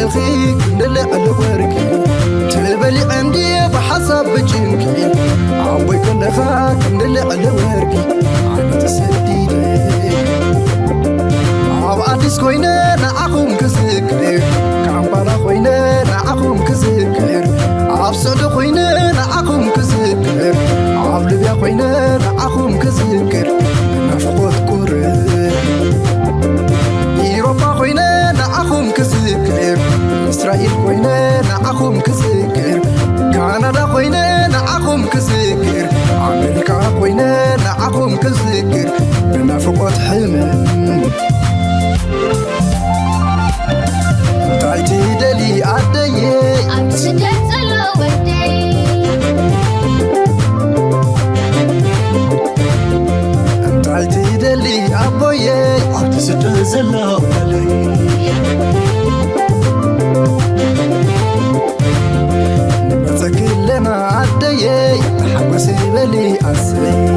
تخي ندلع الورقي تبلي عندي بحسب بجنكي عبوي كل خاك ندلع الورقي عم تسديدي عب عديس كوينة نعقوم كذكر كعبالا خوينة نعقوم كذكر عب سعد خوينة نعقوم كذكر عب لبيا خوينة نعقوم كذكر نفقوت كوري إيروبا خوينة نعقوم كذكر إسرائيل خوينة نعقوم كذكر كندا خوينة نعقوم كذكر أمريكا خوينة نعقوم كذكر نفقوت حلم تعيتي دلي عدي أبسدت الودي تعيتي دلي عبوي أبسدت الودي نبتكلنا عدي حبسي بلي أسي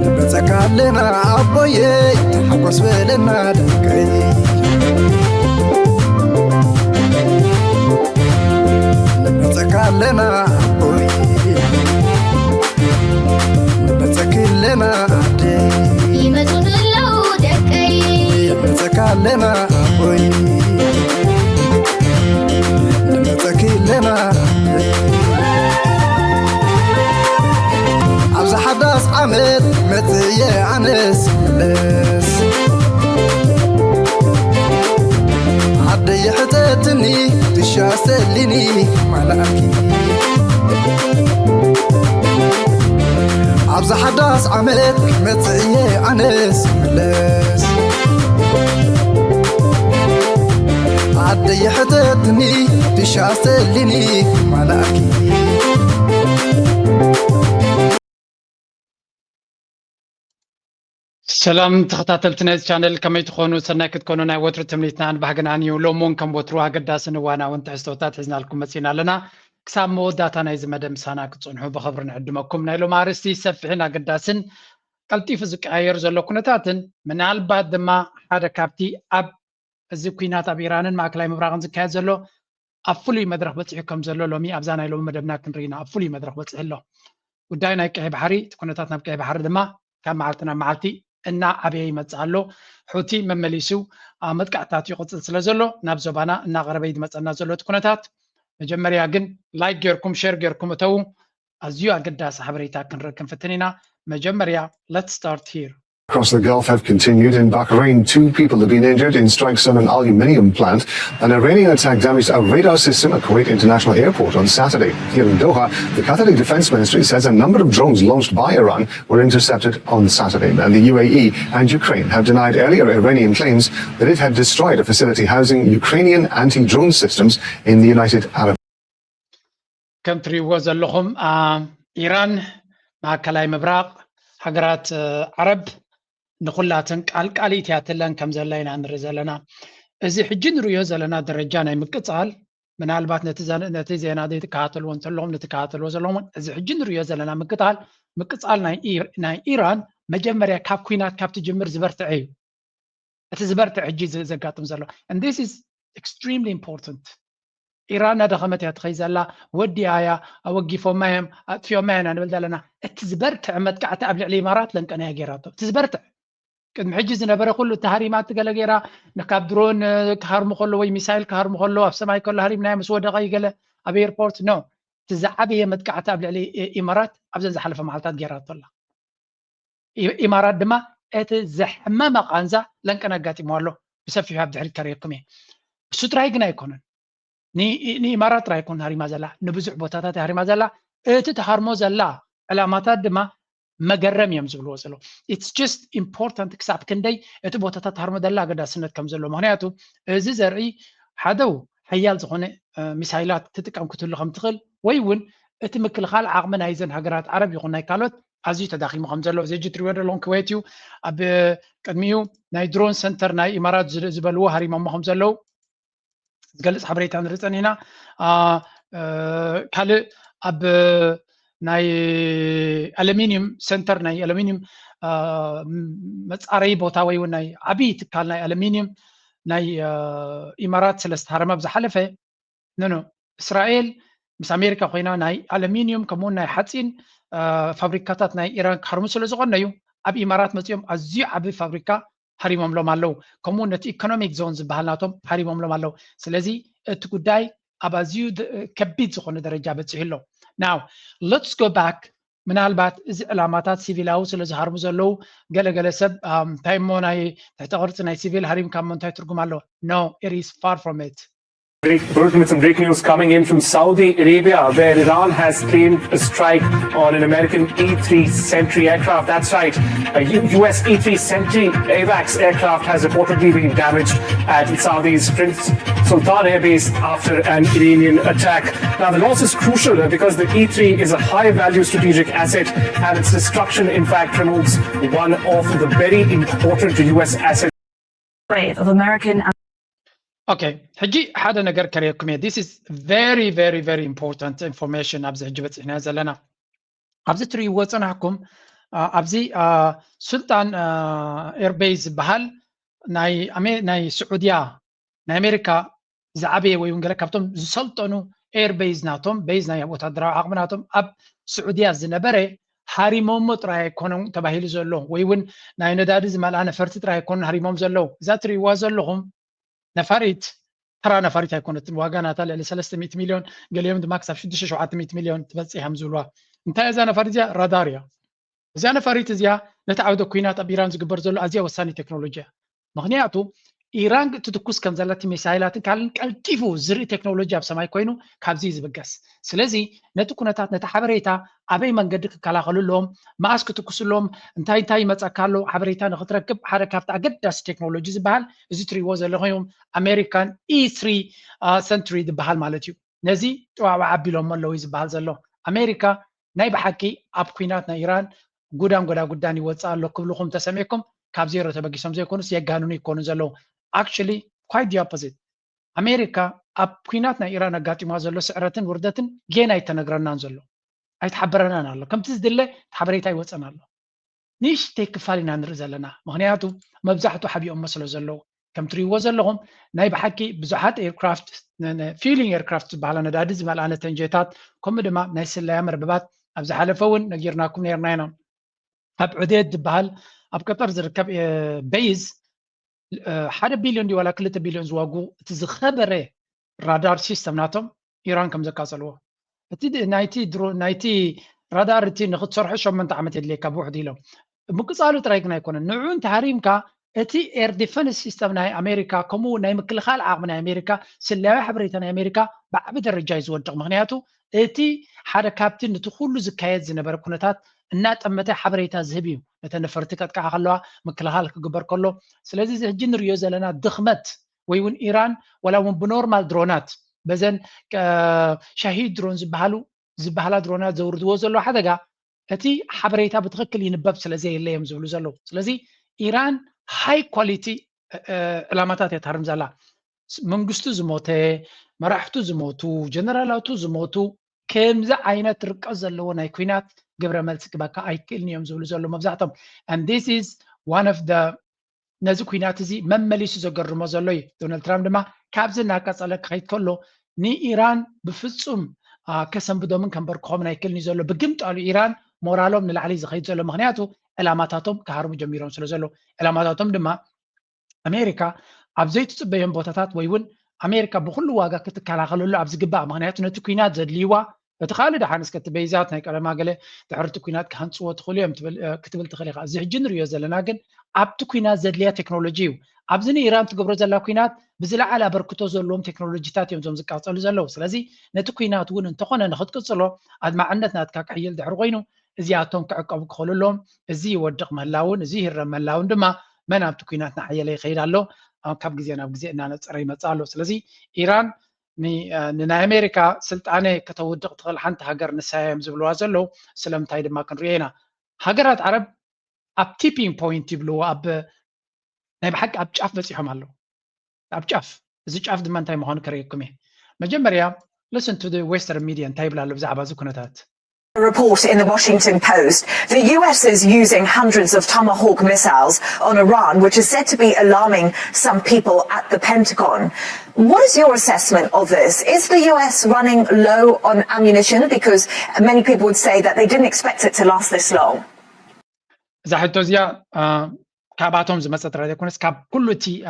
نبتكلنا عبوي حبس بلنا دكي نبتكلنا عبوي نبتكلنا عدي يمزون اللو دكي نبتكلنا عبوي نبتكلنا عدي عبز حداس عمد متي عنس لس عدي حتتني تشاسلني ملاكي عبز حداس عمد متي عنس لس عدي حتتني تشاسلني ملاكي سلام تخطاتلتنا الشانل كما تكونوا سنة كتكونوا ناي وتر تمليتنا عن بحقنا عني ولومون كم وتروها قداسن وانا وانت حستوتات حزنا لكم مسينا لنا كسام موداتا نايز مدام سانا كتصنحوا بخبرنا عدمكم نايلو مارستي سفحنا قداسن قلتي فزك عير زلو كنتاتن من البعد ما حدا كابتي أب الزكوينات أب إيرانن ما كلاي مبراغن زكاية زلو أفولي مدرخ بتحكم زلو لومي أبزانا يلو مدبنا كنرينا أفولي مدرخ بتحلو وداينا يكعي بحري تكونتاتنا بكعي بحر دما كان معلتنا معلتي إن أبي يمتعلو حوتي ممليسو مدقعتات يقصد سلازلو نابزوبانا إن غربيد متعنا زلو تكونتات مجمريا جن لايك جيركم شير جيركم تو أزيو أقداس حبريتا كنركن فتنينا مجمريا let's start here. Across the Gulf have continued. In Bahrain, 2 people have been injured in strikes on an aluminium plant. An Iranian attack damaged a radar system at Kuwait International Airport on Saturday. Here in Doha, the Qatari Defense Ministry says a number of drones launched by Iran were intercepted on Saturday. And the UAE and Ukraine have denied earlier Iranian claims that it had destroyed a facility housing Ukrainian anti-drone systems in the United Arab country was اللهم إيران مع كلاي مبراق حجرات عرب نقولاتن قالقاليت ياتلن كم زلاينا نرزلنا እዚ ሕጂ ንሪኦ ዘለና ደረጃ ናይ ምቅፃል ምናልባት ነቲ ዜና ዚ ትከታተልዎ እንተለኹም ንትከታተልዎ ዘለኹም እዚ ሕጂ ንሪኦ ዘለና ምቅፃል ናይ ኢራን መጀመርያ ካብ ኩናት ካብቲ ጅምር ዝበርትዐ እዩ እቲ ዝበርትዕ ሕጂ ዘጋጥም ዘሎ and this is extremely important ኢራን ናደኸመት እያ ትኸይ ዘላ ወዲያያ ኣወጊፎማ እዮም ኣጥፊዮማ ኢና ንብል ዘለና እቲ ዝበርትዕ መጥቃዕቲ ኣብ ልዕሊ ኢማራት ለንቀናያ ገይራቶ እቲ ዝበርትዕ ቅድሚ ሕጂ ዝነበረ ኩሉ እቲ ሃሪማት ገለ ገይራ ንካብ ድሮን ክሃርሙ ከሎ ወይ ሚሳይል ክሃርሙ ከሎ ኣብ ሰማይ ከሎ ሃሪምናዮ ምስ ወደቐ ይገለ ኣብ ኤርፖርት ኖ እቲ ዝዓበየ መጥቃዕቲ ኣብ ልዕሊ ኢማራት ኣብዘን ዝሓለፈ መዓልታት ገይራቶ ኣላ ኢማራት ድማ እቲ ዘሕመመ ቃንዛ ለንቀና ኣጋጢሞ ኣሎ ብሰፊሑ ኣብ ድሕሪት ከሪአኩም እየ እሱ ጥራይ ግን ኣይኮነን ንኢማራት ጥራይ ኣይኮነን ሃሪማ ዘላ ንብዙሕ ቦታታት ሃሪማ ዘላ እቲ ተሃርሞ ዘላ ዕላማታት ድማ መገረም እዮም ዝብልዎ ዘሎ it's just important ክሳብ ክንደይ እቲ ቦታታት ሃርሞ ዘላ ኣገዳስነት ከም ዘሎ ምክንያቱ እዚ ዘርኢ ሓደው ሓያል ዝኾነ ሚሳይላት ትጥቀም ክትህሉ ከም ትኽእል ወይ እውን እቲ ምክልኻል ዓቕሚ ናይ ዘን ሃገራት ዓረብ ይኹን ናይ ካልኦት ኣዝዩ ተዳኺሙ ከም ዘሎ እዚ ሕጂ ትሪእዎ ዘለኹም ኩዌት እዩ ኣብ ቅድሚኡ ናይ ድሮን ሰንተር ናይ ኢማራት ዝበልዎ ሃሪሞሞ ከም ዘለው ዝገልፅ ሓበሬታ ንርፀን ኢና ካልእ ኣብ ናይ ኣሉሚኒየም ሰንተር ናይ ኣሉሚኒየም መጻረይ ቦታ ወይ ናይ ዓብይ ትካል ናይ ኣሉሚኒየም ናይ ኢማራት ሰለስተ ሃረማ ብዝሓለፈ እስራኤል ምስ ኣሜሪካ ኮይና ናይ ኣሉሚኒየም ከምኡ ናይ ሓፂን ፋብሪካታት ናይ ኢራን ክሃርሙ ስለ ዝቆነዩ ኣብ ኢማራት መፅኦም ኣዝዩ ዓብይ ፋብሪካ ሃሪሞምሎም ኣለው ከምኡ ነቲ ኢኮኖሚክ ዞን ዝበሃል ናቶም ሃሪሞምሎም ኣለው ስለዚ እቲ ጉዳይ ኣብ ኣዝዩ ከቢድ ዝኾነ ደረጃ በፂሑ ኣሎ ናው ሌትስ ጎ ባክ ምናልባት እዚ ዕላማታት ሲቪላዊ ስለ ዝሃርሙ ዘለው ገለገለ ሰብ እንታይ እሞ ናይ ትሕተ ቅርፂ ናይ ሲቪል ሃሪምካ እሞ እንታይ ትርጉም ኣለዎ ኖ ኢት ኢዝ ፋር ፍሮም ኢት With some breaking news coming in from Saudi Arabia, where Iran has claimed a strike on an American E-3 Sentry aircraft. That's right, a US E-3 Sentry AWACS aircraft has reportedly been damaged at Saudi's Prince Sultan Air Base after an Iranian attack. Now, the loss is crucial because the E-3 is a high-value strategic asset, and its destruction, in fact, removes one of the very important US assets of American. Okay, ሕጂ ሓደ ነገር ከሪየኩም እየ this is very very very important information ኣብዚ ሕጂ በፂሕና ዘለና ኣብዚ ትሪእዎ ፀናሕኩም ኣብዚ ሱልጣን ኤርቤዝ ዝበሃል ናይ ስዑድያ ናይ ኣሜሪካ ዝዓበየ ወይ ገለ ካብቶም ዝሰልጠኑ ኤርቤዝ ናቶም ቤዝ ናይ ወታደራዊ ዓቕሚ ናቶም ኣብ ስዑድያ ዝነበረ ሃሪሞሞ ጥራይ ኣይኮነም ተባሂሉ ዘሎ ወይ እውን ናይ ነዳዲ ዝመልኣ ነፈርቲ ጥራይ ኣይኮኑን ሃሪሞም ዘለው እዛ ትሪእዋ ዘለኹም ነፋሪት ተራ ነፋሪት ኣይኮነትን ዋጋ ናታ ልዕሊ 300 ሚልዮን ገሊኦም ድማ ክሳብ 600-700 ሚልዮን ትበፅሕ እዮም ዝብልዋ እንታይ እዛ ነፋሪት እዚኣ ራዳር እያ እዛ ነፋሪት እዚኣ ነቲ ዓውደ ኩናት ኣብ ኢራን ዝግበር ዘሎ ኣዝያ ወሳኒ ቴክኖሎጂ እያ ምክንያቱ ኢራን ትትኩስ ከም ዘለቲ ሚሳይላትን ካልኦትን ቀልጢፉ ዝርኢ ቴክኖሎጂ ኣብ ሰማይ ኮይኑ ካብዚ ዝብገስ ስለዚ ነቲ ኩነታት ነቲ ሓበሬታ ኣበይ መንገዲ ክከላኸሉሎም ማኣስ ክትኩስሎም እንታይ ይመፀካ ኣሎ ሓበሬታ ንክትረክብ ሓደ ካብቲ ኣገዳሲ ቴክኖሎጂ ዝበሃል እዚ ትሪእዎ ዘለኹም ኣሜሪካን E3 ሰንትሪ ዝበሃል ማለት እዩ ነዚ ጥዋዕ ዓቢሎም ኣለዉ ዝበሃል ዘሎ ኣሜሪካ ናይ ብሓቂ ኣብ ኩናት ናይ ኢራን ጉዳን ይወፅእ ኣሎ ክብልኩም ተሰሚዕኩም ካብ ዜሮ ተበጊሶም ዘይኮኑስ የጋንኑ ይኮኑ ዘለው actually quite the opposite ኣሜሪካ ኣብ ኩናት ናይ ኢራን ኣጋጢሟ ዘሎ ስዕረትን ውርደትን ጌና ኣይተነግረናን ዘሎ ኣይተሓበረናን ኣሎ ከምቲ ዝድለ ሓበሬታ ይወፀና ኣሎ ንእሽተይ ክፋል ኢና ንርኢ ዘለና ምክንያቱ መብዛሕትኡ ሓቢኦም መስሎ ዘለው ከም ትሪእዎ ዘለኹም ናይ ብሓቂ ብዙሓት ኤርክራፍት ፊሊንግ ኤርክራፍት ዝበሃላ ነዳዲ ዝመልኣ ነተንጀታት ከምኡ ድማ ናይ ስለያ መርበባት ኣብ ዝሓለፈ እውን ነጊርናኩም ነርና ኢና ኣብ ዑዴድ ዝበሃል ኣብ ቀጠር ዝርከብ ቤዝ 1 ቢልዮን ወላ 2 ቢልዮን ዝዋጉ እቲ ዝኸበረ ራዳር ሲስተም ናቶም ኢራን ከም ዘቃፀልዎ እቲ ናይቲ ራዳር እቲ ንክትሰርሖ 8 ዓመት የድልየካ ብውሕዱ ኢሎም ምቅፃሉ ጥራይ ግን ኣይኮነን ንዑ እንተሃሪምካ እቲ ኤር ዲፈንስ ሲስተም ናይ ኣሜሪካ ከምኡ ናይ ምክልኻል ዓቕሚ ናይ ኣሜሪካ ስለያዊ ሓበሬታ ናይ ኣሜሪካ ብዓቢ ደረጃ እዩ ዝወድቕ ምክንያቱ እቲ ሓደ ካብቲ ነቲ ኩሉ ዝካየድ ዝነበረ ኩነታት እናጠመተ ሓበሬታ ዝህብ እዩ ነተን ነፈርቲ ከጥቃዓ ከለዋ ምክልኻል ክግበር ከሎ ስለዚ ሕጂ ንሪኦ ዘለና ድኽመት ወይ እውን ኢራን ወላ እውን ብኖርማል ድሮናት በዘን ሻሂድ ድሮን ዝበሃላ ድሮናት ዘውርድዎ ዘሎ ሓደጋ እቲ ሓበሬታ ብትክክል ይንበብ ስለዘየለ እዮም ዝብሉ ዘለው ስለዚ ኢራን ሃይ ኳሊቲ ዕላማታት እያ ትሃርም ዘላ መንግስቱ ዝሞተ መራሕቱ ዝሞቱ ጀነራላቱ ዝሞቱ ከምዚ ዓይነት ርቀት ዘለዎ ናይ ኩናት ግብረ መልሲ ክበካ ኣይክእልን እዮም ዝብሉ ዘሎ መብዛሕቶም and this is one of the ነዚ ኩናት እዚ መመሊሱ ዘገርሞ ዘሎ እዩ ዶናልድ ትራምፕ ድማ ካብዚ እናቀፀለ ክኸይድ ከሎ ንኢራን ብፍፁም ከሰንብዶምን ከንበርክኾምን ኣይክእልን እዩ ዘሎ ብግምጣሉ ኢራን ሞራሎም ንላዕሊ ዝኸይድ ዘሎ ምክንያቱ ዕላማታቶም ክሃርሙ ጀሚሮም ስለ ዘሎ ዕላማታቶም ድማ ኣሜሪካ ኣብ ዘይትፅበዮም ቦታታት ወይ እውን ኣሜሪካ ብኩሉ ዋጋ ክትከላኸለሉ ኣብ ዝግባእ ምክንያቱ ነቲ ኩናት ዘድልይዋ እቲ ካልእ ድሓንስ ከቲ ቤዛት ናይ ቀደማ ገለ ድሕርቲ ኩናት ክሃንፅዎ ትኽእሉ እዮም ክትብል ትኽእል ኢኻ እዚ ሕጂ ንሪኦ ዘለና ግን ኣብቲ ኩናት ዘድልያ ቴክኖሎጂ እዩ ኣብዚ ንኢራን ትገብሮ ዘላ ኩናት ብዝለዓለ ኣበርክቶ ዘለዎም ቴክኖሎጂታት እዮም ዞም ዝቃፀሉ ዘለው ስለዚ ነቲ ኩናት እውን እንተኾነ ንክትቅፅሎ ኣድማዕነት ናትካ ክሕይል ድሕሪ ኮይኑ እዚኣቶም ክዕቀቡ ክኽእሉሎም እዚ ይወድቕ ምህላውን እዚ ይረብ ምህላውን ድማ መን ኣብቲ ኩናት ናሓየለ ይኸይድ ኣሎ ካብ ግዜ ናብ ግዜ እናነፀረ ይመፅእ ኣሎ ስለዚ ኢራን ንናይ ኣሜሪካ ስልጣነ ከተውድቕ ትኽእል ሓንቲ ሃገር ንሳያ እዮም ዝብልዋ ዘለው ስለምንታይ ድማ ክንሪኦ ኢና ሃገራት ዓረብ ኣብ ቲፒንግ ፖይንት ይብልዎ ኣብ ናይ ብሓቂ ኣብ ጫፍ በፂሖም ኣለዉ ኣብ ጫፍ እዚ ጫፍ ድማ እንታይ ምዃኑ ከሪአኩም እየ መጀመርያ listen to the western media እንታይ ይብላ ኣሎ ብዛዕባ እዚ ኩነታት A report in the Washington Post. The US is using hundreds of Tomahawk missiles on Iran, which is said to be alarming some people at the Pentagon. What is your assessment of this? Is the US running low on ammunition? Because many people would say that they didn't expect it to last this long. زحتو زيا كاباتهم زمصت راديو كونس كاب كلتي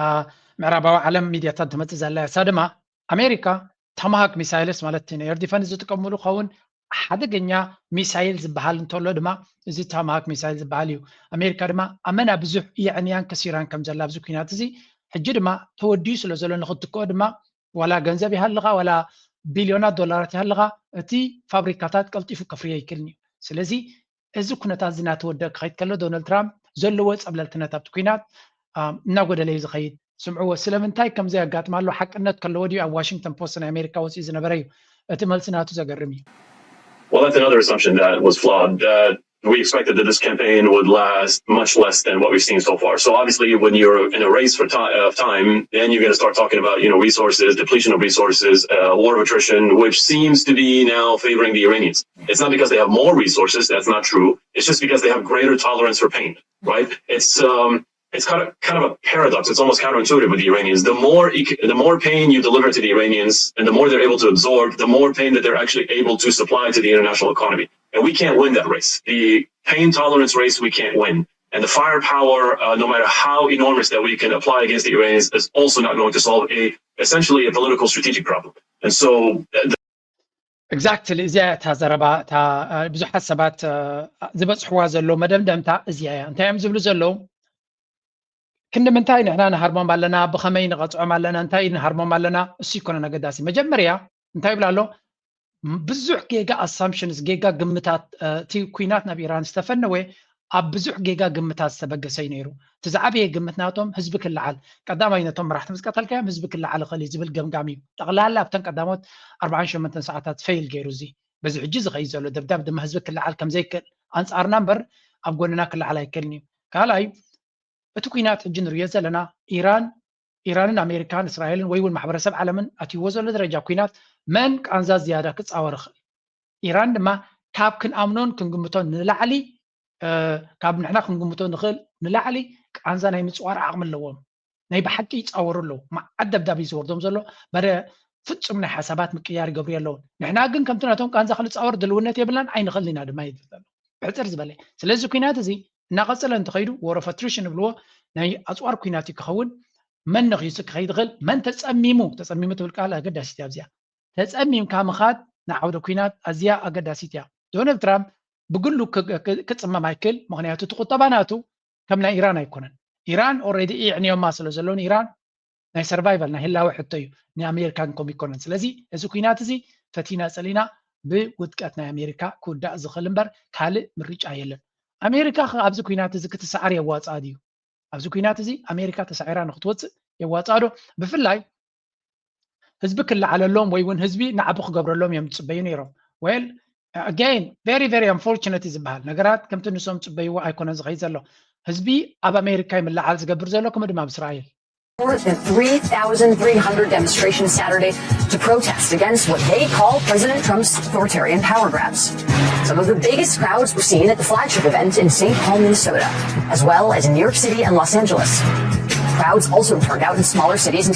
معرباو عالم ميدياتات تمص زلا سادما أمريكا تماهك ميسايلس مالتين اير ديفنس تقملو خون حدغኛ ميسايل زبحال انتولو دما زي تماهك ميسايل زبحاليو أمريكا دما أمنا بزح يعنيان كثيران كم زلا بزو كينات زي حجي دما تودي سلو زلو نخدكو دما ولا ገንዘብ ይሃልጋ ولا ቢሊዮናት ዶላራት ይሃልጋ እቲ ፋብሪካታት ቀልጢፉ ከፍሪያ ይክልኒ ስለዚ እዚ ኩነታት ዝና ተወደቅ ከይት ከሎ ዶናልድ ትራምፕ ዘለዎ ጸብለልትነት ኣብቲ ኩናት እና ጎደለ ዝኸይድ ስምዕዎ ስለምንታይ ከምዚ ያጋጥማሉ ሓቅነት ከሎ ወዲዩ ኣብ ዋሽንግተን ፖስት ናይ ኣሜሪካ ወፂ ዝነበረ እዩ እቲ መልስናቱ ዘገርም እዩ Well, that's another assumption that was flawed, that we expected that this campaign would last much less than what we've seen so far. So obviously when you're in a race for time, then you're going to start talking about, resources, depletion of resources, war of attrition, which seems to be now favoring the Iranians. It's not because they have more resources. That's not true. It's just because they have greater tolerance for pain, right? It's kind of a paradox. It's almost counterintuitive with the Iranians. The more pain you deliver to the Iranians and the more they're able to absorb, the more pain that they're actually able to supply to the international economy. And we can't win that race. The pain tolerance race, we can't win. And the firepower, no matter how enormous that we can apply against the Iranians, is also not going to solve essentially a political strategic problem. And so... Exactly. እዚያ ተዘረባ ብዙሓት ሰባት ዝበፅሕዋ ዘሎ መደምደምታ እዚያ እያ እንታይ እዮም ዝብሉ ዘለዉ ክንምንታይ ንሕና ንሃርሞም ኣለና ብኸመይ ንቐፅዖም ኣለና እንታይ ንሃርሞም ኣለና እሱ ይኮነ ነገዳሲ መጀመርያ እንታይ ይብላ ኣሎ ብዙሕ ጌጋ ኣሳምፕሽንስ ጌጋ ግምታት እቲ ኩናት ናብ ኢራን ዝተፈነወ ኣብ ብዙሕ ጌጋ ግምታት ዝተበገሰ ነይሩ እቲ ዝዓበየ ግምትናቶም ህዝቢ ክልዓል ቀዳማይ ነቶም መራሕቲ ምስቀተልካዮም ህዝቢ ክልዓል ይኽእል እዩ ዝብል ገምጋሚ እዩ ጠቕላላ ኣብተን ቀዳሞት 48 ሰዓታት ፌይል ገይሩ እዚ በዚ ሕጂ ዝኸይድ ዘሎ ደብዳብ ድማ ህዝቢ ክልዓል ከምዘይክእል ኣንጻርና እምበር ኣብ ጎንና ክልዓል ኣይክእልን እዩ ካልኣይ እቲ ኩናት ሕጂ ንሪኦ ዘለና ኢራንን ኣሜሪካን እስራኤልን ወይ እውን ማሕበረሰብ ዓለምን ኣትይዎ ዘሎ ደረጃ ኩናት መን ቃንዛ ዝያዳ ክፃወር ይኽእል ኢራን ድማ ካብ ክንኣምኖን ክንግምቶን ንላዕሊ ካብ ንሕና ክንግምቶ ንኽእል ንላዕሊ ቃንዛ ናይ ምፅዋር ዓቕሚ ኣለዎም ናይ ብሓቂ ይፃወሩ ኣለዉ መዓት ደብዳቤ ዝወርዶም ዘሎ በደ ፍጹም ናይ ሓሳባት ምቅያር ይገብሩ ኣለውን ንሕና ግን ከምቲ ናቶም ቃንዛ ክንፃወር ድልውነት የብላን ኣይንኽእልን ኢና ድማ ይብል ዘሎ ብሕፅር ዝበለ ስለዚ ኩናት እዚ እናቐፅለ እንተኸይዱ war of attrition ይብልዎ ናይ ኣፅዋር ኩናት ክኸውን መን ነኺሱ ክኸይድ ይኽእል መን ተፀሚሙ ትብል ቃል ኣገዳሲት እያ ኣብዚኣ ተፀሚምካ ምኻድ ንዓውደ ኩናት ኣዝያ ኣገዳሲት እያ ዶናልድ ትራምፕ ብግሉ ክፅመም ኣይክእል ምክንያቱ እቲ ቁጠባናቱ ከም ናይ ኢራን ኣይኮነን ኢራን ኦልሬዲ ይዕንዮማ ስለ ዘለውን ኢራን ናይ ሰርቫይቫል ናይ ህላዊ ሕቶ እዩ ንኣሜሪካን ከም ይኮነን ስለዚ እዚ ኩናት እዚ ፈቲና ፀሊና ብውድቀት ናይ ኣሜሪካ ክውዳእ ዝኽእል እምበር ካልእ ምርጫ የለን ኣሜሪካ ኣብዚ ኩናት እዚ ክትሰዓር የዋፅኣ ድዩ ኣብዚ ኩናት እዚ ኣሜሪካ ተሳዒራ ንክትወፅእ የዋፅኣ ዶ ብፍላይ ህዝቢ ክለዓለሎም ወይ እውን ህዝቢ ንዓቢ ክገብረሎም እዮም ዝፅበዩ ነይሮም well again very very unfortunate ዝበሃል ነገራት ከምቲ ንሶም ፅበይዎ ኣይኮነን ዝኸይድ ዘሎ ህዝቢ ኣብ ኣሜሪካ ይምልዓል ዝገብር ዘሎ ከምኡ ድማ ኣብ እስራኤል More than 3,300 demonstrations Saturday to protest against what they call President Trump's authoritarian power grabs. Some of the biggest crowds were seen at the flagship event in St. Paul, Minnesota, as well as in New York City and Los Angeles. Crowds also turned out in smaller cities.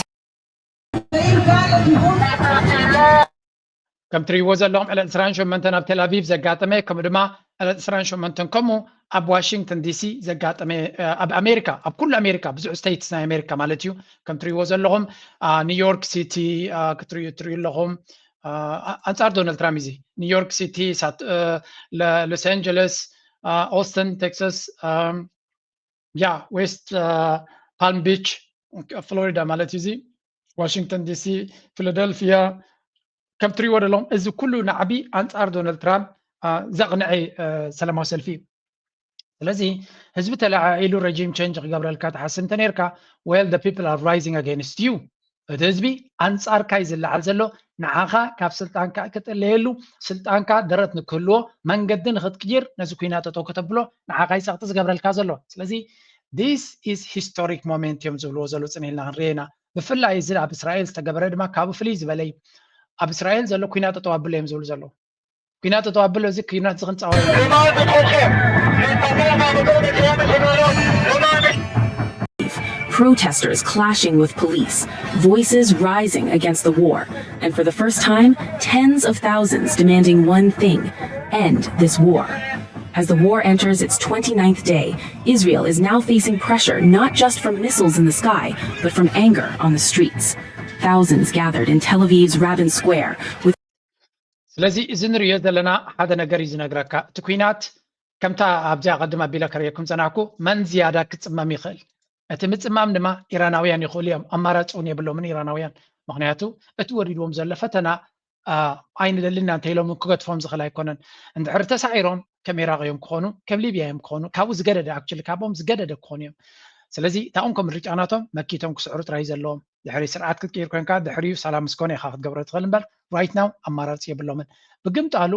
كم تريوز لهم على إسرائيل شو من تناب تل أبيب زجات أمي كم دما على إسرائيل شو من تنكمو أب واشنطن دي سي زجات أمي أب أمريكا أب كل أمريكا بزع ستيتس نا أمريكا مالتيو كم تريوز لهم نيويورك سيتي كتري لهم أنصار دونالد ترامزي نيويورك سيتي سات لوس أنجلوس أوستن تكساس يا ويست بالم بيتش فلوريدا مالتيو زي واشنطن دي سي فيلادلفيا كم تري ورلهم إذا كله نعبي أنصار دونالد ترامب زغنعي سلام سلفي لذي حزب العائلة رجيم change قبل الكات حسن تنيركا well the people are rising against you حزبي أنصار كايز اللي عزلو نعاها كاف سلطان كا كتليلو سلطان كا درت نكلو من قدن خد كتير نزكينات تو كتبلو نعاها يسقطز قبل الكازلو لذي this is historic momentum زلو سنين رينا بفلا يزل أب إسرائيل استقبل ما كابو فليز بلي أب إسرائيل زلو كينات توابل يم زلو ኩናት ተዋብሎ እዚ ኩናት ዝኽንፃወ Protesters clashing with police, voices rising against the war, and for the first time, tens of thousands demanding one thing: end this war. As the war enters its 29th day, Israel is now facing pressure not just from missiles in the sky, but from anger on the streets. Thousands gathered in Tel Aviv's Rabin Square with ስለዚህ እዚ ንሪኦ ዘለና ሓደ ነገር እዩ ዝነግረካ እቲ ኩናት ከምታ ኣብዛ ቀድማ ኣቢለ ከርየኩም ፀናሕኩ መን ዝያዳ ክፅመም ይኽእል እቲ ምፅማም ድማ ኢራናውያን ይኽእሉ እዮም ኣማራፂ እውን የብሎምን ኢራናውያን ምክንያቱ እቲ ወሪድዎም ዘሎ ፈተና ኣይንደልና እንተኢሎም ክገድፎም ዝኽእል ኣይኮነን እንድሕር ተሳዒሮም ከም ኢራቅ እዮም ክኾኑ ከም ሊብያ እዮም ክኾኑ ካብኡ ዝገደደ ኣክቹሊ ካብኦም ዝገደደ ክኾኑ እዮም ስለዚ እታኦም ከም ምርጫናቶም መኪቶም ክስዕሩ ጥራይ ዘለዎም ድሕሪ ስርዓት ክትቀይር ኮንካ ድሕሪኡ ሰላም ምስኮነ ኢኻ ክትገብሮ ትኽእል እምበር ራይት ናው ኣማራፂ የብሎምን ብግምጣሉ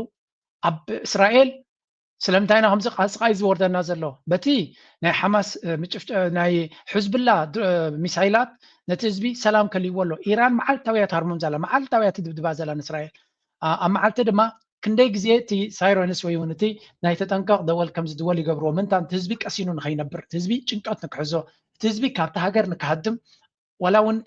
ኣብ እስራኤል ስለምንታይ ኢና ከምዚ ቃፅቃይ ዝወርደና ዘሎ በቲ ናይ ሓማስ ናይ ሕዝብላ ሚሳይላት ነቲ ህዝቢ ሰላም ከልይዎ ኣሎ ኢራን መዓልታዊያ ታርሞም ዘላ መዓልታዊያ ትድብድባ ዘላ ንእስራኤል ኣብ መዓልቲ ድማ ክንደይ ግዜ እቲ ሳይሮንስ ወይ እውን እቲ ናይ ተጠንቀቕ ደወል ከም ዝድወል ይገብርዎ ምንታ እቲ ህዝቢ ቀሲኑ ንኸይነብር እቲ ህዝቢ ጭንቀት ንክሕዞ እቲ ህዝቢ ካብቲ ሃገር ንክሃድም ወላ እውን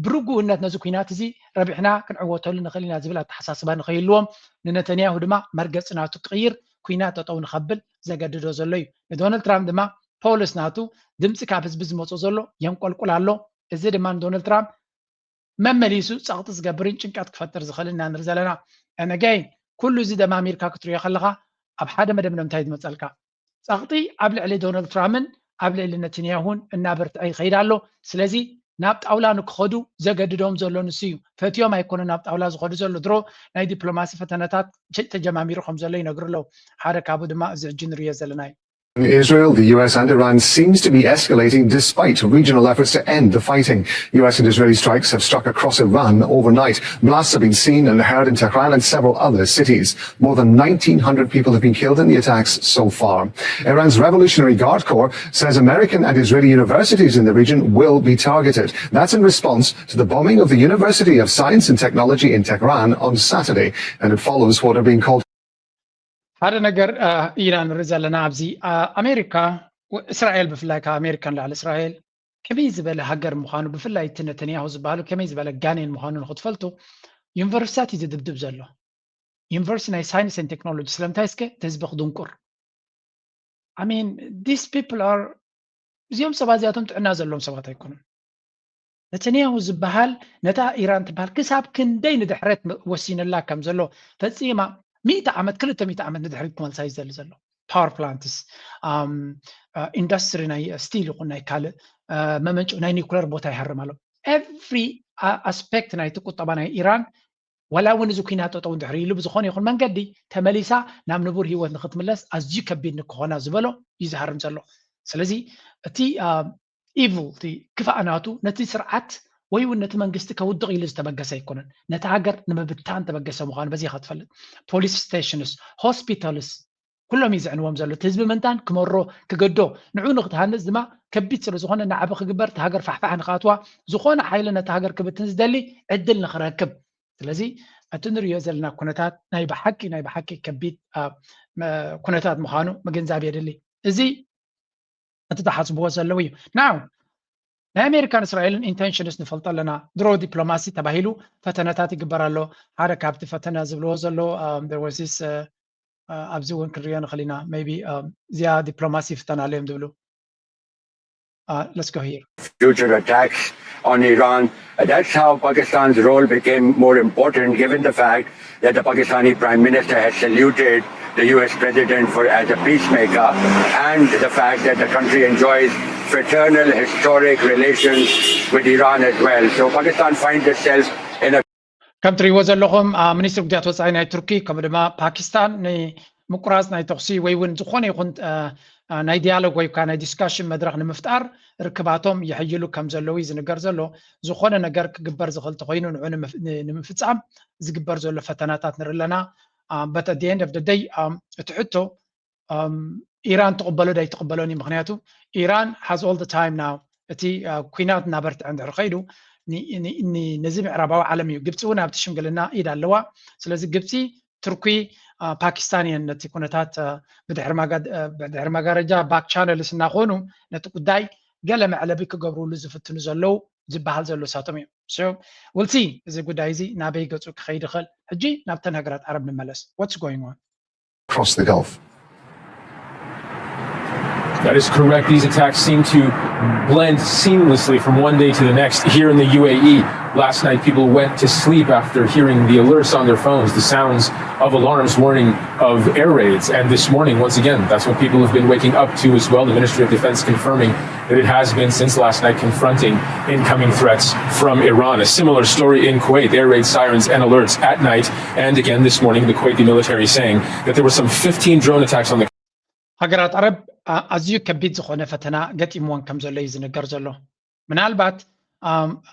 ብርጉእነት ነዚ ኩናት እዚ ረቢሕና ክንዕወተሉ ንኽእል ኢና ዝብል ኣተሓሳስባ ንኸይልዎም ንነተንያሁ ድማ መርገፂ ናቱ ክቅይር ኩናት ጠጠው ንኸብል ዘገድዶ ዘሎ እዩ ንዶናልድ ትራምፕ ድማ ፖሊስ ናቱ ድምፂ ካብ ህዝቢ ዝመፆ ዘሎ የንቆልቁል ኣሎ እዚ ድማ ንዶናልድ ትራምፕ መመሊሱ ፀቕጢ ዝገብርን ጭንቀት ክፈጥር ዝኽእል ኢና ንርኢ ዘለና ኣነጋይ ኩሉ እዚ ደማ ኣሜሪካ ክትሪኦ ከለካ ኣብ ሓደ መደብ ንምንታይ ዝመፀልካ ፀቕጢ ኣብ ልዕሊ ዶናልድ ትራምፕን ኣብ ልዕሊ ነተንያሁን እናበርትዐ ይኸይድ ኣሎ ስለዚ ናብ ጣውላ ንክኸዱ ዘገድዶም ዘሎ ንሱ እዩ ፈትዮም ኣይኮኑ ናብ ጣውላ ዝኸዱ ዘሎ ድሮ ናይ ዲፕሎማሲ ፈተነታት ተጀማሚሩ ከም ዘሎ ይነግሩ ኣለዉ ሓደ ካብኡ ድማ እዚ ሕጂ ንሪኦ ዘለና እዩ In Israel, the US and Iran seems to be escalating despite regional efforts to end the fighting. US and Israeli strikes have struck across Iran overnight. Blasts have been seen and heard in Tehran and several other cities. More than 1,900 people have been killed in the attacks so far. Iran's Revolutionary Guard Corps says American and Israeli universities in the region will be targeted. That's in response to the bombing of the University of Science and Technology in Tehran on Saturday, and it follows what are being called ሓደ ነገር ኢና ንርኢ ዘለና ኣብዚ ኣሜሪካ እስራኤል ብፍላይ ካብ ኣሜሪካን ላዕሊ እስራኤል ከመይ ዝበለ ሃገር ምዃኑ ብፍላይ እቲ ነተንያሁ ዝበሃሉ ከመይ ዝበለ ጋኔን ምዃኑ ንክትፈልጡ ዩኒቨርሲታት እዩ ዝድብድብ ዘሎ ዩኒቨርሲቲ ናይ ሳይንስ ን ቴክኖሎጂ ስለምንታይ እስከ እቲ ህዝቢ ክድንቁር ኣሚን ዲስ ፒፕል ኣር እዚኦም ሰባት እዚኣቶም ጥዕና ዘለዎም ሰባት ኣይኮኑን ነተንያሁ ዝበሃል ነታ ኢራን ትበሃል ክሳብ ክንደይ ንድሕረት ወሲንላ ከም ዘሎ ፈፂማ 100 ዓመት 200 ዓመት ንድሕሪት ክመልሳ እዩ ዘሊ ዘሎ ፓወር ፕላንትስ ኢንዱስትሪ ናይ ስቲል ይኹን ናይ ካልእ መመንጭ ናይ ኒውክለር ቦታ ይሃርም ኣሎ ኤቭሪ ኣስፔክት ናይቲ ቁጠባ ናይ ኢራን ወላ እውን እዚ ኩናት ጠጠው እንድሕሪ ኢሉ ብዝኾነ ይኹን መንገዲ ተመሊሳ ናብ ንቡር ሂወት ንክትምለስ ኣዝዩ ከቢድ ንክኾና ዝበሎ እዩ ዝሃርም ዘሎ ስለዚ እቲ ኢቭል እቲ ክፋእናቱ ነቲ ስርዓት ወይ እውን ነቲ መንግስቲ ከውድቕ ኢሉ ዝተበገሰ ኣይኮነን ነቲ ሃገር ንምብታን ተበገሰ ምዃኑ በዚ ኢኻ ትፈልጥ ፖሊስ ስቴሽንስ ሆስፒታልስ ኩሎም እዩ ዘዕንዎም ዘሎ እቲ ህዝቢ ምንታን ክመሮ ክገዶ ንዑ ንክትሃንፅ ድማ ከቢድ ስለ ዝኾነ ንዓበ ክግበር እቲ ሃገር ፋሕፋሕ ንኽኣትዋ ዝኾነ ሓይሊ ነቲ ሃገር ክብትን ዝደሊ ዕድል ንኽረክብ ስለዚ እቲ ንሪኦ ዘለና ኩነታት ናይ ብሓቂ ከቢድ ኩነታት ምዃኑ ምግንዛብ የድሊ እዚ እቲ ተሓስብዎ ዘለው እዩ ናው ናይ ኣሜሪካን እስራኤልን ኢንቴንሽንስ ንፈልጦ ኣለና ድሮ ዲፕሎማሲ ተባሂሉ ፈተነታት ይግበር ኣሎ ሓደ ካብቲ ፈተነ ዝብልዎ ዘሎ ደርወሲስ ኣብዚ እውን ክንሪኦ ንኽእል ኢና ሜይቢ እዚኣ ዲፕሎማሲ ፈተና ኣለዮም ዝብሉ let's go here future attacks on Iran. That's how Pakistan's role became more important given the fact that the Pakistani Prime Minister has saluted the US President as a peacemaker and the fact that the country enjoys fraternal historic relations with Iran as well. So Pakistan finds itself in a ከም ትሪእዎ ዘለኹም ሚኒስትር ጉዳያት ወፃኢ ናይ ቱርኪ ከምኡ ድማ ፓኪስታን ንምቁራፅ ናይ ተኽሲ ወይ እውን ዝኾነ ይኹን ናይ ዲያሎግ ወይ ከዓ ናይ ዲስካሽን መድረክ ንምፍጣር ርክባቶም ይሕይሉ ከም ዘለዉ ዝንገር ዘሎ ዝኾነ ነገር ክግበር ዝኽእል ተኮይኑ ንዑ ንምፍፃም ዝግበር ዘሎ ፈተናታት ንርኢ ኣለና but at the end of the day እቲ ሕቶ ኢራን ትቕበሎ ዳ ይትቕበሎን እዩ ምክንያቱ ኢራን has all the time now እቲ ኩናት እናበርትዐ እንድሕር ከይዱ ነዚ ምዕራባዊ ዓለም እዩ ግብፂ እውን ኣብቲ ሽምግልና ኢድ ኣለዋ ስለዚ ግብፂ تركي باكستانيان نتي كونتات بدحر مغارجا باك چانل سناخونو نتي قداي قال معلبي كغبرو لزفتن زلو زبحال زلو ساتمي so we'll see is a good easy نابي قصو كخيد خل حجي نابتن هقرات عرب نملس what's going on across the Gulf. That is correct. These attacks seem to blend seamlessly from one day to the next here in the UAE. Last night, people went to sleep after hearing the alerts on their phones, the sounds of alarms warning of air raids. And this morning, once again, that's what people have been waking up to as well. The Ministry of Defense confirming that it has been since last night confronting incoming threats from Iran. A similar story in Kuwait, air raid sirens and alerts at night. And again, this morning, the Kuwaiti military saying that there were some 15 drone attacks on the هقرات عرب أزيو كبيت زخونة فتنا قت إموان كم زلي زنقر زلو من البات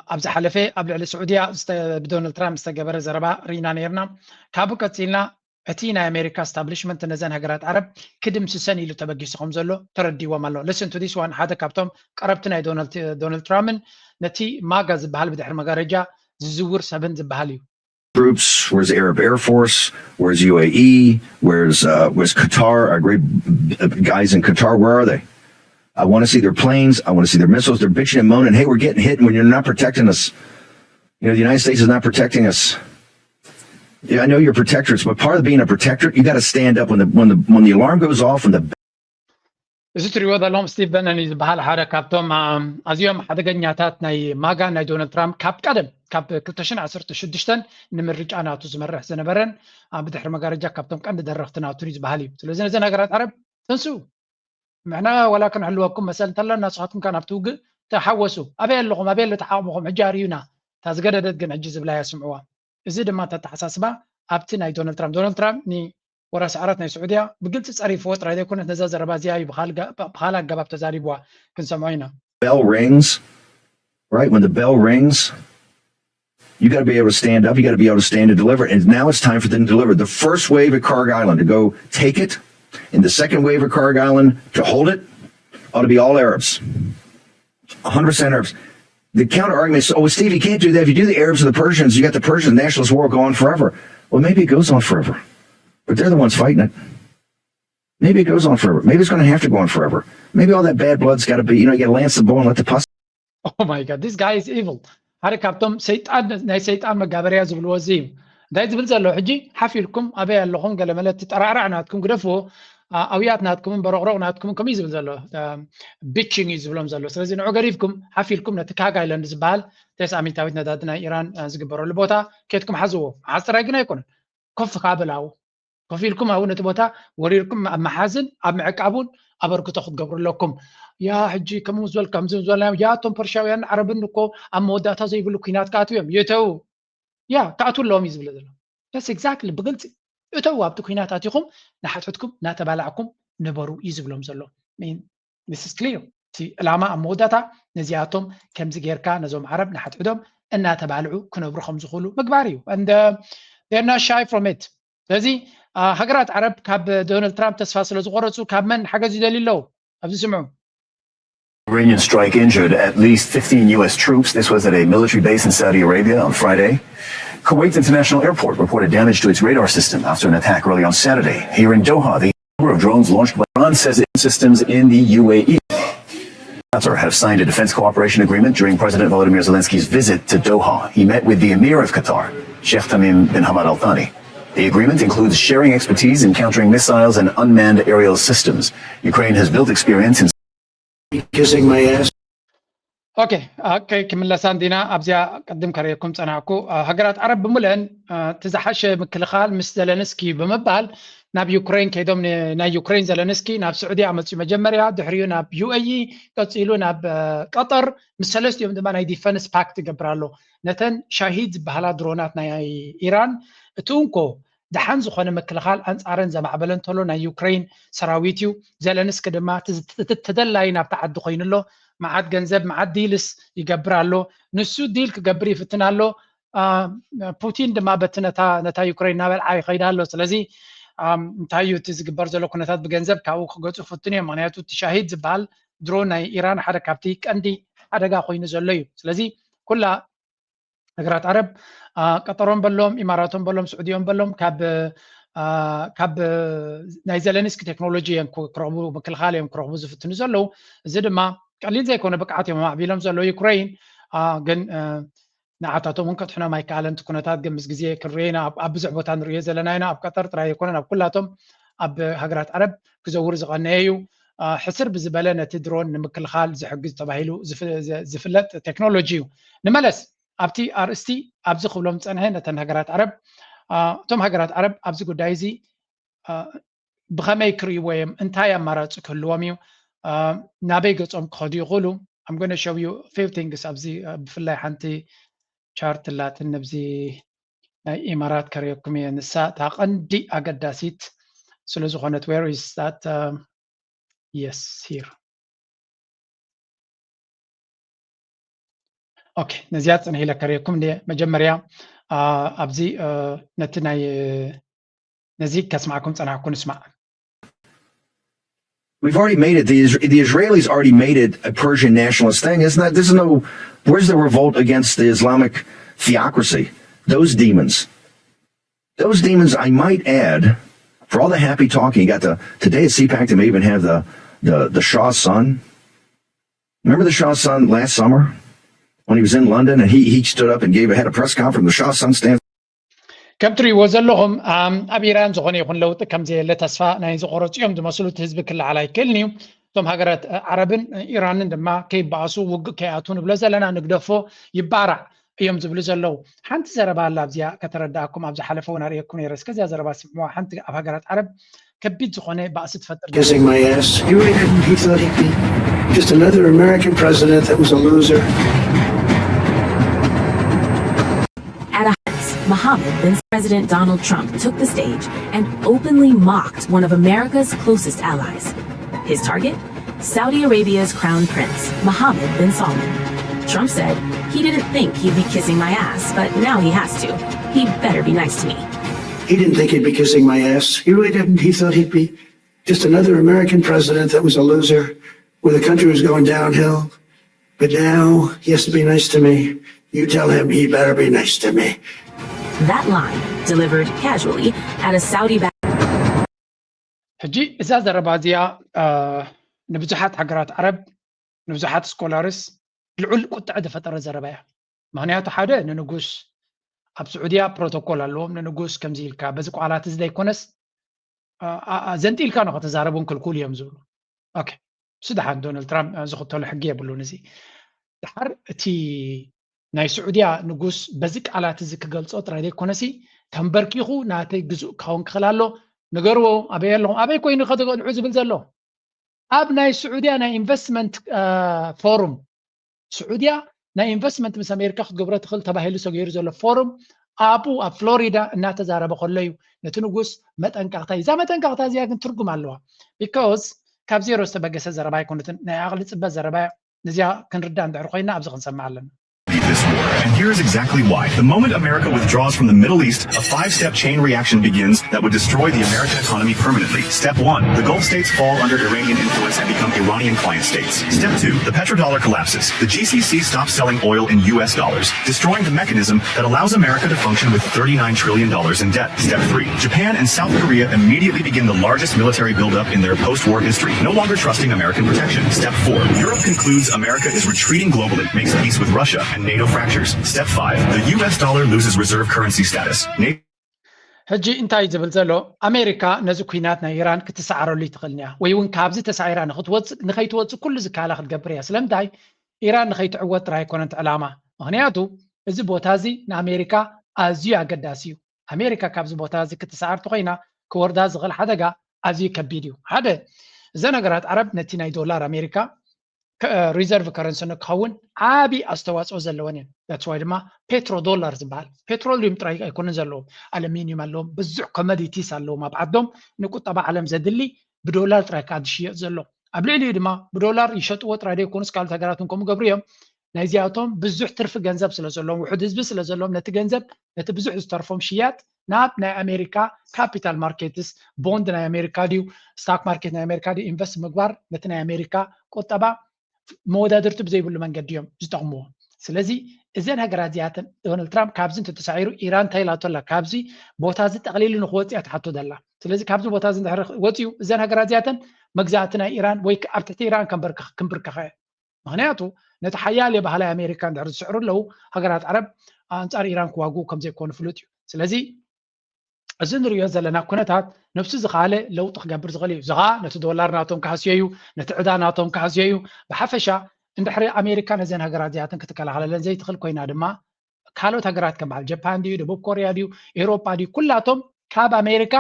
أبز حلفة قبل على السعودية بدونالد ترامب استجبر زربا رينا نيرنا كابو كتيلنا أتينا أمريكا establishment نزان هقرات عرب كدم سسني لو تبقي سخم زلو تردي ومالو listen to this one هذا كابتوم قربتنا دونالد ترامب نتي ما جاز بحال بدحر مغارجة ززور سبن زبحاليو Troops, where's the Arab Air Force, where's UAE, where's Qatar, our great guys in Qatar, where are they? I want to see their planes, I want to see their missiles, they're bitching and moaning, hey, we're getting hit when you're not protecting us. You know, the United States is not protecting us. Yeah, I know you're protectorates, but part of being a protectorate, you got to stand up when the alarm goes off and the زتري وضع لهم ستيف بناني بحال حدا كابتوم أزيوم حدا جنياتات ناي ماجا ناي دونالد ترامب كاب قدم كاب كلتشن عصرت شدشتن نمرج أنا تزمرح زنبرن بدحر مقارجة كابتوم كان درختنا تريز بحالي تلزين زين أقرأت عرب تنسوا معنا ولكن علوكم مثلا تلا الناس هاتكم كان بتوق تحوسوا أبي اللغم أبي اللي تحاومهم عجاريونا تازقدت جن عجز بلا يسمعوها إزيد ما تتحساسبا أبتنا دونالد ترامب ني وراس عرتنا السعودية بقلت تصريف وطرة إذا كنا نزاز ربازياي بخالق جباب تزاريبوا كن سمعينا. Bell rings, right? When the bell rings, you got to be able to stand up. You got to be able to stand and deliver. And now it's time for them to deliver. The first wave at Carg Island to go take it, and the second wave at Carg Island to hold it, ought to be all Arabs, 100% Arabs. The counter argument is, oh, Steve, you can't do that. If you do the Arabs and the Persians, you got the Persian nationalist war go on forever. Well, maybe it goes on forever. But they're the ones fighting it. Maybe it goes on forever. Maybe it's going to have to go on forever. Maybe all that bad blood's got to be, you know, you got to lance the bow and let the pus. Oh my God, this guy is evil. هذا كابتن سيطان مقابريا زبل وزيم. ده يزبل زلو حجي حفيلكم أبي اللهم قال ملت تترعرعنا تكون قرفوا أوياتنا تكون برغرغنا تكون كم يزبل زلو بيتشينج يزبلهم زلو. سلزين عقريفكم حفيلكم نتكاقا إلى نزبال تسعة من تاويتنا دادنا إيران زقبروا لبوتا كيتكم حزوه عصراقنا يكون كف قابل كفيلكم أو نتبوتا وريركم محازن أب معقابون أبركو تاخد قبر لكم يا حجي كم زول كم زول يا توم برشاويان عرب نكو أم وداتا زي بلو كينات كاتويم يتو يا كاتو لهم يزبل ذلك بس exactly بقلت يتو أبتو كينات أتيكم نحتكم نتبالعكم نبرو يزبلهم زلو مين this is clear تي العما أم وداتا نزياتهم كم زجيركا نزوم عرب نحتعدهم أن تبالعوا كنا برخم زخولو مقباريو and they're not shy from it لذي هقرات عرب كاب دونالد ترامب تسفاصل زغورتو كاب من حاجة دليل له أبدو سمعوا Iranian strike injured at least 15 U.S. troops. This was at a military base in Saudi Arabia on Friday. Kuwait International Airport reported damage to its radar system after an attack early on Saturday. Here in Doha, the number of drones launched by Iran says its systems in the UAE. Qatar have signed a defense cooperation agreement during President Volodymyr Zelensky's visit to Doha. He met with the Emir of Qatar, Sheikh Tamim bin Hamad Al Thani. The agreement includes sharing expertise in countering missiles and unmanned aerial systems. Ukraine has built experience in kissing my ass. اوكي كمل لساندينا ابزيا قدم كريكم صنعكو هجرات عرب بملن تزحش مكلخال مس زلنسكي بمبال ناب يوكرين كيدوم نا يوكرين زلنسكي ناب سعوديه عملت مجمريا دحريو ناب يو اي قصيلو ناب قطر مسلست يوم دما ناي ديفنس باكت جبرالو نتن شاهد بهلا درونات ناي ايران اتونكو دحان زخونه مكلخال انصارن زمعبلن تولو نا يوكرين سراويتيو زلنسك دما تدلاي ناب تعد خوينلو معاد جنزب معاد ديلس يقبرالو نسو ديل كقبري فتنالو بوتين دما بتنتا نتا يوكرين نابل عاي خيدالو سلازي انتايو تزقبر زلو كنتات بجنزب كاو خغصو فتنيا معناتو تشاهد زبال درون ايران حدا كابتي كاندي حدا خوين زليو سلازي كلها نقرات عرب قطرون بلوم اماراتون بلوم سعوديون بلوم كاب ካብ ናይ ዘለንስኪ ቴክኖሎጂ ክረኽቡ ምክልኻል እዮም ክረኽቡ ዝፍትኑ ዘለዉ እዚ ድማ ቀሊል ዘይኮነ ብቅዓት እዮም ማዕቢሎም ዘለዉ ዩክሬን ግን ንዓታቶም እውን ከጥሕኖም ኣይከኣለን እቲ ኩነታት ግን ምስ ግዜ ክንሪአና ኣብ ብዙሕ ቦታ ንሪኦ ዘለና ኢና ኣብ ቀጠር ጥራይ ኣይኮነን ኣብ ኩላቶም ኣብ ሃገራት ዓረብ ክዘውር ዝቐነየ እዩ ሕስር ብዝበለ ነቲ ድሮን ንምክልኻል ዝሕግዝ ተባሂሉ ዝፍለጥ ቴክኖሎጂ እዩ ንመለስ ኣብቲ ኣርእስቲ ኣብዚ ክብሎም ፀንሐ ነተን ሃገራት ዓረብ እቶም ሃገራት ዓረብ ኣብዚ ጉዳይ እዚ ብኸመይ ክርእይዎ እዮም እንታይ ኣማራፂ ክህልዎም እዩ ናበይ ገጾም ክኸዱ ይኽእሉ I'm going to show you a few things ኣብዚ ብፍላይ ሓንቲ ቻርት ላትን ነብዚ ናይ ኢማራት ከሪአኩም እየ ንሳ እታ ቀንዲ ኣገዳሲት ስለ ዝኾነት where is that yes here okay ነዚያ ፅንሒ ኢለ ከሪአኩም መጀመርያ ኣብዚ ነቲ ናይ ነዚ ከስማዕኩም ፀናሕኩ ንስማዕ We've already made it. The Israelis already made it a Persian nationalist thing. Isn't that? There's no. Where's the revolt against the Islamic theocracy? Those demons. Those demons. I might add, for all the happy talking, you got today at CPAC they may even have the Shah's son. Remember the Shah's son last summer when he was in London and he stood up and had a press conference. The Shah's son stands. كم تريوا زلهم ኣብ ኢራን ዝኾነ ይኹን ለውጢ ከምዘየለ ተስፋ ናይ ዝቆረፁ እዮም ዝመስሉ እቲ ህዝቢ ክልል ዓላይ ክልኒ እቶም ሃገራት ዓረብን ኢራንን ድማ ከይበኣሱ ውግእ ከይኣቱ ንብሎ ዘለና ንግደፎ ይባራዕ እዮም ዝብሉ ዘለው ሓንቲ ዘረባ ኣላ ኣብዚያ ከተረዳእኩም ኣብ ዝሓለፈ እውን ኣርእየኩም ነይረ እስከዚያ ዘረባ ስምዕዋ ሓንቲ ኣብ ሃገራት ዓረብ ከቢድ ዝኾነ ባእሲ ትፈጥር kissing my ass. You really didn't. He thought he'd be just another American president that was a loser. Mohammed bin President Donald Trump took the stage and openly mocked one of America's closest allies. His target? Saudi Arabia's crown prince, Mohammed bin Salman. Trump said he didn't think he'd be kissing my ass, but now he has to. He better be nice to me. He didn't think he'd be kissing my ass. He really didn't. He thought he'd be just another American president that was a loser, where the country was going downhill. But now he has to be nice to me. You tell him he better be nice to me. That line delivered casually at a Saudi bank. ሕጂ እዛ ዘረባ እዚኣ ንብዙሓት ሃገራት ዓረብ ንብዙሓት ስኮላርስ ልዑል ቁጥዕ ዝፈጠረ ዘረባ እያ ምክንያቱ ሓደ ንንጉስ ኣብ ስዑድያ ፕሮቶኮል ኣለዎም ንንጉስ ከምዚ ኢልካ በዚ ቋላት እዚ ዘይኮነስ ዘንጢልካ ንኸተዛረቡን ክልኩል እዮም ዝብሉ ኦኬ ስድሓን ዶናልድ ትራምፕ ዝኽተሉ ሕጊ የብሉን እዚ ድሓር እቲ ናይ ስዑድያ ንጉስ በዚ ቃላት እዚ ክገልጾ ጥራይ ዘይኮነሲ ተንበርኪኹ ናተይ ግዙእ ክኸውን ክኽእል ኣሎ ንገርዎ ኣበይ ኣለኹም ኣበይ ኮይኑ ከተገልዑ ዝብል ዘሎ ኣብ ናይ ስዑድያ ናይ ኢንቨስትመንት ፎሩም ስዑድያ ናይ ኢንቨስትመንት ምስ ኣሜሪካ ክትገብሮ ትኽእል ተባሂሉ ሰጊሩ ዘሎ ፎሩም ኣብኡ ኣብ ፍሎሪዳ እናተዛረበ ከሎ እዩ ነቲ ንጉስ መጠንቀቕታ እዛ መጠንቀቕታ እዚኣ ግን ትርጉም ኣለዋ ቢካዝ ካብ ዜሮ ዝተበገሰ ዘረባ ኣይኮነትን ናይ ዓቕሊ ፅበት ዘረባ ነዚያ ክንርዳእ እንድሕር ኮይና ኣብዚ ክንሰማዕ ኣለና this war, and here's exactly why. The moment America withdraws from the Middle East, a 5-step chain reaction begins that would destroy the American economy permanently. Step 1, the Gulf states fall under Iranian influence and become Iranian client states. Step 2, the petrodollar collapses. The GCC stops selling oil in US dollars, destroying the mechanism that allows America to function with $39 trillion in debt. Step 3, Japan and South Korea immediately begin the largest military buildup in their post-war history, no longer trusting American protection. Step 4, Europe concludes America is retreating globally, makes peace with Russia and NATO fractures. Step 5, the US dollar loses reserve currency status. ሕጂ እንታይ ዝብል ዘሎ ኣሜሪካ ነዚ ኩናት ናይ ኢራን ክትሰዓረሉ ይትኽእል እያ ወይ እውን ካብዚ ተሳዒራ ንኸይትወፅእ ኩሉ ዝከኣላ ክትገብር እያ ስለምንታይ ኢራን ንኸይትዕወት ጥራይ ኣይኮነንቲ ዕላማ ምክንያቱ እዚ ቦታ እዚ ንኣሜሪካ ኣዝዩ ኣገዳሲ እዩ ኣሜሪካ ካብዚ ቦታ እዚ ክትሰዓርቲ ኮይና ክወርዳ ዝኽእል ሓደጋ ኣዝዩ ከቢድ እዩ ሓደ እዘ ነገራት ዓረብ ነቲ ናይ ዶላር ኣሜሪካ ሪዘርቭ ከረንሲ ንክኸውን ዓብይ ኣስተዋፅኦ ዘለወን እየን that's why ድማ ፔትሮ ዶላር ዝበሃል ፔትሮሊየም ጥራይ ኣይኮነን ዘለዎም ኣሉሚኒየም ኣለዎም ብዙሕ ኮሞዲቲስ ኣለዎም ኣብ ዓዶም ንቁጠባ ዓለም ዘድሊ ብዶላር ጥራይ ከዓ ዝሽየጥ ዘሎ ኣብ ልዕሊኡ ድማ ብዶላር ይሸጥዎ ጥራይ ዘይኮኑስ ካልኦት ሃገራት ከምኡ ገብሩ እዮም ናይዚኣቶም ብዙሕ ትርፊ ገንዘብ ስለ ዘለዎም ውሑድ ህዝቢ ስለ ዘለዎም ነቲ ገንዘብ ነቲ ብዙሕ ዝተርፎም ሽያጥ ናብ ናይ ኣሜሪካ ካፒታል ማርኬትስ ቦንድ ናይ ኣሜሪካ ድዩ ስታክ ማርኬት ናይ ኣሜሪካ ድዩ ኢንቨስት ምግባር ነቲ ናይ ኣሜሪካ ቁጠባ መወዳድርቲ ብዘይብሉ መንገዲ እዮም ዝጠቕምዎ ስለዚ እዘን ሃገራት እዚኣተን ዶናልድ ትራምፕ ካብዚ እንተተሳዒሩ ኢራን ታይላቶላ ካብዚ ቦታ እዚ ጠቕሊሉ ንክወፅያ ትሓቶ ዘላ ስለዚ ካብዚ ቦታ እዚ እንድሕር ወፅዩ እዘን ሃገራት እዚኣተን መግዛእቲ ናይ ኢራን ወይ ኣብ ትሕቲ ኢራን ክንብርከኸ ምክንያቱ ነቲ ሓያል የባህላይ ኣሜሪካ እንድሕር ዝስዕሩ ኣለዉ ሃገራት ዓረብ ኣንጻር ኢራን ክዋግኡ ከም ዘይኮኑ ፍሉጥ እዩ ስለዚ እዚ ንሪኦ ዘለና ኩነታት ነብሲ ዝኻለ ለውጢ ክገብር ዝኽእል እዩ ዝኻ ነቲ ዶላር ናቶም ካሕስየዩ ነቲ ዕዳ ናቶም ካሕስየዩ ብሓፈሻ እንድሕሪ ኣሜሪካ ነዘን ሃገራት እዚኣተን ክትከላኸለለን ዘይትኽእል ኮይና ድማ ካልኦት ሃገራት ከም በዓል ጃፓን ድዩ ደቡብ ኮርያ ድዩ ኤውሮጳ ድዩ ኩላቶም ካብ ኣሜሪካ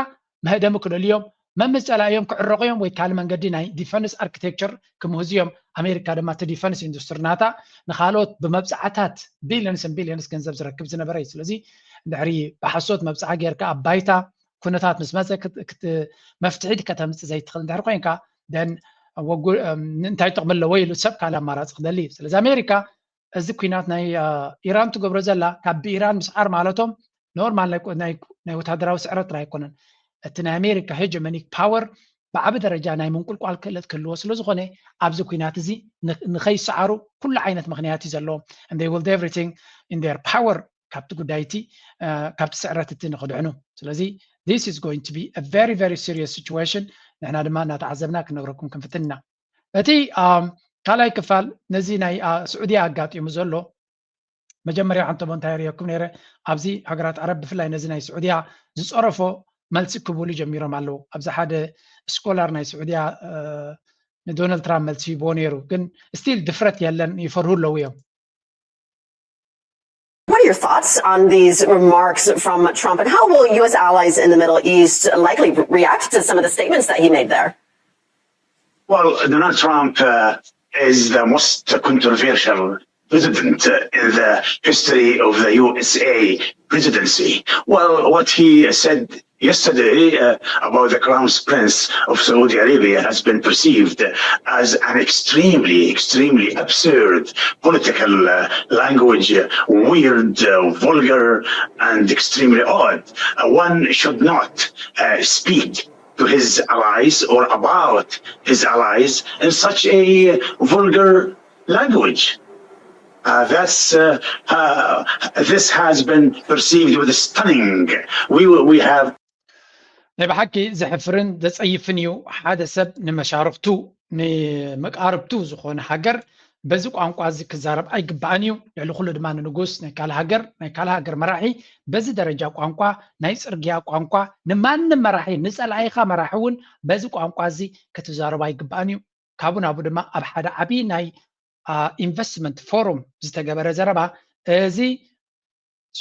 መህደሚ ክደልዮም መምፀላእዮም ክዕረቑዮም ወይ ካልእ መንገዲ ናይ ዲፈንስ ኣርኪቴክቸር ክምህዝዮም ኣሜሪካ ድማ እቲ ዲፈንስ ኢንዱስትሪ ናታ ንካልኦት ብመብፃዕታት ቢልዮንስ ገንዘብ ዝረክብ ዝነበረ እዩ ስለዚ ድሕሪ ብሓሶት መብፃዓ ጌርካ ኣብ ባይታ ኩነታት ምስ መፀ መፍትሒ ከተምፅእ ዘይትኽእል እንድሕር ኮንካ ደን እንታይ ጥቕሚ ኣለዎ ኢሉ ሰብ ካልእ ኣማራፂ ክደሊ እዩ ስለዚ ኣሜሪካ እዚ ኩናት ናይ ኢራን ትገብሮ ዘላ ካብ ብኢራን ምስዓር ማለቶም ኖርማል ናይ ወታደራዊ ስዕረት ኣይኮነን እቲ ናይ ኣሜሪካ ሄጀመኒክ ፓወር ብዓብ ደረጃ ናይ ምንቁልቋል ክእለት ክህልዎ ስለ ዝኾነ ኣብዚ ኩናት እዚ ንኸይሰዓሩ ኩሉ ዓይነት ምክንያት እዩ ዘለዎም and they will do everything in their power ካብቲ ጉዳይ እቲ ካብቲ ስዕረት እቲ ንክድዕኑ ስለዚ this is going to be a very very serious situation ንሕና ድማ እናተዓዘብና ክንነግረኩም ክንፍትና እቲ ካልኣይ ክፋል ነዚ ናይ ስዑድያ ኣጋጢሙ ዘሎ መጀመርያ ሓንቶም እንታይ ርየኩም ነይረ ኣብዚ ሃገራት ዓረብ ብፍላይ ነዚ ናይ ስዑድያ ዝፀረፎ መልሲ ክብሉ ጀሚሮም ኣለዉ ኣብዚ ሓደ ስኮላር ናይ ስዑድያ ንዶናልድ ትራምፕ መልሲ ይቦ ነይሩ ግን ስቲል ድፍረት የለን ይፈርሁ ኣለዉ እዮም What are your thoughts on these remarks from Trump, and how will U.S. allies in the Middle East likely react to some of the statements that he made there? Well, Donald Trump is the most controversial president in the history of the USA presidency. Well, what he said yesterday about the Crown Prince of Saudi Arabia has been perceived as an extremely absurd political language, weird, vulgar, and extremely odd. One should not speak to his allies or about his allies in such a vulgar language. This has been perceived with stunning. We have ናይ ብሓቂ ዘሕፍርን ዘፀይፍን እዩ ሓደ ሰብ ንመሻርክቱ ንመቃርብቱ ዝኾነ ሃገር በዚ ቋንቋ እዚ ክዛረብ ኣይግባእን እዩ ልዕሊ ኩሉ ድማ ንንጉስ ናይ ካልእ ሃገር መራሒ በዚ ደረጃ ቋንቋ ናይ ፅርግያ ቋንቋ ንማንም መራሒ ንፀላኢኻ መራሒ እውን በዚ ቋንቋ እዚ ክትዛረብ ኣይግባእን እዩ ካብኡ ናብኡ ድማ ኣብ ሓደ ዓብዪ ናይ ኢንቨስትመንት ፎረም ዝተገበረ ዘረባ እዚ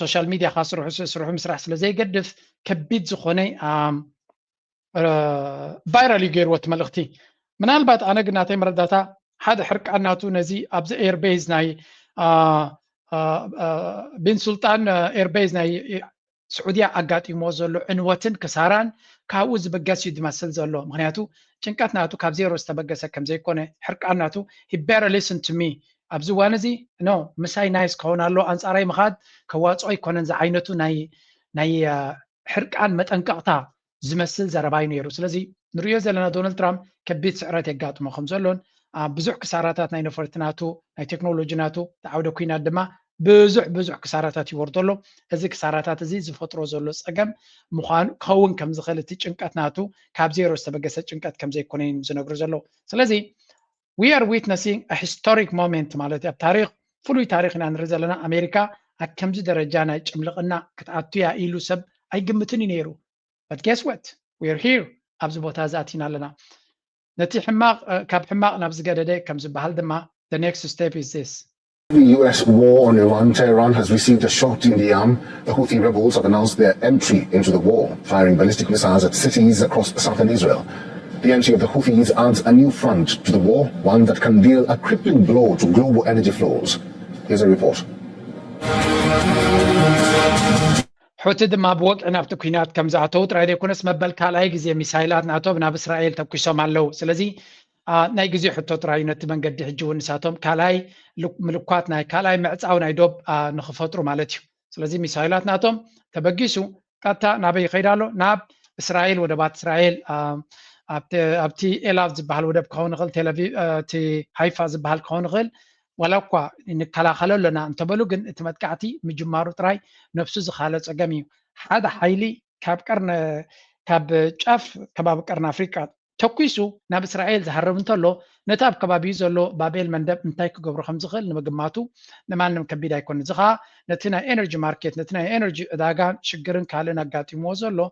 ሶሻል ሚድያ ስርሑ ምስራሕ ስለ ዘይገድፍ ከቢድ ዝኾነ ቫይራል ገይርዎ እቲ መልእኽቲ ምናልባት ኣነ ግን ናተይ መረዳእታ ሓደ ሕርቃናቱ ነዚ ኣብዚ ኤርቤዝ ናይ ቢን ሱልጣን ኤርቤዝ ናይ ስዑድያ ኣጋጢሞ ዘሎ ዕንወትን ክሳራን ካብኡ ዝበገስ እዩ ዝመስል ዘሎ ምክንያቱ ጭንቀት ናቱ ካብ ዜሮ ዝተበገሰ ከም ዘይኮነ ሕርቃናቱ he better listen to me ኣብዚ እዋን እዚ ኖ ምሳይ ናይስ ክኸውን ኣሎ ኣንፃራይ ምኻድ ከዋፅኦ ኣይኮነን ዝዓይነቱ ናይ ሕርቃን መጠንቀቕታ ዝመስል ዘረባ እዩ ነይሩ ስለዚ ንሪኦ ዘለና ዶናልድ ትራምፕ ከቢድ ስዕረት የጋጥሞ ከም ዘሎን ብዙሕ ክሳራታት ናይ ነፈርቲ ናቱ ናይ ቴክኖሎጂ ናቱ ተዓውደ ኩናት ድማ ብዙሕ ክሳራታት ይወርዶ ኣሎ እዚ ክሳራታት እዚ ዝፈጥሮ ዘሎ ፀገም ምዃኑ ክኸውን ከም ዝኽእል እቲ ጭንቀት ናቱ ካብ ዜሮ ዝተበገሰ ጭንቀት ከም ዘይኮነ እዩ ዝነግሩ ዘሎ ስለዚ we are witnessing a historic moment ማለት ኣብ ታሪክ ፍሉይ ታሪክ ኢና ንርኢ ዘለና ኣሜሪካ ኣብ ከምዚ ደረጃ ናይ ጭምልቕና ክትኣትያ ኢሉ ሰብ ኣይግምትን እዩ ነይሩ but guess what we are here ኣብዚ ቦታ እዚ ኣቲና ኣለና ነቲ ሕማቕ ካብ ሕማቕ ናብ ዝገደደ ከም ዝበሃል ድማ the next step is this The US war on Iran, Tehran has received a shot in the arm. The Houthi rebels have announced their entry into the war, firing ballistic missiles at cities across southern Israel. The entry of the Houthis adds a new front to the war, one that can deal a crippling blow to global energy flows. Here's a report. ሕቲ ድማ ብወቅዒ ናብቲ ኩናት ከም ዝኣተው ጥራይ ዘይኮነስ መበል ካልኣይ ግዜ ሚሳይላት ናቶም ናብ እስራኤል ተኩሶም ኣለው ስለዚ ናይ ግዜ ሕቶ ጥራይ ነቲ መንገዲ ሕጂ እውን ንሳቶም ካልኣይ ምልኳት ናይ ካልኣይ ምዕፃው ናይ ዶብ ንኽፈጥሩ ማለት እዩ ስለዚ ሚሳይላት ናቶም ተበጊሱ ቀጥታ ናበይ ይኸይድ ኣሎ ናብ እስራኤል ወደባት እስራኤል ኣብቲ ኤላቭ ዝበሃል ወደብ ክኸውን ይኽእል ቴልኣቪቭ እቲ ሃይፋ ዝበሃል ክኸውን ይኽእል ولا كوا نكلا خلوا لنا أنت بلو جن تمتكعتي مجمارو تراي نفسه زخالة جميع هذا حيلي كاب شاف كباب كرنا أفريقيا تكويسو ناب إسرائيل زهرب انتلو نتاب كبابي زلو بابيل مندب نتايك قبر خمس خل نمجمعتو نمال نمكبي دا يكون زخا نتنا إنرجي ماركت نتنا إنرجي داعا شجرن كالنا قاتي موزلو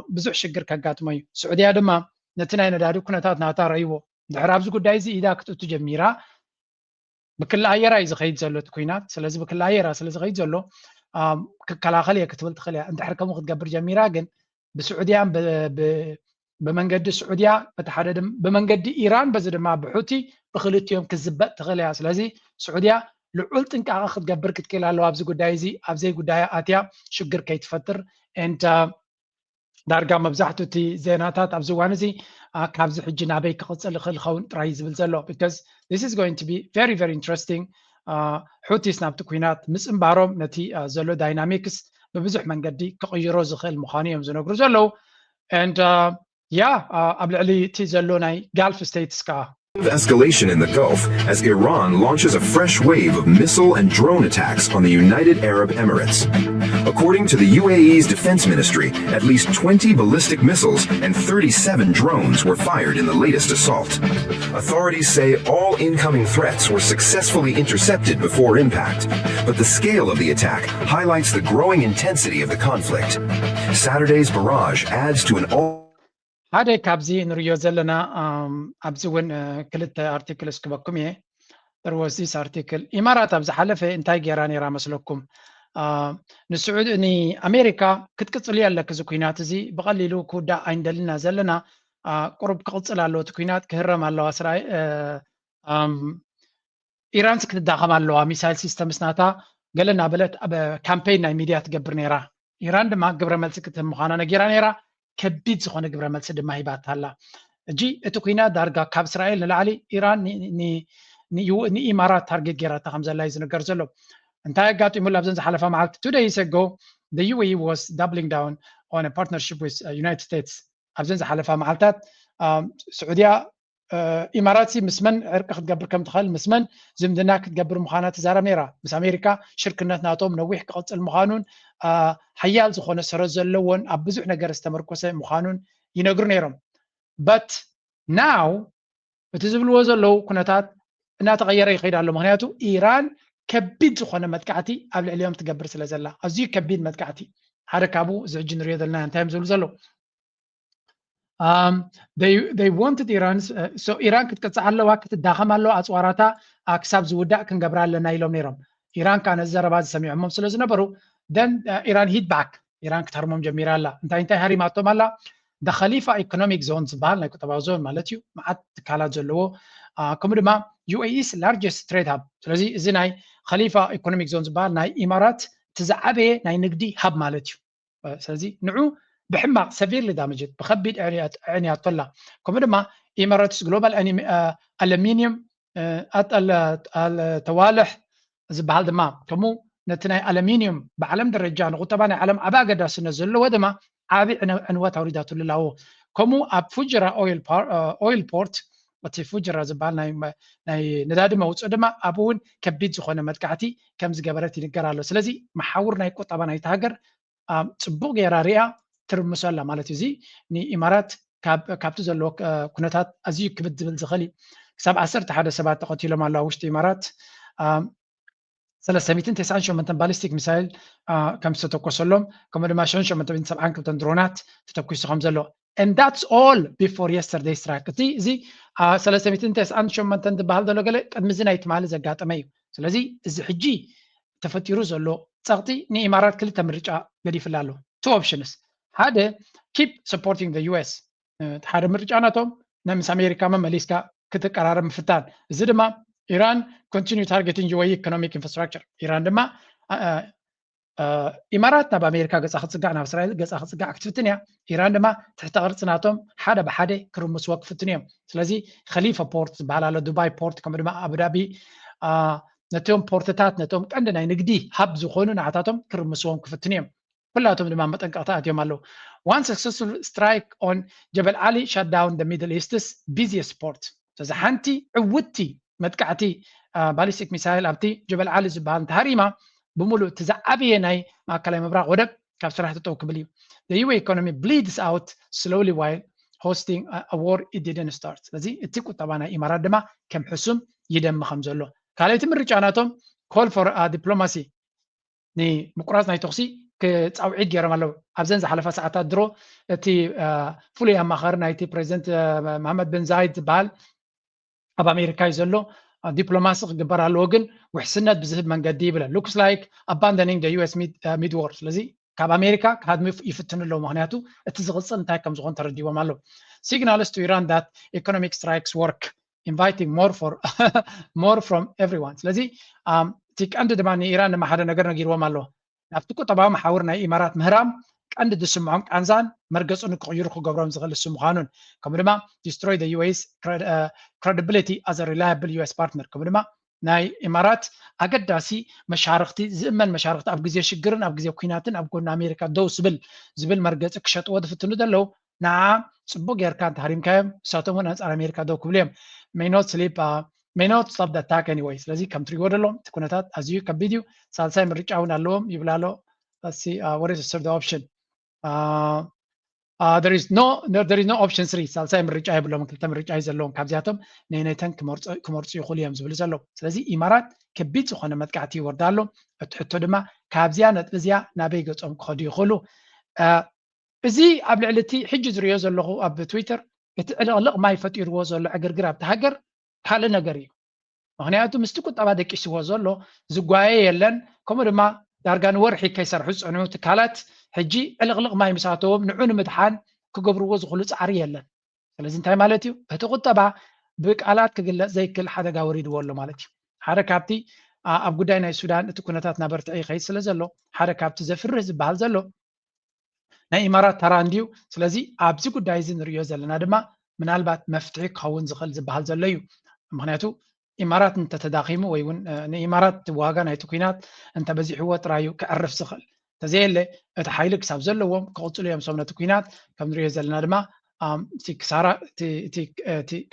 بزح شجر كقات ماي سعودية دما نتنا ندارو كنا تات ناتار أيوه العرب زقول دايزي إذا كنت تجميرا بكل عيرة إذا خيد زلو تكوينات سلزي بكل عيرة سلزي خيد زلو كلا خليه كتبلت خليه أنت حركة مخد قبر جميرا جن بسعودية بمنقد السعودية بتحدد بمنقد إيران بزد ما بحوتي بخليت يوم كذبت تغليها سلازي سعودية لعلت إنك أخذ قبر كتكيل على أبزي قدايزي أبزي قدايا آتيا شجر كي تفتر أنت دارجا مبزحتو تي زيناتات أبزي وانزي كابز حجنا بيك قصة لخون رايز بالزلو because this is going to be very very interesting حوتي سناب تكوينات مسم بارم نتي زلو دايناميكس ببزح منقدي كغيرو زخيل مخانيهم زنقرو زلو and قبل علي تي زلو ناي Gulf states كا Escalation in the Gulf as Iran launches a fresh wave of missile and drone attacks on the United Arab Emirates. According to the UAE's defense ministry, at least 20 ballistic missiles and 37 drones were fired in the latest assault. Authorities say all incoming threats were successfully intercepted before impact, but the scale of the attack highlights the growing intensity of the conflict. Saturday's barrage adds to an هذا كابزي نريو زلنا أبزون كلتا articles كبكم there was this article إمارات أبز حلفة إنتاج جيراني رامس لكم نسعود إني أمريكا كتكتلي على كزكوينات زي بقللو كودا عندنا زلنا قرب قلص على تكوينات كهرم على إسرائيل إيران سكت داخل على ميسايل سيستم سناتا قالنا بلت كامبين ميديا تجبر نيرا إيران دم قبر ملسكت مخانا جيراني را كبيت زخون قبر ملسد ما هي بات هلا جي تكوينات دارجا كاب إسرائيل نلعلي إيران ني إمارات تارجت جيرات خمسة لايزن قرزلو انتهى قاتو يمول لابزنز حلفة معك 2 days ago the UAE was doubling down on a partnership with United States أبزنز حلفة معلتات سعودية إماراتي مسمن عرق قبر كم تخيل مسمن زمدناك قبر مخانات زارة ميرا بس أمريكا شركة ناتو منوح قلت المخانون حيال زخون سرز اللون أبزو نقر استمركوسة مخانون ينقر نيرم but now بتزبل وزلو كنتات إنها تغير يخير على مهنياتو إيران كبيد زخونه متكعتي قبل اليوم تقبر سلازلا ازي كبيد متكعتي هذا كابو زعجن ريدلنا انتهم زلزلو they wanted Iran so Iran كتقصعلو وقت تداخمالو اصوراتا اكساب زودا كنقبرالنا يلوم نيرم Iran كان زرباز سميعهم سلازنبرو then Iran hit back Iran كترمم جميرالا انت هريماتو مالا the Khalifa economic zones بالنا كتبازون مالتيو مع تكالات زلو كمدما UAE's largest trade hub ስለዚህ እዚ ናይ خليفة economic zones بال ናይ إمارات تزعبه ናይ نقدي هب مالتيو ስለዚህ نعو بحماق severely damaged بخبيد عنيات طلع كمدما إمارات global aluminium التوالح زبال دما كمو نتناي aluminium بعلم درجة نقول طبعا علم عبا قدا سنزل ودما عابي عنوات عريدات لله كمو أبفجر oil port وتفجر زبال ناي نداد موت دما أبون كبيد زخونة متكعتي كم زجبرتي نقرأ سلزي محاور ناي قط طبعا يتهاجر صبوغ يراريا ترمسلا مالتي زي ني إمارات كابتو زلوك كنتات أزيو كبد بالزخلي سبع عشرة حدا سبعة قتيلة مع الله وشتي إمارات 390 شو من باليستيك مسائل كم ستوكسلهم كم لما شو من تبين 7 كم درونات تتوكس خمسة and that's all before yesterday strike زي 390 شو من تند بهالدلو قال قد مزنا يتمال زقات مايو سلازي إذا حجي تفتيرو زلو تغطي ني إمارات كل تمرجع بدي فلالو two options هذا keep supporting the US هذا مرجعناتهم نمس أمريكا ما ماليسكا كتقرار مفتان زدما إيران continue targeting UAE economic infrastructure إيران دما إماراتنا بأمريكا قص أخذ سجعنا إسرائيل قص أخذ سجع كتفتنيا إيران دما تحت أرض حدا بحدا كرمس وقف فتنيا سلازي خليفة بورت على دبي بورت كم دما أبو ظبي نتوم بورتات نتوم عندنا نقدي هب زخونون عطاتهم كرمس وقف فتنيا كلاتهم دما متنقطعات يوم الله one successful strike on جبل علي shut down the Middle East's busiest port فزحنتي عودتي መጥቃዕቲ ባሊስቲክ ሚሳይል ኣብቲ ጀበል ዓሊ ዝበሃል ተሃሪማ ብምሉእ ትዛዓበየ ናይ ማእከላይ ምብራቅ ወደብ ካብ ስራሕ ተጠው ክብል እዩ the UAE economy bleeds out slowly while hosting a war it didn't start ስለዚ እቲ ቁጠባ ናይ ኢማራት ድማ ከም ሕሱም ይደም ከም ዘሎ ካልኦት ምርጫናቶም call for diplomacy ንምቁራጽ ናይ ተኽሲ ክጻውዒት ገይሮም ኣለዉ ኣብዘን ዝሓለፈ ሰዓታት ድሮ እቲ ፍሉይ ኣማኻሪ ናይቲ ፕሬዚደንት መሐመድ ብን ዛይድ ዝበሃል ኣብ ኣሜሪካ እዩ ዘሎ ዲፕሎማሲ ክግበር ኣለዎ ግን ውሕስነት ብዝህብ መንገዲ ይብለን looks like abandoning the US mid war ስለዚ ካብ ኣሜሪካ ካድሚ ይፍትኑ ኣለዉ ምክንያቱ እቲ ዝቕፅል እንታይ ከም ዝኾን ተረዲቦም ኣለዉ signals to Iran that economic strikes work inviting more from everyone ስለዚ እቲ ቀንዲ ድማ ንኢራን ድማ ሓደ ነገር ነጊርዎም ኣለዎ ናብቲ ቁጠባዊ መሓውር ናይ ኢማራት ምህራም ቀንዲ ዝስምዖም ቃንዛን መርገፁን ክቕይሩ ክገብሮም ዝኽእል እሱ ምዃኑን ከምኡ ድማ destroy the UAE's credibility as a reliable US partner ከምኡ ድማ ናይ ኢማራት ኣገዳሲ መሻርክቲ ዝእመን መሻርክቲ ኣብ ግዜ ሽግርን ኣብ ግዜ ኩናትን ኣብ ጎኒ ኣሜሪካ ደው ዝብል መርገፂ ክሸጥዎ ዝፍትኑ ዘለዉ ንዓ ፅቡቅ ጌርካ እንተሃሪምካዮም ንሳቶም እውን ኣንፃር ኣሜሪካ ደው ክብሉ እዮም may not stop the attack anyway ስለዚ ከም ትሪእዎ ደሎም እቲ ኩነታት ኣዝዩ ከቢድ እዩ ሳልሳይ ምርጫ እውን ኣለዎም ይብላ ኣሎ let's see what is the third option there is no option 3 ሳልሳይ ምርጫ ይብሎም ክልተ ምርጫ እዩ ዘለዎም ካብዚኣቶም ነይነይተን ክመርፁ ይኽእሉ እዮም ዝብል ዘሎ ስለዚ ኢማራት ከቢድ ዝኾነ መጥቃዕቲ ይወርዳ ኣሎ እቲ ሕቶ ድማ ካብዚያ ነጥቢ እዚኣ ናበይ ገጾም ክኸዱ ይኽእሉ እዚ ኣብ ልዕሊ እቲ ሕጂ ዝሪኦ ዘለኹ ኣብ ትዊተር እቲ ዕልቕልቕ ማይ ፈጢርዎ ዘሎ ዕግርግር ኣብቲ ሃገር ካልእ ነገር እዩ ምክንያቱ ምስቲ ቁጠባ ደቂስዎ ዘሎ ዝጓየ የለን ከምኡ ድማ ዳርጋ ንወርሒ ከይሰርሑ ዝፀንዑ ትካላት ሕጂ ዕልቕልቕ ማይ ምሳተዎም ንዑ ንምድሓን ክገብርዎ ዝኽእሉ ፃዕሪ የለን ስለዚ እንታይ ማለት እዩ እቲ ቁጠባ ብቃላት ክግለጽ ዘይክእል ሓደጋ ወሪድዎ ኣሎ ማለት እዩ ሓደ ካብቲ ኣብ ጉዳይ ናይ ሱዳን እቲ ኩነታት ናበርትዐ ይኸይድ ስለ ዘሎ ሓደ ካብቲ ዘፍርህ ዝበሃል ዘሎ ናይ ኢማራት ተራ እንድዩ ስለዚ ኣብዚ ጉዳይ እዚ ንሪኦ ዘለና ድማ ምናልባት መፍትሒ ክኸውን ዝኽእል ዝበሃል ዘሎ እዩ ምክንያቱ ኢማራት እንተተዳኺሙ ወይ እውን ንኢማራት ዋጋ ናይቲ ኩናት እንተበዚሕዎ ጥራዩ ክዕርፍ ዝኽእል ተዘየለ እቲ ሓይሊ ክሳብ ዘለዎም ክቕፅሉ እዮም ሶም ነቲ ኩናት ከም ንሪኦ ዘለና ድማ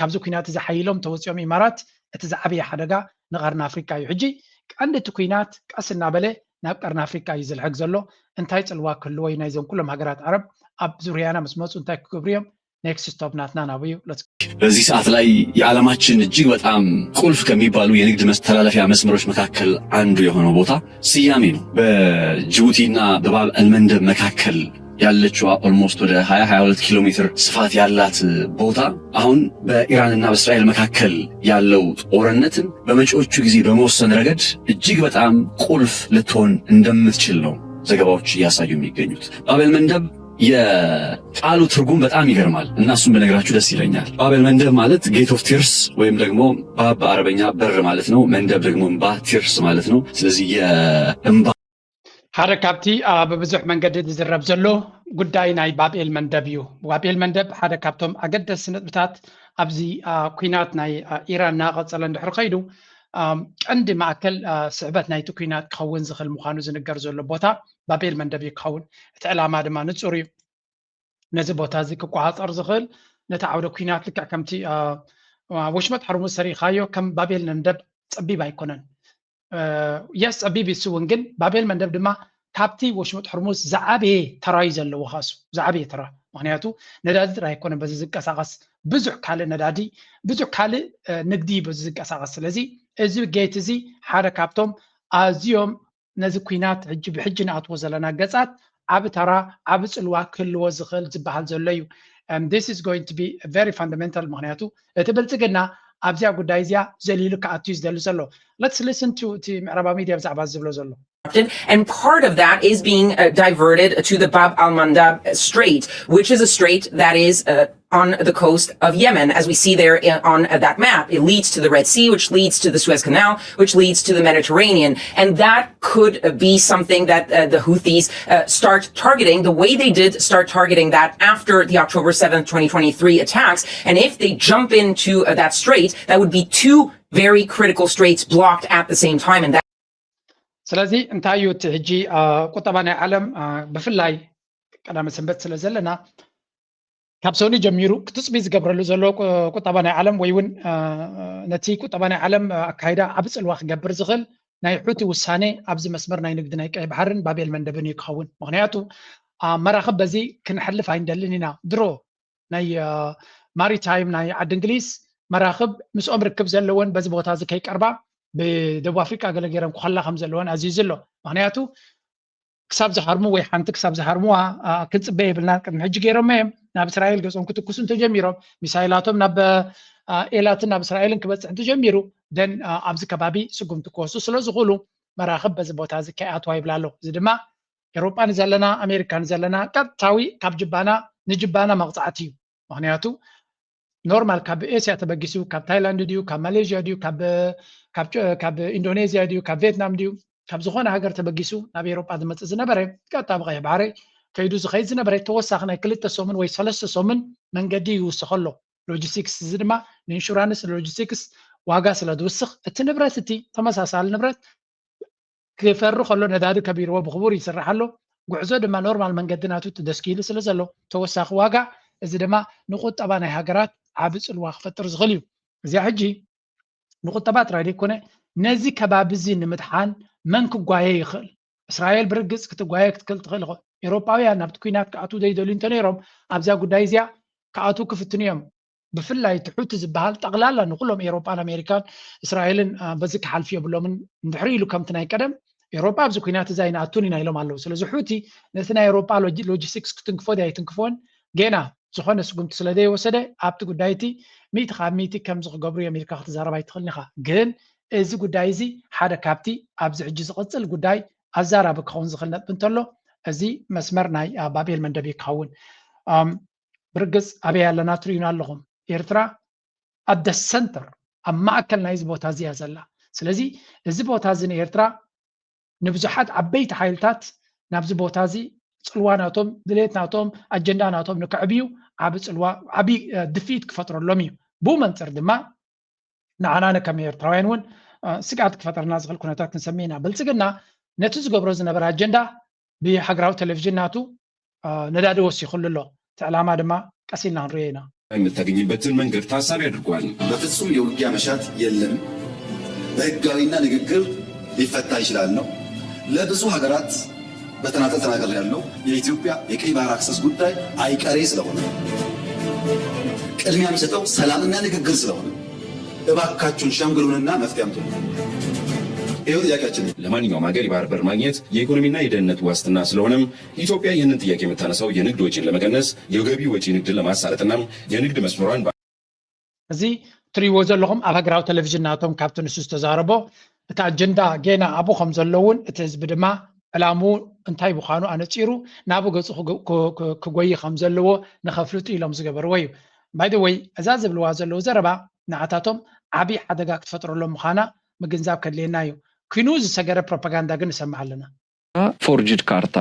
ካብዚ ኩናት እዚ ሓይሎም ተወፂኦም ኢማራት እቲ ዝዓበየ ሓደጋ ንቀርኒ ኣፍሪካ እዩ ሕጂ ቀንዲ እቲ ኩናት ቀስ እናበለ ናብ ቀርኒ ኣፍሪካ እዩ ዝልሕግ ዘሎ እንታይ ፅልዋ ክህልዎ እዩ ናይዞም ኩሎም ሃገራት ዓረብ ኣብ ዙርያና ምስ መፁ እንታይ ክገብሩ እዮም ኔክስት ስቶፕ ናትና ናብዩ በዚህ ሰዓት ላይ የዓለማችን እጅግ በጣም ቁልፍ ከሚባሉ የንግድ መተላለፊያ መስመሮች መካከል አንዱ የሆነው ቦታ ስያሜ ነው። በጅቡቲና በባብ አልመንደብ መካከል ያለችው ኦልሞስት ወደ 22 ኪሎ ሜትር ስፋት ያላት ቦታ አሁን በኢራንና በእስራኤል መካከል ያለው ጦርነትን በመጪዎቹ ጊዜ በመወሰን ረገድ እጅግ በጣም ቁልፍ ልትሆን እንደምትችል ነው ዘገባዎች እያሳዩ የሚገኙት። ባብ አልመንደብ የቃሉ ትርጉም በጣም ይገርማል እና እሱን በነገራችሁ ደስ ይለኛል። ባብ አልመንደብ ማለት ጌት ኦፍ ቲርስ ወይም ደግሞ ባብ በአረበኛ በር ማለት ነው፣ መንደብ ደግሞ እንባ፣ ቲርስ ማለት ነው። ስለዚህ የእንባ ሓደ ካብቲ ብብዙሕ መንገዲ ዝዝረብ ዘሎ ጉዳይ ናይ ባብኤል መንደብ እዩ። ባብኤል መንደብ ሓደ ካብቶም ኣገደስቲ ነጥብታት ኣብዚ ኩናት ናይ ኢራን እናቐፀለ እንድሕር ከይዱ ቀንዲ ማእከል ስዕበት ናይቲ ኩናት ክኸውን ዝኽእል ምዃኑ ዝንገር ዘሎ ቦታ ባብኤል መንደብ ክኸውን እቲ ዕላማ ድማ ንፁር እዩ። ነዚ ቦታ እዚ ክቆፃፀር ዝኽእል ነቲ ዓውደ ኩናት ልክዕ ከምቲ ወሽመጥ ሕርሙዝ ሰሪኻዮ ከም ባብኤል መንደብ ፀቢብ ኣይኮነን። የስ ፀቢብ እሱ እውን ግን ባብኤል መንደብ ድማ ካብቲ ወሽመጥ ሕርሙዝ ዝዓበየ ተራ እዩ ዘለዎ ካሱ ዝዓበየ ተራ ምክንያቱ ነዳዲ ጥራይ ኣይኮነን በዚ ዝንቀሳቐስ ብዙሕ ካልእ ነዳዲ ብዙሕ ካልእ ንግዲ በዚ ዝንቀሳቐስ ስለዚ እዚ ጌት እዚ ሓደ ካብቶም ኣዝዮም ነዚ ኩናት ሕጂ ብሕጂ ንኣትዎ ዘለና ገፃት ዓብ ተራ ዓብ ፅልዋ ክህልዎ ዝኽእል ዝበሃል ዘሎ እዩ። this is going to be very fundamental ምክንያቱ እቲ ብልፅግና ኣብዚያ ጉዳይ እዚያ ዘሊሉ ከኣትዩ ዝደሊ ዘሎ let's listen to ምዕራባዊ ሚድያ ብዛዕባ ዝብሎ ዘሎ And part of that is being diverted to the Bab al-Mandab Strait, which is a strait that is on the coast of Yemen, as we see there on that map. It leads to the Red Sea, which leads to the Suez Canal, which leads to the Mediterranean. And that could be something that the Houthis start targeting the way they did start targeting that after the October 7th, 2023 attacks. And if they jump into that strait, that would be two very critical straits blocked at the same time. And that ስለዚ እንታይ እዩ እቲ ሕጂ ቁጠባ ናይ ዓለም ብፍላይ ቀዳመ ሰንበት ስለ ዘለና كابسوني جميرو كتصبيز قبرلو زلو قطباني عالم ويون نتي قطباني عالم أكايدا عبس الواخ قبر زغل ناي حوتي وساني عبز مسمر ناي نقد ناي بحرن بابي المندبن يكون مغنياتو مراخب بزي كنحلف عين دلنينا درو ناي ماري تايم ناي عد انجليز مراخب مس عمر ركب زلون بزي بوتا زكايك أربع بدو أفريقيا قال جيرم كخلا خمس زلون عزيز له مغنياتو كساب زهرمو وي حنت كساب زهرموها كتصبي بلنا كنحج جيرم مهم ناب إسرائيل قصهم كتكوسن تجميرهم مسائلاتهم ناب إيلاتنا بإسرائيل كبس تجميرو دن أبز كبابي سقوم تكوسو سلوز غلو مراخب بز بوتا زكايات واي بلالو زدما أوروبا نزلنا أمريكا نزلنا كتاوي كاب جبانا نجبانا مقطعتيو مغنياتو نورمال كاب إيسيا تبقيسو كاب تايلاند ديو كاب ماليزيا ديو كاب إندونيسيا ديو كاب فيتنام ديو كاب زخونا هاجر تبقيسو نابي أوروبا دمت زنبري كتاب غيب عاري كيدو زخيد زنبري توسخنا كلتا سومن وي ثلاث سومن من قدي يوسخلو لوجيستيكس زدما الانشورانس لوجيستيكس واغا سلادوسخ التنبرتي تمساسال نبرت كيفرو خلو نداد كبير وبخبور يسرحلو غعزو دما نورمال من قدناتو تدسكيل سلازلو توسخ واغا إذا دما نقط طبعا هاجرات عابس الواخ فتر زغليو زي حجي نقط طبات رايدي كونه نزي كبابزي نمدحان من كغواي يخل اسرائيل برقص كتغواي كتكل تخل اوروباويان نبت كوينات كاتو ديدولو انتنيروم ابزا غدايزيا كاتو كفتنيوم بفلاي تحوت زبال تقلالا نقولهم اوروبان امريكان اسرائيل بزك حالفيه بلومن ندحريلو كم تناي قدم اوروبا بزو كوينات زاين اتوني نايلوم الله سلازو حوتي نثنا اوروبا لوجيستكس كتنكفو داي تنكفون جينا زخونه سقمت سلدي وسده ابت غدايتي ميت خاميتي كم زخ غبري امريكا تزارباي تخلنيخا جن እዚ ጉዳይ እዚ ሓደ ካብቲ ኣብዚ ሕጂ ዝቕፅል ጉዳይ ኣዛራቢ ክኸውን ዝኽእል ነጥቢ እንተሎ እዚ መስመር ናይ ባቤል መንደብ ይኸውን ብርግፅ ኣበይ ኣለና ትርእዩና ኣለኹም ኤርትራ ኣብ ደ ሰንተር ኣብ ማእከል ናይዚ ቦታ እዚኣ ዘላ ስለዚ እዚ ቦታ እዚ ንኤርትራ ንብዙሓት ዓበይቲ ሓይልታት ናብዚ ቦታ እዚ ፅልዋ ናቶም ድሌት ናቶም ኣጀንዳ ናቶም ንክዕብዩ ዓብ ፅልዋ ዓብዪ ድፊት ክፈጥረሎም እዩ ብኡ መንፅር ድማ نعنانا كم يرتوين ون سقعت كفتر ناس غل كناتات نسمينا بلسقنا نتوز قبروز نبرا أجندا بحقراو تلفزيوناتو ندادو وسي خل الله تعلم هذا ما كسينا نرينا متاقني بتن من قرط حساب يدركوان بفتصم يولقيا مشات يلم بهقاوينا نققر يفتايش لأنه لا بزو حقرات بتناتل تناقل لأنه የኢትዮጵያ የቀይ ባህር አክሰስ ጉዳይ አይቀሬ ስለሆነ ቅድሚያ የሚሰጠው ሰላምና ንግግር ስለሆነ እባካችሁን ሸምግሉንና መፍትሄ አምጡ። ይሄው ጥያቄያችን። ለማንኛውም ሀገር የባህር በር ማግኘት የኢኮኖሚና የደህንነት ዋስትና ስለሆነም ኢትዮጵያ ይህንን ጥያቄ የምታነሳው የንግድ ወጪን ለመቀነስ የገቢ ወጪ ንግድን ለማሳለጥና የንግድ መስመሯን እዚ ትሪዎ ዘለኹም ኣብ ሃገራዊ ቴሌቪዥናቶም ካብቲ ንሱ ዝተዛረቦ እቲ ኣጀንዳ ጌና ኣብኡ ከም ዘለውን እቲ ህዝቢ ድማ ዕላሙ እንታይ ምዃኑ ኣነፂሩ ናብኡ ገፁ ክጎይ ከም ዘለዎ ንኸፍልጡ ኢሎም ዝገበርዎ እዩ ባይ ደ ወይ እዛ ዝብልዋ ዘለዉ ዘረባ ንዓታቶም ዓብዪ ሓደጋ ክትፈጥረሎም ምዃና ምግንዛብ ከድልየና እዩ ኩኑ ዝሰገረ ፕሮፓጋንዳ ግን ንሰምዕ ኣለና ፎርጅድ ካርታ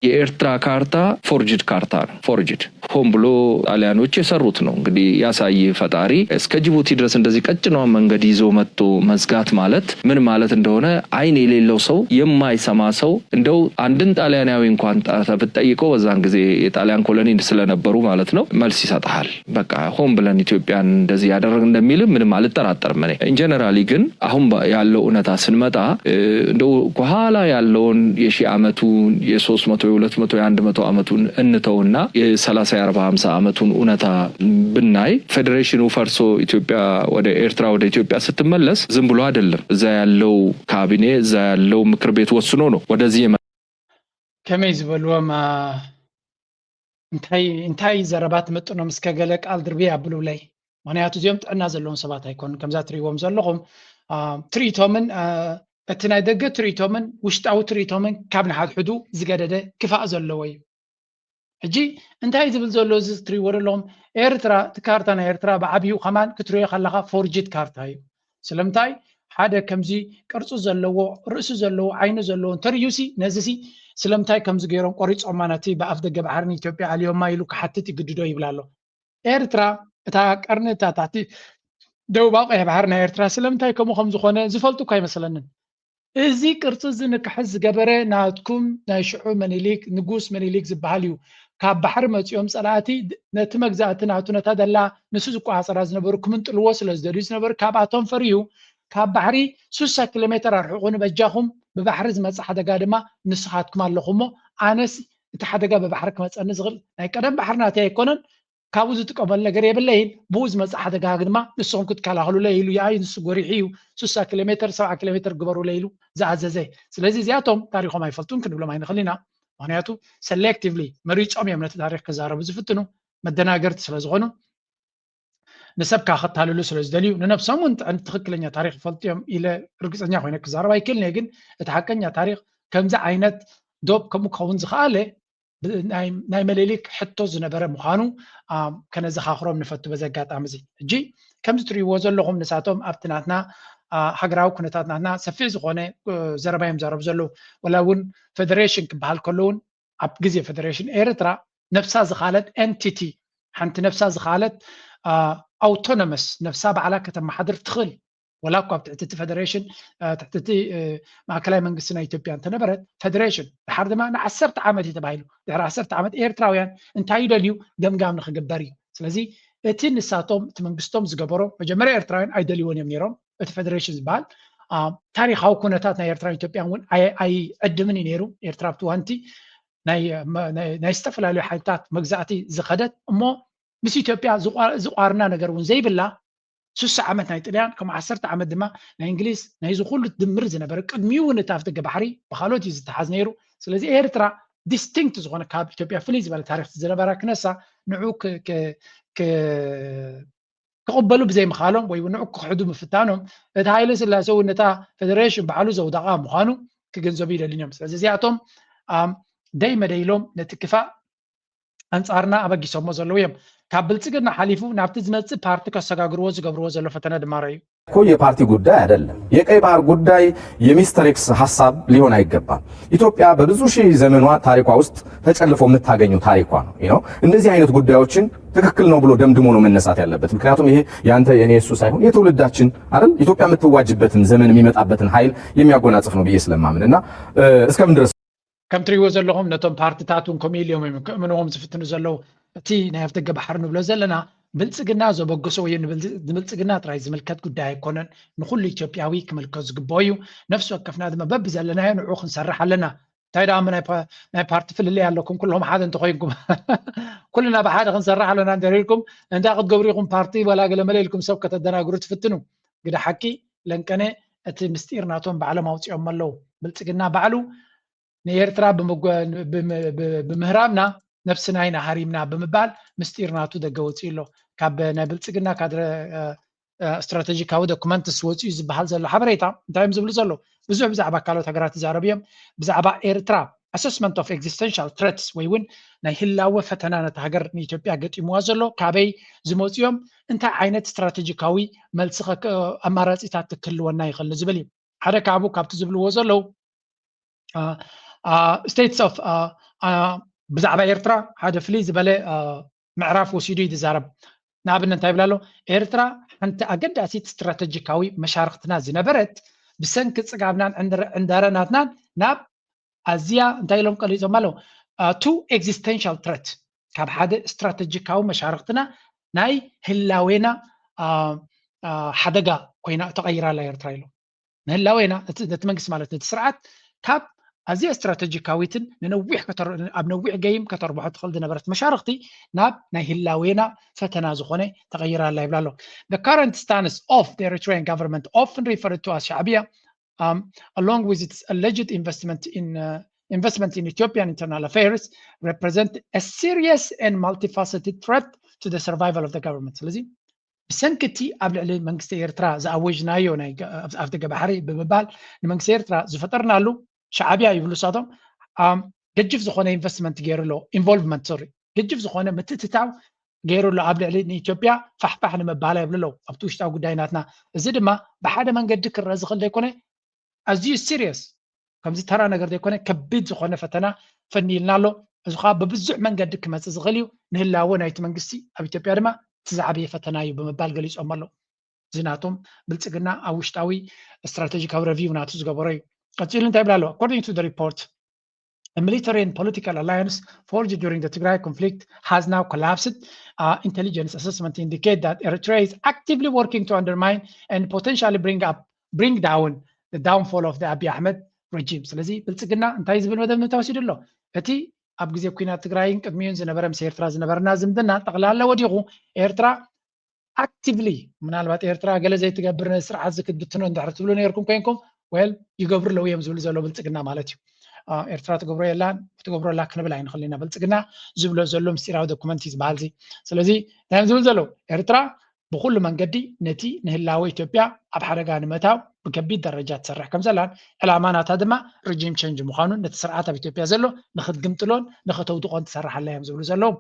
የኤርትራ ካርታ ፎርጅድ ካርታ ፎርጅድ ሆም ብሎ ጣሊያኖች የሰሩት ነው እንግዲህ ያሳይ ፈጣሪ እስከ ጅቡቲ ድረስ እንደዚህ ቀጭነው መንገድ ይዞ መጥቶ መዝጋት ማለት ምን ማለት እንደሆነ አይን የሌለው ሰው የማይሰማ ሰው እንደው አንድን ጣሊያናዊ እንኳን ተጠይቀው በዛን ጊዜ የጣሊያን ኮሎኒ ስለነበሩ ማለት ነው መልስ ይሰጣል በቃ ሆም ብለን ኢትዮጵያን እንደዚህ ያደረግ እንደሚል ምን ማለት ተራጠርም ነኝ ኢን ጀነራሊ ግን አሁን ያለው እውነታ ስንመጣ እንደው ከኋላ ያለውን የሺ አመቱ የ300 200 100 አመቱን እንተውና የ30 40 50 አመቱን ኡነታ ብናይ ፌዴሬሽኑ ፈርሶ ኢትዮጵያ ወደ ኤርትራ ወደ ኢትዮጵያ ስትመለስ ዝም ብሎ አይደለም እዛ ያለው ካቢኔ እዛ ያለው ምክር ቤት ወስኖ ነው ወደዚህ ከመይ ዝበልዎም እንታይ ዘረባት መጥኖም እስከ ገለ ቃል ድርቤ ያብሉ ላይ ምክንያቱ እዚኦም ጥዕና ዘለዎም ሰባት ኣይኮኑን ከምዛ ትሪዎም ዘለኹም ትሪቶምን እቲ ናይ ደገ ትሪቶምን ውሽጣዊ ትሪቶምን ካብ ንሓድሕዱ ዝገደደ ክፋእ ዘለዎ እዩ ሕጂ እንታይ ዝብል ዘሎ እዚ ትሪዎ ዘለኹም ኤርትራ እቲ ካርታ ናይ ኤርትራ ብዓብዩ ከማን ክትሪኦ ከለኻ ፎርጅድ ካርታ እዩ ስለምንታይ ሓደ ከምዚ ቅርፁ ዘለዎ ርእሱ ዘለዎ ዓይኑ ዘለዎ እንተርዩሲ ነዚሲ ስለምንታይ ከምዚ ገይሮም ቆሪፆማ ነቲ ብኣፍ ደገ ባሕርን ኢትዮጵያ ኣልዮማ ኢሉ ክሓትት ይግድዶ ይብላ ኣሎ ኤርትራ እታ ቀርኒታ ታሕቲ ደቡባዊ ቀይሕ ባሕር ናይ ኤርትራ ስለምንታይ ከምኡ ከም ዝኾነ ዝፈልጡ እኳ ኣይመስለንን እዚ ቅርፂ እዚ ንክሕዝ ዝገበረ ናትኩም ናይ ሽዑ መኒሊክ ንጉስ መኒሊክ ዝበሃል እዩ ካብ ባሕሪ መፅኦም ጸላእቲ ነቲ መግዛእቲ ናቱ ነታ ደላ ንሱ ዝቋፀራ ዝነበሩ ክምንጥልዎ ስለ ዝደልዩ ዝነበሩ ካብኣቶም ፈርዩ ካብ ባሕሪ 60 ኪሎ ሜትር ኣርሕቑ ንበጃኹም ብባሕሪ ዝመፅእ ሓደጋ ድማ ንስኻትኩም ኣለኹም ሞ ኣነስ እቲ ሓደጋ ብባሕሪ ክመፀኒ ዝኽእል ናይ ቀደም ባሕርናት ኣይኮነን ካብኡ ዝጥቀመሉ ነገር የብለይን ብኡ ዝመፅእ ሓደጋ ድማ ንስኹም ክትከላኸሉለ ኢሉ ኣይ ንሱ ጎሪሑ እዩ 60 ኪሎ ሜትር 70 ኪሎ ሜትር ግበሩለ ኢሉ ዝኣዘዘ ስለዚ እዚኣቶም ታሪኾም ኣይፈልጡን ክንብሎም ኣይንኽእል ኢና ምክንያቱ ሰሌክቲቭሊ መሪፆም እዮም ነቲ ታሪክ ክዛረቡ ዝፍትኑ መደናገርቲ ስለ ዝኾኑ ንሰብካ ክታልሉ ስለ ዝደልዩ ንነብሶም እውን ትክክለኛ ታሪክ ይፈልጡ እዮም ኢለ ርግፀኛ ኮይነ ክዛረብ ኣይክእልኒ ግን እቲ ሓቀኛ ታሪክ ከምዚ ዓይነት ዶብ ከምኡ ክኸውን ዝኽኣለ ናይ መሌሊክ ሕቶ ዝነበረ ምዃኑ ከነዘኻኽሮም ንፈቱ በዚ ኣጋጣሚ እዚ ሕጂ ከምዚ ትሪእዎ ዘለኹም ንሳቶም ኣብቲ ናትና ሃገራዊ ኩነታት ናትና ሰፊሕ ዝኾነ ዘረባ እዮም ዛረቡ ዘለዉ ወላ እውን ፌደሬሽን ክበሃል ከለውን ኣብ ግዜ ፌደሬሽን ኤርትራ ነፍሳ ዝኻለት ኤንቲቲ ሓንቲ ነፍሳ ዝኻለት ኣውቶኖመስ ነፍሳ ባዕላ ከተመሓድር ትኽእል ወላ እኳ ኣብ ትሕቲ ፌደሬሽን ትሕቲ ማእከላዊ መንግስቲ ናይ ኢትዮጵያ እንተነበረት ፌደሬሽን ድሓር ድማ ን10 ዓመት እዩ ተባሂሉ ድሕሪ 10 ዓመት ኤርትራውያን እንታይ ይደልዩ ገምጋም ንክግበር እዩ ስለዚ እቲ ንሳቶም እቲ መንግስቶም ዝገበሮ መጀመርያ ኤርትራውያን ኣይደልይዎን እዮም ነይሮም እቲ ፌደሬሽን ዝበሃል ታሪኻዊ ኩነታት ናይ ኤርትራን ኢትዮጵያን እውን ኣይዕድምን እዩ ነይሩ ኤርትራ ብትዋንቲ ናይ ዝተፈላለዩ ሓይልታት መግዛእቲ ዝኸደት እሞ ምስ ኢትዮጵያ ዝቋርና ነገር እውን ዘይብላ 60 ዓመት ናይ ጥልያን ከም 10 ዓመት ድማ ናይ እንግሊዝ ናይ ዝኩሉ ድምር ዝነበረ ቅድሚኡ እውን እቲ ኣፍ ደገ ባሕሪ ብካልኦት እዩ ዝተሓዝ ነይሩ ስለዚ ኤርትራ ዲስቲንክት ዝኾነ ካብ ኢትዮጵያ ፍልይ ዝበለ ታሪክ ዝነበራ ክነሳ ንዑ ክቕበሉ ብዘይምኻሎም ወይ ንዑ ክሕዱ ምፍታኖም እቲ ሃይለ ስላሴ እውን ነታ ፌደሬሽን ባዕሉ ዘውዳቓ ምዃኑ ክገንዘቡ ይደልዩ እዮም ስለዚ እዚኣቶም ደይ መደይሎም ነቲ ክፋእ ኣንጻርና ኣበጊሶሞ ዘለዉ እዮም ካብ ብልጽግና ሓሊፉ ናብቲ ዝመጽእ ፓርቲ ከሰጋግርዎ ዝገብርዎ ዘሎ ፈተና ድማ እዩ እኮ የፓርቲ ጉዳይ አይደለም የቀይ ባህር ጉዳይ የሚስተር ኤክስ ሐሳብ ሊሆን አይገባም ኢትዮጵያ በብዙ ሺህ ዘመኗ ታሪኳ ውስጥ ተጨልፎ የምታገኘው ታሪኳ ነው እንደዚህ አይነት ጉዳዮችን ትክክል ነው ብሎ ደምድሞ ነው መነሳት ያለበት ምክንያቱም ይሄ ያንተ የኔ እሱ ሳይሆን የትውልዳችን አይደል ኢትዮጵያ የምትዋጅበትን ዘመን የሚመጣበትን ኃይል የሚያጎናጽፍ ነው ብዬ ስለማምንና እስከምን ድረስ ከም ትሪእዎ ዘለኹም ነቶም ፓርቲታቱን ኮሚልዮም ምንዎም ዝፍትኑ ዘለዉ እቲ ናይ ኣፍ ደገ ባሕሪ ንብሎ ዘለና ብልጽግና ዘበገሶ ወይ ብልጽግና ጥራይ ዝምልከት ጉዳይ ኣይኮነን ንኩሉ ኢትዮጵያዊ ክምልከት ዝግብኦ እዩ ነፍሲ ወከፍና ድማ በቢ ዘለናዮ ንዑ ክንሰርሕ ኣለና እንታይ ደኣ ናይ ፓርቲ ፍልልይ ኣለኩም ኩሎም ሓደ እንተኮይንኩም ኩልና ብሓደ ክንሰርሕ ኣለና እንተሪልኩም እንታይ ክትገብሩ ኢኹም ፓርቲ ወላ ገለ መለልኩም ሰብ ከተደናግሩ ትፍትኑ ግደ ሓቂ ለንቀነ እቲ ምስጢር ናቶም ባዕሎም ኣውፂኦም ኣለዉ ብልጽግና ባዕሉ ንኤርትራ ብምህራብና ነፍስና ኢና ሃሪምና ብምባል ምስጢር ናቱ ደገ ወፂኡ ኣሎ ካብ ናይ ብልጽግና ካድረ ስትራቴጂካዊ ዶኩመንትስ ወፂኡ ዝበሃል ዘሎ ሓበሬታ እንታይ እዮም ዝብሉ ዘሎ ብዙሕ ብዛዕባ ካልኦት ሃገራት ይዛረቡ እዮም ብዛዕባ ኤርትራ assessment of existential threats ወይ እውን ናይ ህላወ ፈተና ነቲ ሃገር ንኢትዮጵያ ገጢምዋ ዘሎ ካበይ ዝመፁ እዮም እንታይ ዓይነት ስትራቴጂካዊ መልሲ ኣማራፂታት ክህልወና ይኽእል ዝብል እዩ ሓደ ካብኡ ካብቲ ዝብልዎ ዘለዉ states of ብዛዕባ ኤርትራ ሓደ ፍልይ ዝበለ ምዕራፍ ወሲዱ እዩ ዝዛረብ ንኣብነት እንታይ ይብላ ኣሎ ኤርትራ ሓንቲ ኣገዳሲት ስትራቴጂካዊ መሻርክትና ዝነበረት ብሰንኪ ፅጋብናን ዕንዳረናትናን ናብ ኣዝያ እንታይ ኢሎም ቀሊፆም ኣለዉ ቱ ኤግዚስተንሻል ትረት ካብ ሓደ ስትራቴጂካዊ መሻርክትና ናይ ህላዌና ሓደጋ ኮይና ተቐይራላ ኤርትራ ኢሎም ንህላዌና ነቲ መንግስቲ ማለት ነቲ ስርዓት ካብ ኣዝያ ስትራቴጂካዊትን ኣብ ነዊሕ ገይም ከተርብሖ ትኽእል ዝነበረት መሻርክቲ ናብ ናይ ህላዌና ፈተና ዝኾነ ተቐይራላ ይብላ ኣሎ the current stance of the Eritrean government often referred to as Sha'biya along with its alleged investment in Ethiopian internal affairs represent a serious and multifaceted threat to the survival of the government ስለዚ ብሰንኪቲ ኣብ ልዕሊ መንግስቲ ኤርትራ ዝኣወጅናዮ ናይ ኣፍ ደገ ባሕሪ ብምባል ንመንግስቲ ኤርትራ ዝፈጠርናሉ ሻዕብያ ይብሉ ሳቶም ገጅፍ ዝኾነ ኢንቨስትመንት ገይሩሎ ኢንቮልቭመንት ሶሪ ገጅፍ ዝኾነ ምትትታው ገይሩሎ ኣብ ልዕሊ ንኢትዮጵያ ፋሕፋሕ ንምባላ ይብሉ ኣብቲ ውሽጣዊ ጉዳይናትና እዚ ድማ ብሓደ መንገዲ ክረአ ዝኽእል ዘይኮነ ኣዝዩ ሲሪየስ ከምዚ ተራ ነገር ዘይኮነ ከቢድ ዝኾነ ፈተና ፈኒልና ኣሎ እዚ ከዓ ብብዙሕ መንገዲ ክመፅእ ዝኽእል እዩ ንህላወ ናይቲ መንግስቲ ኣብ ኢትዮጵያ ድማ እቲ ዝዓበየ ፈተና እዩ ብምባል ገሊፆም ኣሎ እዚ ናቶም ብልፅግና ኣብ ውሽጣዊ ስትራቴጂካዊ ረቪው ናቱ ዝገበሮ እዩ ቀፂሉ እንታይ ይብላ ኣሎ according to the report A military and political alliance forged during the Tigray conflict has now collapsed. Intelligence assessment indicate that Eritrea is actively working to undermine and potentially bring down the downfall of the Abiy Ahmed regime. ስለዚህ ብልጽግና እንታይ ዝብል መደብ ተወሲዱ ኣሎ እቲ ኣብ ግዜ ኩናት ትግራይን ቅድሚኡን ዝነበረ ምስ ኤርትራ ዝነበርና ዝምድና ጠቕላላ ወዲቑ ኤርትራ አክቲቭሊ ምናልባት ኤርትራ ገለ ዘይትገብር ስርዓት ዝክድትኖ እንድሕር ትብሉ ነርኩም ኮይንኩም ወል ይገብርለው እዮም ዝብሉ ዘሎ ብልጽግና ማለት እዩ ኤርትራ ትገብሮ የላን ክትገብሮላ ክንብል ኣይንኽእልና ብልጽግና ዝብሎ ዘሎ ምስጢራዊ ዶኩመንት ዝበሃል ዚ ስለዚ እንታይ ዝብል ዘሎ ኤርትራ ብኩሉ መንገዲ ነቲ ንህላዊ ኢትዮጵያ ኣብ ሓደጋ ንምእታው ብከቢድ ደረጃ ትሰርሕ ከም ዘላን ዕላማ ናታ ድማ ሪጂም ቼንጅ ምዃኑን ነቲ ስርዓት ኣብ ኢትዮጵያ ዘሎ ንኽትግምጥሎን ንኽተውድቆን ትሰርሓላ እዮም ዝብሉ ዘለዉ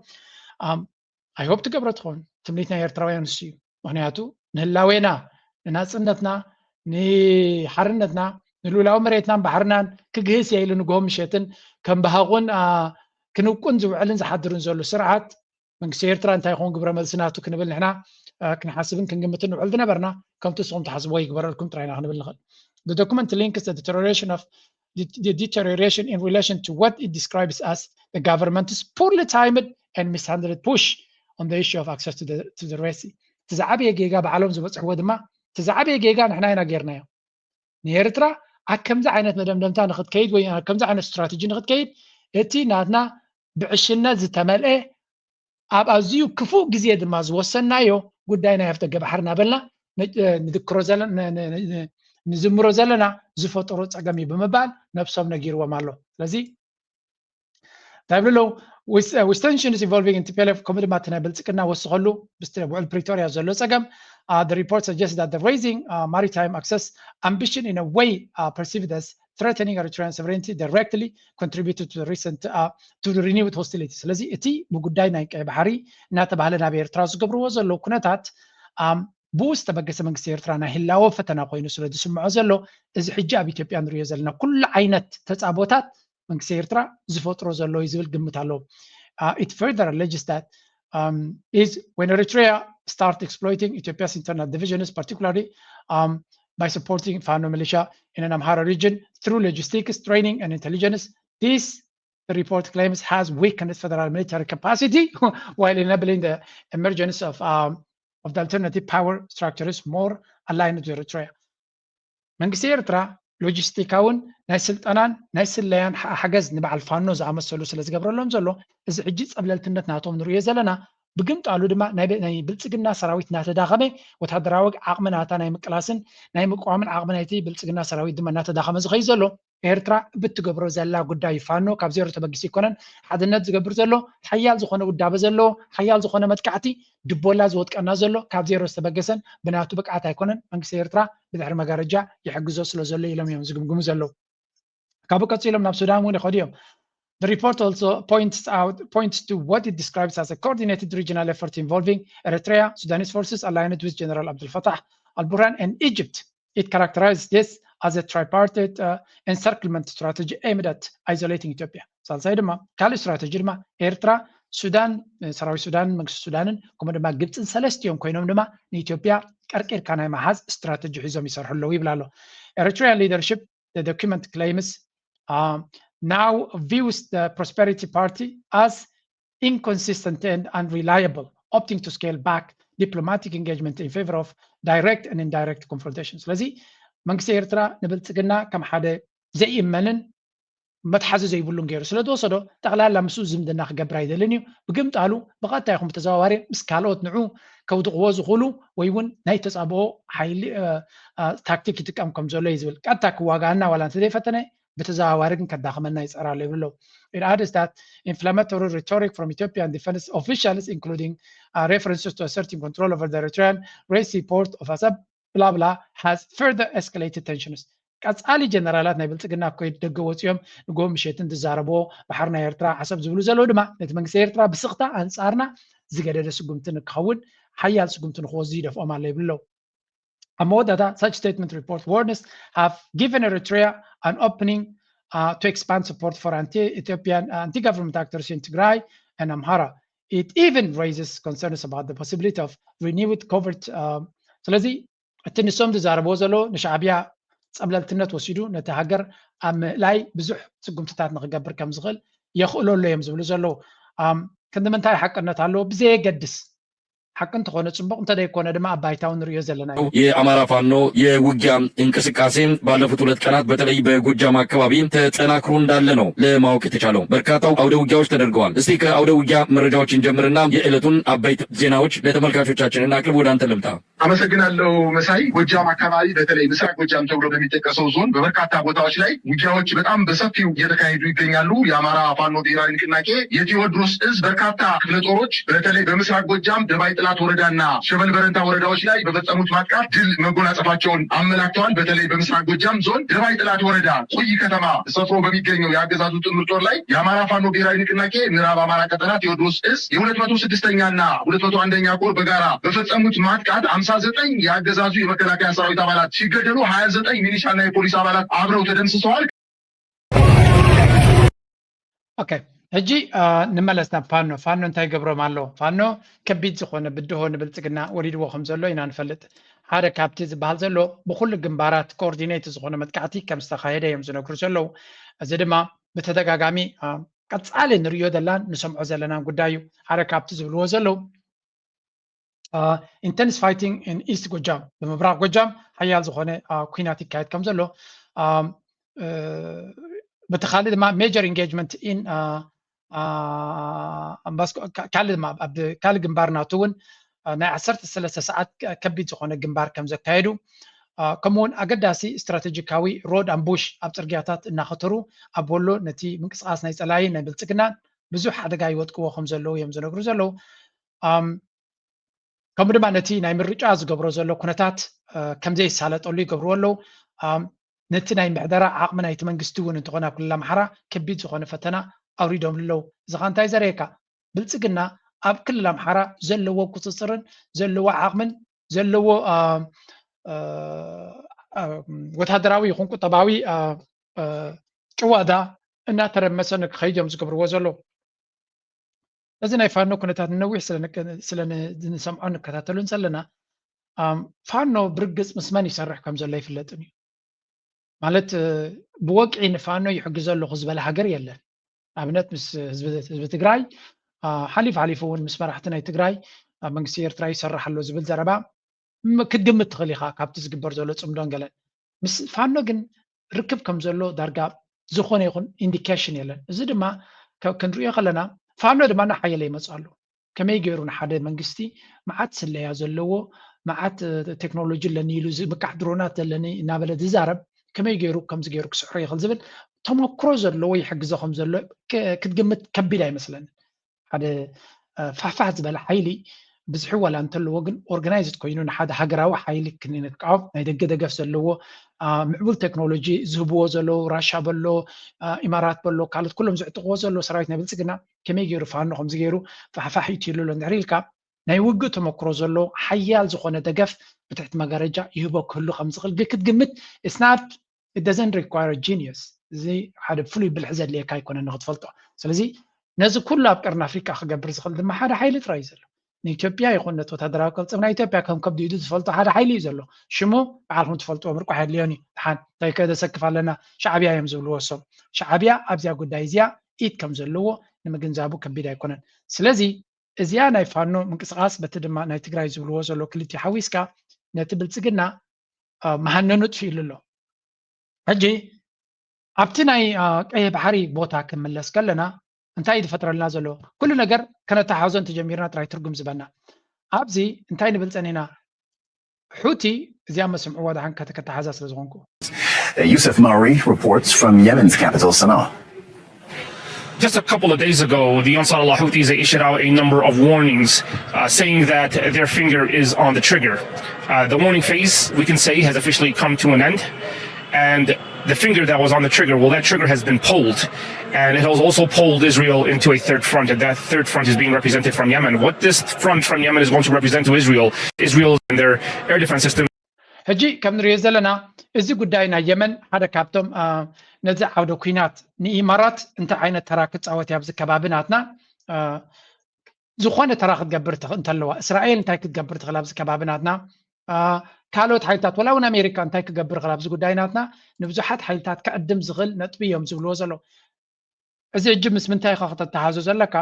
ኣይሆፕ ትገብሮ ትኾን ትምኒት ናይ ኤርትራውያን ንሱ እዩ ምክንያቱ ንህላዌና ንናፅነትና ንሓርነትና ንሉላዊ መሬትናን ባሕርናን ክግህስ የኢሉ ንጎም ምሸትን ከም ባህቁን ክንቁን ዝውዕልን ዝሓድርን ዘሎ ስርዓት መንግስቲ ኤርትራ እንታይ ይኾን ግብረ መልስናቱ ክንብል ንሕና ክንሓስብን ክንግምትን ንውዕል ዝነበርና ከምቲ ንስኹም ትሓስብዎ ይግበረልኩም ጥራይና ክንብል ንኽእል The document links the deterioration in relation to what it describes as the government's poorly timed and mishandled push on the issue of access to the Red Sea. تزعبي جيجا بعلم زبط حود ما تزعبي جيجا نحن هنا غيرنا نيرترا أكم ذا عينت مدمدمتان ناخد كيد ويا كم ذا عين استراتيجي ناخد كيد إتي نادنا بعشنا زتمل إيه أب أزيو كفو جزيد ما زوسنا يو قدينا يفتق بحرنا بلنا نذكر زلنا نزمر زلنا زفطرات عجمي بمبال نفسهم نجير ومالو لذي طيب لو with tensions involving in TPLF commitment بلتقنا وسخلو بستبوع بريتوريا زلو سقم the report suggests that the raising maritime access ambition in a way perceived as threatening Eritrean sovereignty directly contributed to the recent to the renewed hostilities. ስለዚህ እቲ ብጉዳይ ናይ ቀይ ባሕሪ እናተባህለ ናብ ኤርትራ ዝገብርዎ ዘሎ ኩነታት ብውስጥ ተበገሰ መንግስቲ ኤርትራ ናይ ህላወ ፈተና ኮይኑ ስለ ዝስምዖ ዘሎ እዚ ሕጂ ኣብ ኢትዮጵያ ንሪኦ ዘለና ኩሉ ዓይነት ተፃቦታት መንግስቲ ኤርትራ ዝፈጥሮ ዘሎ ይዝብል ግምት ኣለዎ it further alleges that is when Eritrea start exploiting Ethiopia's internal divisions particularly by supporting Fano militia in an Amhara region through logistics, training and intelligence. This, the report claims, has weakened federal military capacity while enabling the emergence of the alternative power structures more aligned to Eritrea. መንግስቲ ኤርትራ ሎጂስቲካውን ናይ ስልጠናን ናይ ስለያን ሓገዝ ንበዓል ፋኖ ዝኣመሰሉ ስለ ዝገብረሎም ዘሎ እዚ ሕጂ ፀብለልትነት ናቶም ንሪኦ ዘለና ብግምጣሉ ድማ ናይ ብልጽግና ሰራዊት እናተዳኸመ ወታደራዊ ዓቕሚ ናታ ናይ ምቅላስን ናይ ምቋምን ዓቕሚ ናይቲ ብልጽግና ሰራዊት ድማ እናተዳኸመ ዝኸይ ዘሎ ኤርትራ ብትገብሮ ዘላ ጉዳይ ፋኖ ካብ ዜሮ ተበጊስ ይኮነን ሓድነት ዝገብር ዘሎ ሓያል ዝኾነ ውዳበ ዘሎ ሓያል ዝኾነ መጥቃዕቲ ድቦላ ዝወጥቀና ዘሎ ካብ ዜሮ ዝተበገሰን ብናቱ ብቅዓት ኣይኮነን መንግስቲ ኤርትራ ብድሕሪ መጋረጃ ይሕግዞ ስለ ዘሎ ኢሎም እዮም ዝግምግሙ ዘለዉ ካብኡ ቀፂሎም ናብ ሱዳን እውን ይኸዱ እዮም The report also points to what it describes as a coordinated regional effort involving Eritrea, Sudanese forces aligned with General Abdel Fattah al-Burhan and Egypt. It characterizes this as a tripartite encirclement strategy aimed at isolating Ethiopia. ሳልሳይ ድማ ካልእ ስትራቴጂ ድማ ኤርትራ ሱዳን ሰራዊት ሱዳን መንግስቲ ሱዳንን ከምኡ ድማ ግብፅን ሰለስቲኦም ኮይኖም ድማ ንኢትዮጵያ ቀርቂርካ ናይ መሓዝ ስትራቴጂ ሒዞም ይሰርሑ ኣለዉ ይብላ ኣሎ Eritrean leadership, the document claims now views the Prosperity Party as inconsistent and unreliable, opting to scale back diplomatic engagement in favor of direct and indirect confrontations. ስለዚ መንግስቲ ኤርትራ ንብልጽግና ከም ሓደ ዘይእመንን መትሓዚ ዘይብሉን ገይሩ ስለ ተወሰዶ ጠቕላላ ምስኡ ዝምድና ክገብር ኣይደልን እዩ ብግምጣሉ ብቐጥታ ይኹም ብተዘዋዋሪ ምስ ካልኦት ንዑ ከውድቕዎ ዝኽእሉ ወይ እውን ናይ ተፃብኦ ሓይሊ ታክቲክ ይጥቀም ከም ዘሎ እዩ ዝብል ቀጥታ ክዋጋአና ዋላ እንተዘይፈተነ በተዘዋዋሪ ግን ከዳኸመና ይፀራሉ ይብለው It adds that inflammatory rhetoric from Ethiopian defense officials, including references to asserting control over the Eritrean Red Sea port of Assab, blah blah, has further escalated tensions. ቀፃሊ ጀነራላት ናይ ብልጽግና እኮ ደገ ወፂኦም ንጎም ምሸትን ዝዛረብዎ ባሕርና ኤርትራ ሓሰብ ዝብሉ ዘለዉ ድማ ነቲ መንግስቲ ኤርትራ ብስቕታ ኣንጻርና ዝገደደ ስጉምቲ ንክኸውን ሓያል ስጉምቲ ንክወዙ ይደፍኦም ኣሎ ይብለው Among that, such statement report warners have given Eritrea an opening to expand support for anti-Ethiopian, anti-government actors in Tigray and Amhara. It even raises concerns about the possibility of renewed covert. ስለዚ እቲ ንሶም ዝዛረብዎ ዘሎ ንሻዕብያ ፀብለልትነት ወሲዱ ነቲ ሃገር ኣብ ምእላይ ብዙሕ ፅጉምትታት ንክገብር ከም ዝኽእል የኽእለሉ እዮም ዝብሉ ዘለዉ ክንምንታይ ሓቅነት ኣለዎ ብዘየገድስ حق انت خونه ጽቡቅ እንተ ደይኮነ ድማ አባይታውን ንሪዮ ዘለና የአማራ ፋኖ የውጊያ እንቅስቃሴን ባለፉት 2 ቀናት በተለይ በጎጃም አካባቢ ተጠናክሮ እንዳለ ነው ለማወቅ የተቻለው። በርካታው አውደ ውጊያዎች ተደርገዋል። እስቲ ከአውደ ውጊያ መረጃዎችን ጀምርና የዕለቱን አበይት ዜናዎች ለተመልካቾቻችን እናቅርብ። ወደ አንተ ልምጣ። አመሰግናለሁ መሳይ። ጎጃም አካባቢ በተለይ ምስራቅ ጎጃም ተብሎ በሚጠቀሰው ዞን በበርካታ ቦታዎች ላይ ውጊያዎች በጣም በሰፊው እየተካሄዱ ይገኛሉ። የአማራ ፋኖ ብሔራዊ ንቅናቄ የቴዎድሮስ እዝ በርካታ ክፍለ ጦሮች በተለይ በምስራቅ ጎጃም ደባይ ጥላት ወረዳና ሸበል በረንታ ወረዳዎች ላይ በፈጸሙት ማጥቃት ድል መጎናጸፋቸውን አመላክተዋል። በተለይ በምስራቅ ጎጃም ዞን ደባይ ጥላት ወረዳ ቁይ ከተማ ሰፍሮ በሚገኘው የአገዛዙ ጥምር ጦር ላይ የአማራ ፋኖ ብሔራዊ ንቅናቄ ምዕራብ አማራ ቀጠና ቴዎድሮስ እዝ የ206ኛና 201ኛ ኮር በጋራ በፈጸሙት ማጥቃት 59 የአገዛዙ የመከላከያ ሰራዊት አባላት ሲገደሉ 29 ሚሊሻና የፖሊስ አባላት አብረው ተደምስሰዋል። ኦኬ ሕጂ ንመለስ ናብ ፋኖ እንታይ ገብሮም ኣሎ ፋኖ ከቢድ ዝኾነ ብድሆ ንብልፅግና ወሪድዎ ከም ዘሎ ኢና ንፈልጥ ሓደ ካብቲ ዝበሃል ዘሎ ብኩሉ ግንባራት ኮኦርዲኔት ዝኾነ መጥቃዕቲ ከም ዝተካየደ እዮም ዝነግሩ ዘለዉ እዚ ድማ ብተደጋጋሚ ቀፃሊ ንሪኦ ዘላን ንሰምዖ ዘለና ጉዳይ እዩ ሓደ ካብቲ ዝብልዎ ዘለዉ intense fighting in East Gojam በምብራቅ ጎጃም ሓያል ዝኾነ ኩናት ይካየድ ከም ዘሎ በተኻሊ ድማ major engagement in ካልእ ግንባር ናቱ እውን ናይ 13 ሰዓት ከቢድ ዝኾነ ግንባር ከም ዘካየዱ ከምኡውን ኣገዳሲ ስትራቴጂካዊ ሮድ ኣምቡሽ ኣብ ፅርግያታት እናኸተሩ ኣብ ወሎ ነቲ ምንቅስቃስ ናይ ፀላኢ ናይ ብልፅግና ብዙሕ ሓደጋ ይወጥቅዎ ከም ዘለዉ እዮም ዝነግሩ ዘለዉ ከምኡ ድማ ነቲ ናይ ምርጫ ዝገብሮ ዘሎ ኩነታት ከምዘይሳለጠሉ ይገብርዎ ኣለዉ ነቲ ናይ ምሕደራ ዓቕሚ ናይቲ መንግስቲ እውን እንተኾነ ኣብ ክልል ኣምሓራ ከቢድ ዝኾነ ፈተና ኣውሪዶም ኣለዉ እዚ ኸ እንታይ ዘርእየካ ብልፅግና ኣብ ክልል ኣምሓራ ዘለዎ ቁፅፅርን ዘለዎ ዓቕምን ዘለዎ ወታደራዊ ይኹን ቁጠባዊ ጭዋዳ እናተረመሰ ንክኸይድ እዮም ዝገብርዎ ዘለዉ እዚ ናይ ፋኖ ኩነታት ነዊሕ ስለንሰምዖ ንከታተሉን ዘለና ፋኖ ብርግፅ ምስ መን ይሰርሕ ከም ዘሎ ይፍለጥን እዩ ማለት ብወቅዒ ንፋኖ ይሕግዝ ኣለኹ ዝበለ ሃገር የለን ኣብነት ምስ ህዝቢ ትግራይ ሓሊፉ እውን ምስ መራሕቲ ናይ ትግራይ ኣብ መንግስቲ ኤርትራ ይሰርሕ ኣሎ ዝብል ዘረባ ክትግምት ትኽእል ኢኻ ካብቲ ዝግበር ዘሎ ፅምዶን ገለን ምስ ፋኖ ግን ርክብ ከም ዘሎ ዳርጋ ዝኾነ ይኹን ኢንዲኬሽን የለን እዚ ድማ ክንሪኦ ከለና ፋኖ ድማ ናሓየለ ይመፁ ኣሎ ከመይ ገይሩ ንሓደ መንግስቲ መዓት ስለያ ዘለዎ መዓት ቴክኖሎጂ ለኒ ኢሉ ዝምቃሕ ድሮናት ዘለኒ እናበለ ዝዛረብ ከመይ ገይሩ ከምዚ ገይሩ ክስሕሮ ይኽእል ዝብል ተመክሮ ዘለዎ ይሕግዞ ከም ዘሎ ክትግምት ከቢድ ኣይመስለንን ሓደ ፋሕፋሕ ዝበለ ሓይሊ ብዙሕ ዋላ እንተለዎ ግን ኦርጋናይዝድ ኮይኑ ንሓደ ሃገራዊ ሓይሊ ክንቃወም ናይ ደገ ደገፍ ዘለዎ ምዕቡል ቴክኖሎጂ ዝህብዎ ዘለዉ ራሻ በሎ ኢማራት በሎ ካልኦት ኩሎም ዝዕጥቕዎ ዘሎ ሰራዊት ናይ ብልፅግና ከመይ ገይሩ ፋኖ ከምዚ ገይሩ ፋሕፋሕ ይትይሉ ኣሎ እንድሕር ኢልካ ናይ ውግእ ተመክሮ ዘሎ ሓያል ዝኾነ ደገፍ ብትሕቲ መጋረጃ ይህቦ ክህሉ ከም ዝኽእል ግን ክትግምት ስናት it doesn't require a genius እዚ ሓደ ፍሉይ ብልሒ ዘድልየካ ኣይኮነን ንክትፈልጦ ስለዚ ነዚ ኩሉ ኣብ ቀርኒ ኣፍሪካ ክገብር ዝኽእል ድማ ሓደ ሓይሊ ጥራይ እዩ ዘሎ ንኢትዮጵያ ይኹን ነቲ ወታደራዊ ቅልፅም ናይ ኢትዮጵያ ከም ከብዲ ኢዱ ዝፈልጦ ሓደ ሓይሊ እዩ ዘሎ ሽሙ በዓልኩም ትፈልጥዎ ምርቋሕ የድልዮን እዩ ድሓን እንታይ ከዘሰክፍ ኣለና ሻዕብያ እዮም ዝብልዎ ሰብ ሻዕብያ ኣብዚያ ጉዳይ እዚያ ኢድ ከም ዘለዎ ንምግንዛቡ ከቢድ ኣይኮነን ስለዚ እዚያ ናይ ፋኖ ምንቅስቃስ በቲ ድማ ናይ ትግራይ ዝብልዎ ዘሎ ክልቲኡ ሓዊስካ ነቲ ብልፅግና መሃነኑ ጥፊኢሉ ኣሎ ሕጂ ኣብቲ ናይ ቀይሕ ባሕሪ ቦታ ክምለስ ከለና እንታይ ይፈጥረልና ዘሎ ኩሉ ነገር ከነተሓውዘን ተጀሚርና ጥራይ ትርጉም ዝበና ኣብዚ እንታይ ንብል ፀኒና ሑቲ እዚያ መስምዕዎ ድሓን ከተሓዛ ስለ ዝኾንኩ Yusuf Mauri reports from Yemen's capital Sana'a. Just a couple of days ago, the Ansar Allah Houthis issued out a number of warnings saying that their finger is on the trigger. The warning phase, we can say, has officially come to an end. And the finger that was on the trigger, well, that trigger has been pulled. And it has also pulled Israel into a third front. And that third front is being represented from Yemen. What this front from Yemen is going to represent to Israel and their air defense system. ሕጂ ከም ንሪኦ ዘለና እዚ ጉዳይ ናይ የመን ሓደ ካብቶም ነዚ ዓውደ ኩናት ንኢማራት እንታይ ዓይነት ተራ ክፃወት ኣብዚ ከባቢ ናትና ዝኾነ ተራ ክትገብር እንተለዋ እስራኤል እንታይ ክትገብር ትኽእል ኣብዚ ከባቢ ናትና ካልኦት ሓይልታት ወላ እውን ኣሜሪካ እንታይ ክገብር ክላ ኣብዚ ጉዳይናትና ንብዙሓት ሓይልታት ከዕድም ዝኽእል ነጥቢ እዮም ዝብልዎ ዘሎ እዚ እጅ ምስ ምንታይ ኢኻ ክትተሓዞ ዘለካ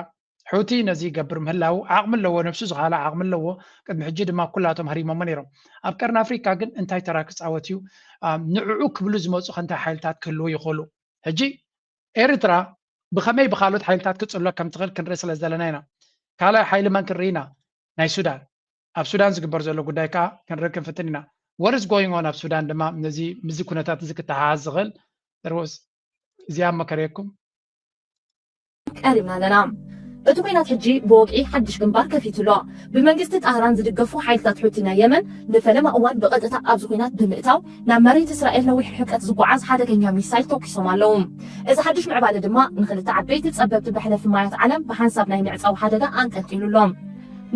حوتي نزي قبر مهلاو عقم لو نفسه زغاله عقم لو قد محجد ما كلاتهم هريمه منيرم ابكرنا افريكا ግን እንታይ ተራክስ ዓወትዩ ንዕዑ ክብሉ ዝመፁ ከንታ ሓይልታት ክህልው ይኽእሉ ሕጂ ኤርትራ ብኸመይ ብኻልኦት ሓይልታት ክፅሎ ከም ትኽእል ክንርኢ ስለ ዘለና ኢና ካልኣይ ሓይሊ ማን ክንርኢና ናይ ሱዳን ኣብ ሱዳን ዝግበር ዘሎ ጉዳይ ከዓ ክንርኢ ክንፍትን ኢና what is going on ኣብ ሱዳን ድማ ነዚ ምዚ ኩነታት እዚ ክተሓዝ ዝኽእል ደርወስ እዚኣ መከረየኩም ቀሪብና ኣለና እቲ ኩናት ሕጂ ብወቅዒ ሓድሽ ግንባር ከፊቱ ኣሎ ብመንግስቲ ጣህራን ዝድገፉ ሓይልታት ሕውቲና የመን ንፈለማ እዋን ብቐጥታ ኣብዚ ኩናት ብምእታው ናብ መሬት እስራኤል ነዊሕ ሕቀት ዝጓዓዝ ሓደገኛ ሚሳይል ተኪሶም ኣለዉ እዚ ሓድሽ ምዕባለ ድማ ንክልተ ዓበይቲ ፀበብቲ መሕለፊ ማያት ዓለም ብሓንሳብ ናይ ምዕፃው ሓደጋ ኣንጠልጢሉሎም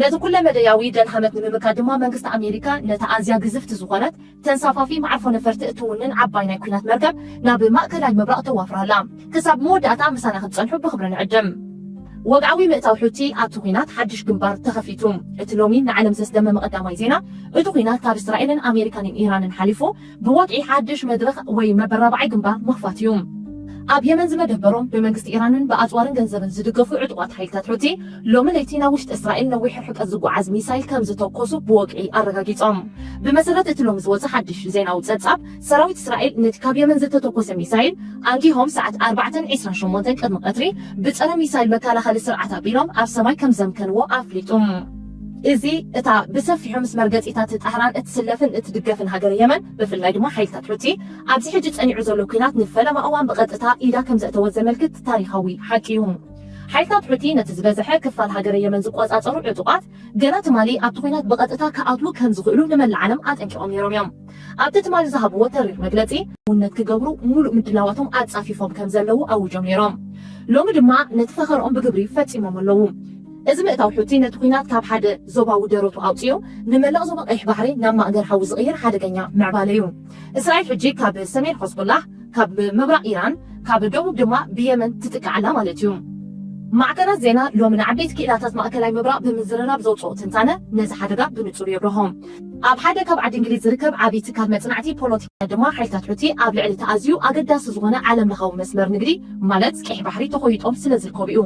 ነቲ ኩለ መደያዊ ደልሃመት ንምምካድ ድማ መንግስቲ ኣሜሪካ ነታ ኣዝያ ግዝፍቲ ዝኾነት ተንሳፋፊ ማዕርፎ ነፈርቲ እትውንን ዓባይ ናይ ኩናት መርከብ ናብ ማእከላይ ምብራቕ ተዋፍራላ ክሳብ መወዳእታ ምሳና ክትፀንሑ ብክብሪ ንዕድም ወግዓዊ ምእታው ሕውቲ ኣብቲ ኩናት ሓድሽ ግንባር ተኸፊቱ እቲ ሎሚ ንዓለም ዘስደመመ ቀዳማይ ዜና እቲ ኩናት ካብ እስራኤልን ኣሜሪካንን ኢራንን ሓሊፉ ብወግዒ ሓድሽ መድረኽ ወይ መበራብዓይ ግንባር ምኽፋት እዩ ኣብ የመን ዝመደበሮም ብመንግስቲ ኢራንን ብኣፅዋርን ገንዘብን ዝድገፉ ዕጡቋት ሓይልታት ሕውቲ ሎሚ ለይቲ ናብ ውሽጢ እስራኤል ነዊሕ ርሕቀት ዝጓዓዝ ሚሳይል ከም ዝተኮሱ ብወግዒ ኣረጋጊፆም ብመሰረት እቲ ሎሚ ዝወፅእ ሓድሽ ዜናዊ ፀብጻብ ሰራዊት እስራኤል ነቲ ካብ የመን ዝተተኮሰ ሚሳይል ኣንጊሆም ሰዓት 4:28 ቅድሚ ቀትሪ ብፀረ ሚሳይል መከላኸሊ ስርዓት ኣቢሎም ኣብ ሰማይ ከም ዘምከንዎ ኣፍሊጡ እዚ እታ ብሰፊሑ መስመር ገፂታት ጣህራን እትስለፍን እትድገፍን ሃገር የመን ብፍላይ ድማ ሓይልታት ሕውቲ ኣብዚ ሕጂ ፀኒዑ ዘሎ ኩናት ንፈለማ እዋን ብቐጥታ ኢዳ ከም ዘእተወ ዘመልክት ታሪኻዊ ሓቂ እዩ ሓይልታት ሕውቲ ነቲ ዝበዝሐ ክፋል ሃገር የመን ዝቆፃፀሩ ዕጡቋት ገና ትማሊ ኣብቲ ኩናት ብቐጥታ ከኣትዉ ከም ዝኽእሉ ንመላእ ዓለም ኣጠንቂቖም ነይሮም እዮም ኣብቲ ትማሊ ዝሃብዎ ተሪር መግለፂ ውነት ክገብሩ ሙሉእ ምድላዋቶም ኣፃፊፎም ከም ዘለዉ ኣውጆም ነይሮም ሎሚ ድማ ነቲ ፈኸርኦም ብግብሪ ፈፂሞም ኣለዉ እዚ ምእታው ሕውቲ ነቲ ኩናት ካብ ሓደ ዞባዊ ደረቱ ኣውፅዮ ንመላእ ዞባ ቀይሕ ባሕሪ ናብ ማእገር ሓዊ ዝቕይር ሓደገኛ ምዕባለ እዩ እስራኤል ሕጂ ካብ ሰሜን ሒዝቡላህ ካብ ምብራቕ ኢራን ካብ ደቡብ ድማ ብየመን ትጥቃዓላ ማለት እዩ ማዕከናት ዜና ሎሚ ንዓበይቲ ክኢላታት ማእከላይ ምብራቕ ብምዝርራብ ዘውፅኦ ትንታነ ነዚ ሓደጋ ብንጹር የብርሆም ኣብ ሓደ ካብ ዓዲ እንግሊዝ ዝርከብ ዓብዪ ትካል መፅናዕቲ ፖለቲካ ድማ ሓይልታት ሕውቲ ኣብ ልዕሊ ተኣዝዩ ኣገዳሲ ዝኾነ ዓለም ለኻዊ መስመር ንግዲ ማለት ቀይሕ ባሕሪ ተኾይጦም ስለ ዝርከቡ እዩ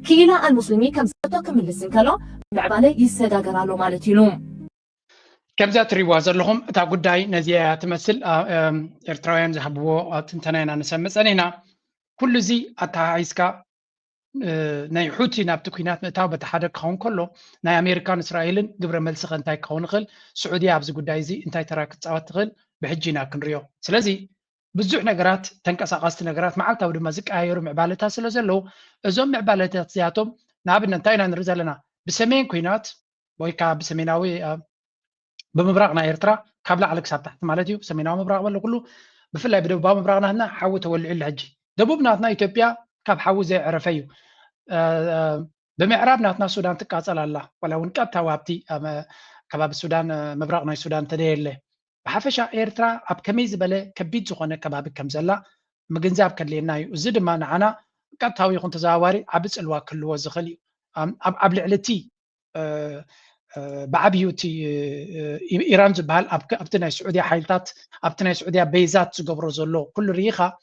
كيلا المسلمي كم زتو كم اللي سنكلو معبالي يسداغرالو مالتيلو كم زات ريوازر لهم تا قداي نزيا تمثل ارتراويان زحبو تنتنينا نسمس انينا كل زي اتا عيسكا ناي حوتي ناب تكوينات متاو بتحدك كون كله ناي امريكان اسرائيلن قبر ملسخ انتاي كون خل سعوديه ابز قداي زي انتاي تراك تصاوت خل بحجينا كنريو سلازي بزح نجارات تنقصاقست نجارات معلتاو دما زق ايرو معبالتا سلازلو ازوم معبالتا زياتهم نابن انتاينا نرزلنا بسمين كوينات ويكا بسميناوي بمبراقنا ايرترا كابلا على كساب تحت مالتيو سميناو مبراق ولا كله بفلاي بدبا مبراقنا هنا حاو تولع الحجي دبوبناتنا ايثيوبيا كاب حاو زي عرفيو بمعرابناتنا السودان تقاصل الله ولا ونقب توابتي كباب السودان مبراقنا السودان تديله بحفشا إيرترا أب كميز بله كبيت زخونة كباب كمزلا مجنزاب كلينا يزيد ما نعنا قطعوا يكون تزاوري عبس الواك اللي هو زخلي أب لعلتي بعبيوتي إيران زبال أبتنا السعودية حيلتات أبتنا السعودية بيزات زقبرو زلو كل ريخة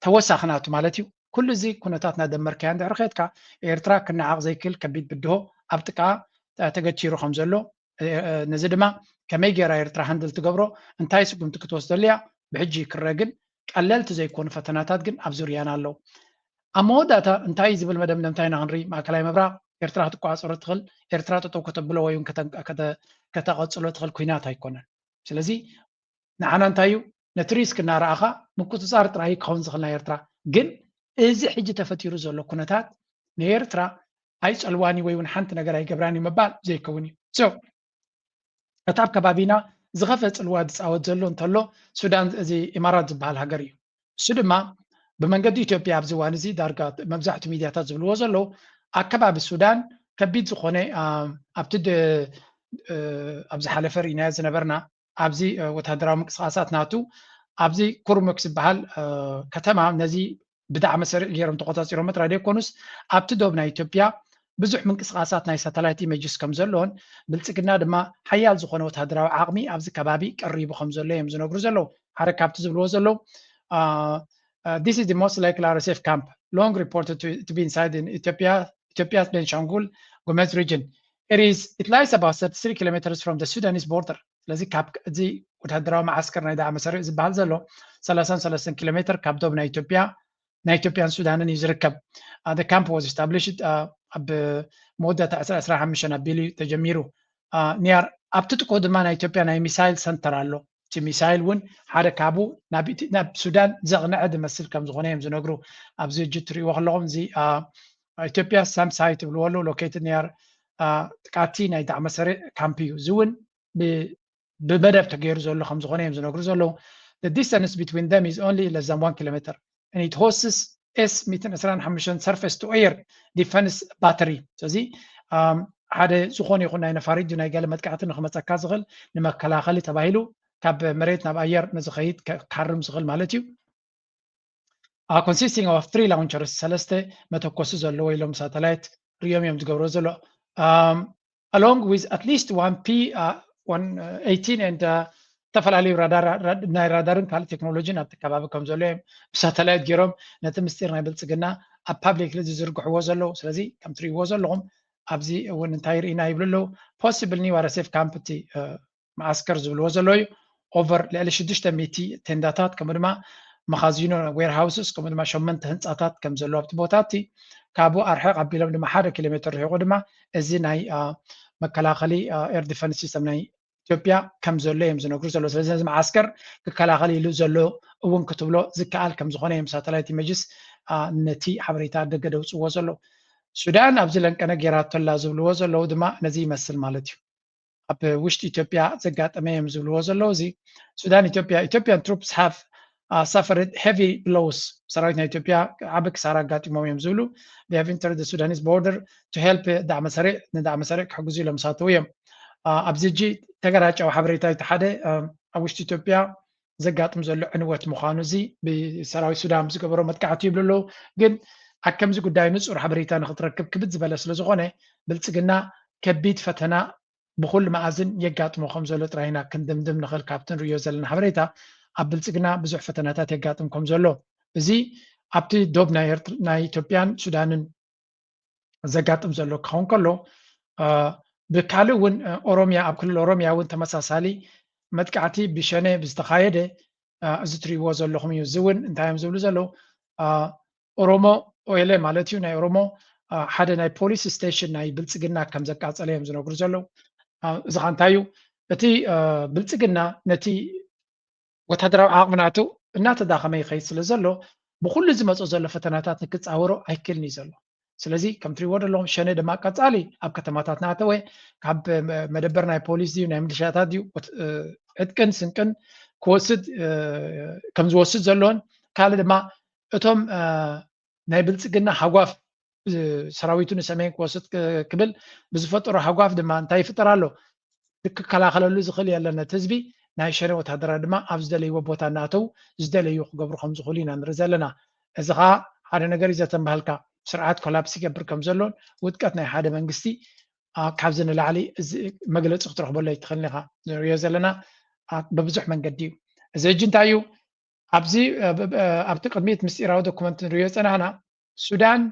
توسخناتو مالتي كل زي كونتاتنا دمر كان ده رخيتك إيرترا كنا عاق زي كل كبيت بده أبتكا تجتشيرو خمزلو نزيد ما كمي جرا إيرترا هندل تقبرو انتاي سكم تكتوصل ليا بحجي كرجل قللت زي يكون فتناتات جن أبزوريانا له أما داتا انتاي زبل مدام انتاي نهنري مع كلام مبرق إيرترا تقاس أرتغل إيرترا تتوكتب بلو ويون كتا قصلو تغل كوينات هيكونن سلازي نعنا انتايو نتريس كنا راخا مكوت صار تراي كون زغلنا إيرترا جن إزي حجي تفتيرو زلو كونتات نيرترا عايز ألواني ويون حنت نجراي جبراني مبال زي كوني كتاب كبابينا زغفت الوادس أو تزلو انتلو سودان زي إمارات زبال هاجري سودما بمنقد إثيوبيا بزوان زي دارقات مبزحت ميدياتات زبلو وزلو أكباب السودان كبيت زخوني أبتد أبزي حالفر إناز نبرنا أبزي وتهدرا مقصاصات ناتو أبزي كورمكس بحال كتما نزي بدع مسر يرم تقطاس يرم مترادي كونس أبتدو بنا إثيوبيا ብዙሕ ምንቅስቃሳት ናይ ሳተላይት ኢሜጅስ ከም ዘለዎን ብልጽግና ድማ ሓያል ዝኾነ ወታደራዊ ዓቕሚ ኣብዚ ከባቢ ቀሪቡ ከም ዘሎ እዮም ዝነግሩ ዘለዉ ሓደ ካብቲ ዝብልዎ ዘለዉ this is the most likely RSF camp long reported to be inside in Ethiopia's Benishangul Gumuz region. It lies about 33 kilometers from the Sudanese border. ስለዚ ካብ እዚ ወታደራዊ ማዓስከር ናይ ዳዕመ ሰሪዕ ዝበሃል ዘሎ 33 ኪሎ ሜትር ካብ ዶብ ናይ ኢትዮጵያን ሱዳንን እዩ ዝርከብ the camp was established ኣብ መወዳእታ 2015 ኣቢሉ ተጀሚሩ ኒያር ኣብቲ ጥቆ ድማ ናይ ኢትዮጵያ ናይ ሚሳይል ሰንተር ኣሎ እቲ ሚሳይል እውን ሓደ ካቡ ናብ ሱዳን ዘቕንዐ ዝመስል ከም ዝኾነ እዮም ዝነግሩ ኣብዚ እጅ ትሪእዎ ከለኹም እዚ ኢትዮጵያ ሳም ሳይት ይብልዎ ኣለዉ ሎኬትድ ኒያር ጥቃቲ ናይ ዳዕመ ሰሪዕ ካምፕ እዩ እዚ እውን ብመደብ ተገይሩ ዘሎ ከም ዝኾነ እዮም ዝነግሩ ዘለዉ the distance between them is only less than 1 kilometer and it hosts S-125 surface to air defense battery ስለዚ ሓደ ዝኾነ ይኹን ናይ ነፋሪት ናይ ገለ መጥቃዕቲ ንኽመፀካ ዝኽእል ንመከላኸሊ ተባሂሉ ካብ መሬት ናብ ኣየር ንዝኸይድ ካርም ዝኽእል ማለት እዩ consisting of 3 launchers ሰለስተ መተኮሲ ዘለዎ ኢሎም ሳተላይት ርዮም እዮም ዝገብሮ ዘሎ along with at least 1P-118 and ተፈላለዩ ናይ ራዳርን ካልእ ቴክኖሎጂን ኣብቲ ከባቢ ከም ዘሎ እዮም ብሳተላይት ገይሮም ነቲ ምስጢር ናይ ብልፅግና ኣብ ፓብሊክ ዝዝርግሕዎ ዘለዉ ስለዚ ከም ትሪእዎ ዘለኹም ኣብዚ እውን እንታይ ርኢና ይብሉ ኣለዉ ፖሲብል ኒው RSF ካምፕ እቲ ማዓስከር ዝብልዎ ዘሎ እዩ ኦቨር ልዕሊ 600 ቴንዳታት ከምኡ ድማ መኻዚኖ ዌርሃውስስ ከምኡ ድማ 8 ህንፃታት ከም ዘሎ ኣብቲ ቦታ እቲ ካብኡ ኣርሕቕ ኣቢሎም ድማ 1 ኪሎ ሜትር ርሒቑ ድማ እዚ ናይ መከላኸሊ ኤር ዲፈንስ ሲስተም ናይ ኢትዮጵያ ከም ዘሎ እዮም ዝነግሩ ዘሎ ስለዚ እዚ ማዓስከር ክከላኸል ኢሉ ዘሎ እውን ክትብሎ ዝከኣል ከም ዝኾነ እዮም ሳተላይት ኢሜጅስ ነቲ ሓበሬታ ደገ ደውፅዎ ዘሎ ሱዳን ኣብዚ ለንቀነ ጌራቶላ ዝብልዎ ዘለዉ ድማ ነዚ ይመስል ማለት እዩ ኣብ ውሽጢ ኢትዮጵያ ዘጋጠመ እዮም ዝብልዎ ዘለዉ እዚ ሱዳን ኢትዮጵያን ትሩፕስ ሃቭ suffered heavy blows ሰራዊት ናይ ኢትዮጵያ ዓብ ክሳራ ኣጋጢሞም እዮም ዝብሉ they have entered the Sudanese border to help ዳዕመ ሰሪዕ ንዳዕመ ሰሪዕ ክሕግዙ ኢሎም ሳተው እዮም ኣብዚ እጂ ተገራጫዊ ሓበሬታ እቲ ሓደ ኣብ ውሽጢ ኢትዮጵያ ዘጋጥም ዘሎ ዕንወት ምዃኑ እዚ ብሰራዊት ሱዳን ዝገበሮ መጥቃዕቲ ይብሉ ኣለዉ ግን ኣብ ከምዚ ጉዳይ ንፁር ሓበሬታ ንኽትረክብ ክብድ ዝበለ ስለ ዝኾነ ብልፅግና ከቢድ ፈተና ብኩሉ መኣዝን የጋጥሞ ከም ዘሎ ጥራይና ክንድምድም ንኽእል ካብቲ ንሪኦ ዘለና ሓበሬታ ኣብ ብልፅግና ብዙሕ ፈተናታት የጋጥም ከም ዘሎ እዚ ኣብቲ ዶብ ናይ ኢትዮጵያን ሱዳንን ዘጋጥም ዘሎ ክኸውን ከሎ ብካልእ እውን ኦሮምያ ኣብ ክልል ኦሮምያ እውን ተመሳሳሊ መጥቃዕቲ ብሸነ ብዝተኻየደ እዚ ትሪእዎ ዘለኹም እዩ እዚ እውን እንታይ እዮም ዝብሉ ዘለዉ ኦሮሞ ኦኤልኤ ማለት እዩ ናይ ኦሮሞ ሓደ ናይ ፖሊስ ስቴሽን ናይ ብልፅግና ከም ዘቃፀለ እዮም ዝነግሩ ዘለዉ እዚ ኸ እንታይ እዩ እቲ ብልፅግና ነቲ ወታደራዊ ዓቕምናቱ እናተዳኸመ ይኸይድ ስለ ዘሎ ብኩሉ ዝመፁ ዘሎ ፈተናታት ንክፃወሮ ኣይክልኒ እዩ ዘሎ ስለዚ ከም ትሪእዎ ዘለኹም ሸነ ድማ ቀፃሊ ኣብ ከተማታት ናተወ ካብ መደበር ናይ ፖሊስ ድዩ ናይ ምልሻታት ድዩ ዕጥቅን ስንቅን ክወስድ ከም ዝወስድ ዘለዎን ካልእ ድማ እቶም ናይ ብልፅግና ሃጓፍ ሰራዊቱ ንሰሜን ክወስድ ክብል ብዝፈጠሮ ሃጓፍ ድማ እንታይ ይፍጠር ኣሎ ክከላኸለሉ ዝኽእል የለን ነቲ ህዝቢ ናይ ሸነ ወታደራ ድማ ኣብ ዝደለይዎ ቦታ እናተው ዝደለዩ ክገብሩ ከም ዝኽእሉ ኢና ንርኢ ዘለና እዚ ከዓ ሓደ ነገር እዩ ዘተንባሃልካ ስርዓት ኮላፕስ ይገብር ከም ዘሎን ውድቀት ናይ ሓደ መንግስቲ ካብዚ ንላዕሊ መግለፂ ክትረኽበሎ ኣይትኽእልን ኢኻ ንሪኦ ዘለና ብብዙሕ መንገዲ እዩ እዚ ሕጂ እንታይ እዩ ኣብዚ ኣብቲ ቅድሚት ምስጢራዊ ዶኩመንት ንሪኦ ፀናሕና ሱዳን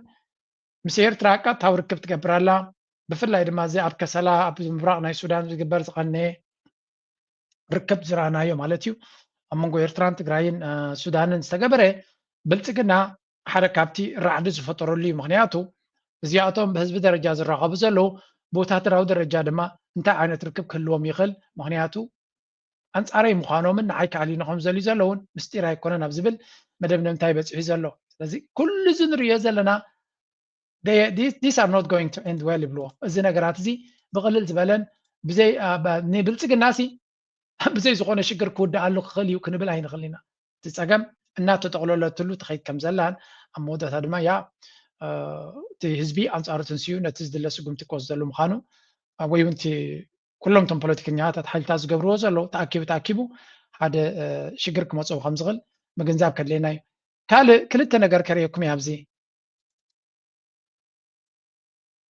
ምስ ኤርትራ ቀጥታዊ ርክብ ትገብር ኣላ ብፍላይ ድማ እዚ ኣብ ከሰላ ኣብ ምብራቕ ናይ ሱዳን ዝግበር ዝቐነየ ርክብ ዝረኣናዮ ማለት እዩ ኣብ መንጎ ኤርትራን ትግራይን ሱዳንን ዝተገበረ ብልፅግና ሓደ ካብቲ ራዕዲ ዝፈጠረሉ እዩ ምክንያቱ እዚኣቶም ብህዝቢ ደረጃ ዝራኸቡ ዘለዉ ብወታደራዊ ደረጃ ድማ እንታይ ዓይነት ርክብ ክህልዎም ይኽእል ምክንያቱ ኣንፃረይ ምዃኖምን ንዓይ ካዕሊኑ ከም ዘልዩ ዘለውን ምስጢር ኣይኮነን ኣብ ዝብል መደብነብ እንታይ በፂሑ ዘሎ ስለዚ ኩሉ እዚ ንሪኦ ዘለና ዲስ ኣር ኖት ጎይንግ ቱ ኤንድ ዌል ይብልዎ እዚ ነገራት እዚ ብቕልል ዝበለን ብዘይ ንብልፅግና ሲ ብዘይ ዝኾነ ሽግር ክውዳእሉ ክኽእል እዩ ክንብል ኣይንኽእል ኢና እቲ ፀገም እናተጠቕለለትሉ ትኸይድ ከም ዘላን ኣብ መወዳእታ ድማ ያ እቲ ህዝቢ ኣንፃሩ ትንስዩ ነቲ ዝድለ ስጉምቲ ክወስደሉ ምዃኑ ወይ እውን ኩሎም ቶም ፖለቲከኛታት ሓይልታት ዝገብርዎ ዘለዉ ተኣኪቡ ሓደ ሽግር ክመፅኡ ከም ዝኽእል ምግንዛብ ከድልየና እዩ ካልእ ክልተ ነገር ከርእየኩም እያ ኣብዚ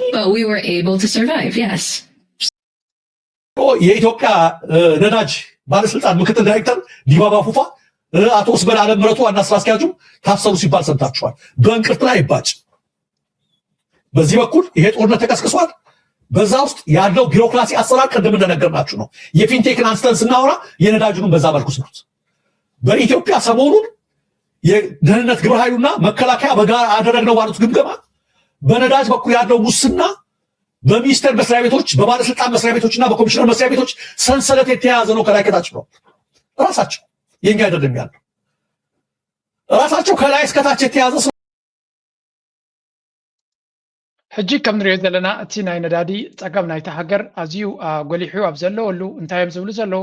But we were able to survive, yes. የኢትዮጵያ ነዳጅ ባለስልጣን ምክትል ዳይሬክተር ዲባባ ፉፋ አቶ ኡስማን አለም ምረቱ ዋና ስራ አስኪያጁ ታሰሩ ሲባል ሰምታችኋል። በእንቅርት ላይ ይባጭ። በዚህ በኩል ይሄ ጦርነት ተቀስቅሷል። በዛ ውስጥ ያለው ቢሮክራሲ አሰራር ቅድም እንደነገርናችሁ ነው። የፊንቴክን አንስተን ስናወራ የነዳጁን በዛ መልኩ ስሩት። በኢትዮጵያ ሰሞኑን የደህንነት ግብረ ኃይሉና መከላከያ በጋራ አደረግነው ባሉት ግምገማ በነዳጅ በኩል ያለው ሙስና በሚኒስቴር መስሪያ ቤቶች፣ በባለስልጣን መስሪያ ቤቶችና በኮሚሽነር መስሪያ ቤቶች ሰንሰለት የተያያዘ ነው። ከላይ ከታች ነው። ራሳቸው የኛ አይደለም ያለው ራሳቸው ከላይ እስከታች የተያዘ ሰው ሕጂ ከም ንሪኦ ዘለና እቲ ናይ ነዳዲ ፀገም ናይቲ ሃገር ኣዝዩ ጎሊሑ ኣብ ዘለወሉ እንታይ እዮም ዝብሉ ዘለዉ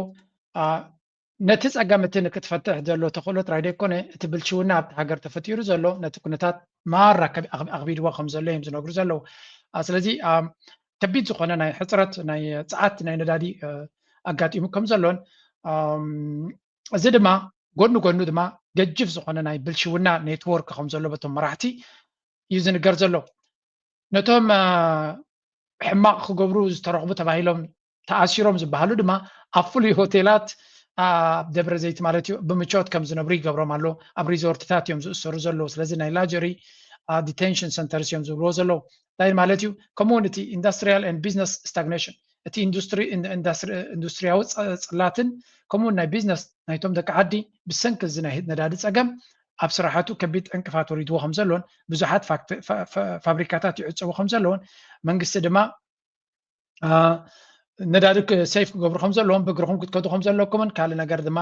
ነቲ ፀገም እቲ ንክትፈትሕ ዘሎ ተኽእሎ ጥራይ ደይኮነ እቲ ብልሽውና ኣብቲ ሃገር ተፈጢሩ ዘሎ ነቲ ኩነታት ማራ ኣኽቢድዎ ከም ዘሎ እዮም ዝነግሩ ዘለዉ። ስለዚ ከቢድ ዝኾነ ናይ ሕፅረት ናይ ፀዓት ናይ ነዳዲ ኣጋጢሙ ከም ዘሎን እዚ ድማ ጎኑ ጎኑ ድማ ገጅፍ ዝኾነ ናይ ብልሽውና ኔትዎርክ ከም ዘሎ በቶም መራሕቲ እዩ ዝንገር ዘሎ። ነቶም ሕማቕ ክገብሩ ዝተረኽቡ ተባሂሎም ተኣሲሮም ዝበሃሉ ድማ ኣብ ፍሉይ ሆቴላት ኣብ ደብረ ዘይት ማለት እዩ ብምቾት ከም ዝነብሩ ይገብሮም ኣሎ። ኣብ ሪዞርትታት እዮም ዝእሰሩ ዘለዉ። ስለዚ ናይ ላጀሪ ዲቴንሽን ሰንተርስ እዮም ዝብልዎ ዘለዉ። እንታይ ማለት እዩ ከምኡውን እቲ ኢንዱስትሪያል ኤንድ ቢዝነስ ስታግኔሽን እቲ ኢንዱስትርያዊ ፅላትን ከምኡውን ናይ ቢዝነስ ናይቶም ደቂ ዓዲ ብሰንኪ እዚ ናይ ነዳዲ ፀገም ኣብ ስራሓቱ ከቢድ ዕንቅፋት ወሪድዎ ከም ዘለዎን ብዙሓት ፋብሪካታት ይዕፀቡ ከም ዘለዎን መንግስቲ ድማ ነዳዲ ሰይፍ ክገብሩ ከም ዘለዎም ብእግርኩም ክትከዱ ከም ዘለኩምን ካልእ ነገር ድማ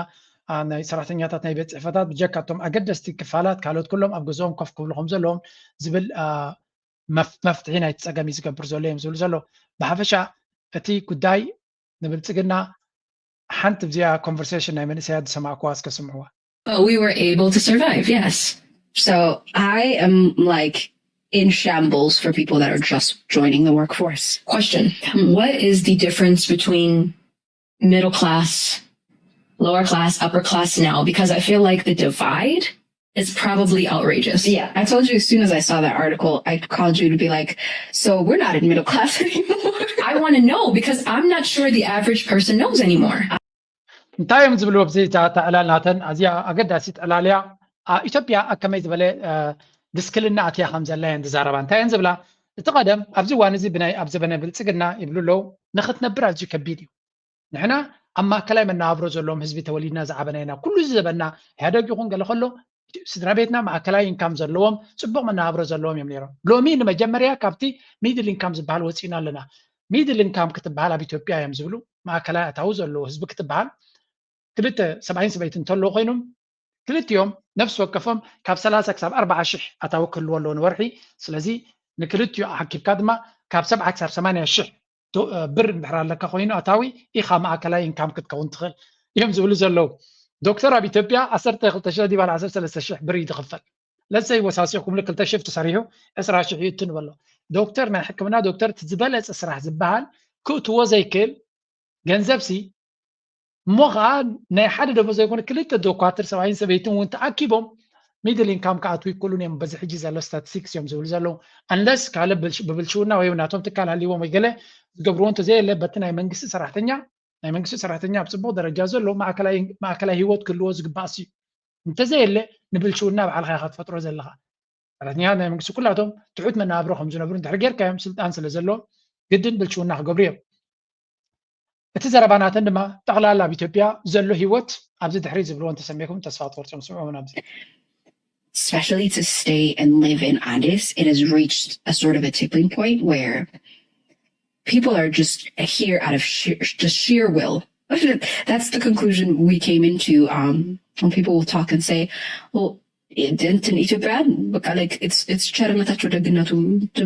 ናይ ሰራሕተኛታት ናይ ቤት ፅሕፈታት ብጀካቶም ኣገደስቲ ክፋላት ካልኦት ኩሎም ኣብ ገዝኦም ኮፍ ክብሉ ከም ዘለዎም ዝብል መፍትሒ ናይቲ ፀገም እዩ ዝገብር ዘሎ እዮም ዝብሉ ዘሎ። ብሓፈሻ እቲ ጉዳይ ንብልፅግና ሓንቲ ብዚኣ ኮንቨርሴሽን ናይ መንእሰያት ዝሰማዕክዋ እስከ ስምዕዋ But we were able to survive, yes. So I am like in shambles for people that are just joining the workforce. Question, what is the difference between middle class, lower class, upper class now? Because I feel like the divide is probably outrageous. Yeah, I told you as soon as I saw that article, I called you to be like, so we're not in middle class anymore. I want to know because I'm not sure the average person knows anymore. እንታይ እዮም ዝብልዎ ብዚ ተዕላልናተን ኣዝያ ኣገዳሲት ዕላልያ ኢትዮጵያ ከመይ ዝበለ ድስክልና ኣትያ ከም ዘላ እየን ዝዛረባ። እንታይ እየን ዝብላ እቲ ቀደም ኣብዚ እዋን እዚ ብናይ ኣብ ዘበነ ብልፅግና ይብሉ ኣለዉ ንኽትነብር ኣዝዩ ከቢድ እዩ። ንሕና ኣብ ማእከላይ መነባብሮ ዘለዎም ህዝቢ ተወሊድና ዝዓበና ኢና። ኩሉ ዝበና ኢህደግ ይኹን ገለ ከሎ ስድራ ቤትና ማእከላይ ኢንካም ዘለዎም ፅቡቅ መነባብሮ ዘለዎም እዮም ነይሮም። ሎሚ ንመጀመርያ ካብቲ ሚድል ኢንካም ዝበሃል ወፂና ኣለና። ሚድል ኢንካም ክትበሃል ኣብ ኢትዮጵያ እዮም ዝብሉ ማእከላይ ኣታዊ ዘለዎ ህዝቢ ክትበሃል ክልተ ሰብዓይን ሰበይትን እንተለዉ ኮይኖም ክልቲኦም ነፍሲ ወከፎም ካብ 30 ክሳብ 40 ሽሕ ኣታዊ ክህልዎ ኣለዎ ንወርሒ። ስለዚ ንክልቲኡ ሓኪብካ ድማ ካብ 70 ክሳብ 80 ሽሕ ብር እንድሕር ኣለካ ኮይኑ ኣታዊ ኢኻ ማእከላይ ኢንካም ክትከውን ትኽእል እዮም ዝብሉ ዘለዉ። ዶክተር ኣብ ኢትዮጵያ 12,000 ዲባላ 13,000 ብር እዩ ዝኽፈል። ለሰይ ወሳሲኹም 2 ሽፍቲ ሰሪሑ 20 ሽሕ እዩ ትንበሎ። ዶክተር ናይ ሕክምና ዶክተር ዝበለፀ ስራሕ ዝበሃል ክእትዎ ዘይክእል ገንዘብሲ እሞ ከዓ ናይ ሓደ ደሞ ዘይኮነ ክልተ ዶኳትር ሰብዓይን ሰበይትን እውን ተኣኪቦም ሚድል ኢንካም ክኣትዉ ይክእሉን እዮም በዚ ሕጂ ዘሎ ስታቲስቲክስ እዮም ዝብሉ ዘለዉ። አንለስ ካልእ ብብልሽውና ወይ ናቶም ትካል ሃልይዎም ወይ ገለ ዝገብርዎ እንተዘየለ በቲ ናይ መንግስቲ ሰራሕተኛ ኣብ ፅቡቅ ደረጃ ዘሎ ማእከላይ ሂወት ክህልዎ ዝግባእስ እዩ። እንተዘየለ ንብልሽውና ባዕልካ ኢኻ ትፈጥሮ ዘለካ። ሰራሕተኛታት ናይ መንግስቲ ኩላቶም ትሑት መነባብሮ ከም ዝነብሩ እንድሕር ጌርካዮም ስልጣን ስለ ዘለዎ ግድን ብልሽውና ክገብሩ እዮም። እቲ ዘረባናተን ድማ ጠቕላላ ኣብ ኢትዮጵያ ዘሎ ሂወት ኣብዚ ድሕሪ ዝብልዎን ተሰሚዕኩም ተስፋ ትቆርፆም ስምዑውን ኣብዚ especially to stay and live in Addis, it has reached a sort of a tipping point where people are just here out of sheer will. That's the conclusion we came into when people will talk and say, well, እንትን ኢትዮጵያ በቃ like it's ቸርነታቸው ደግነቱ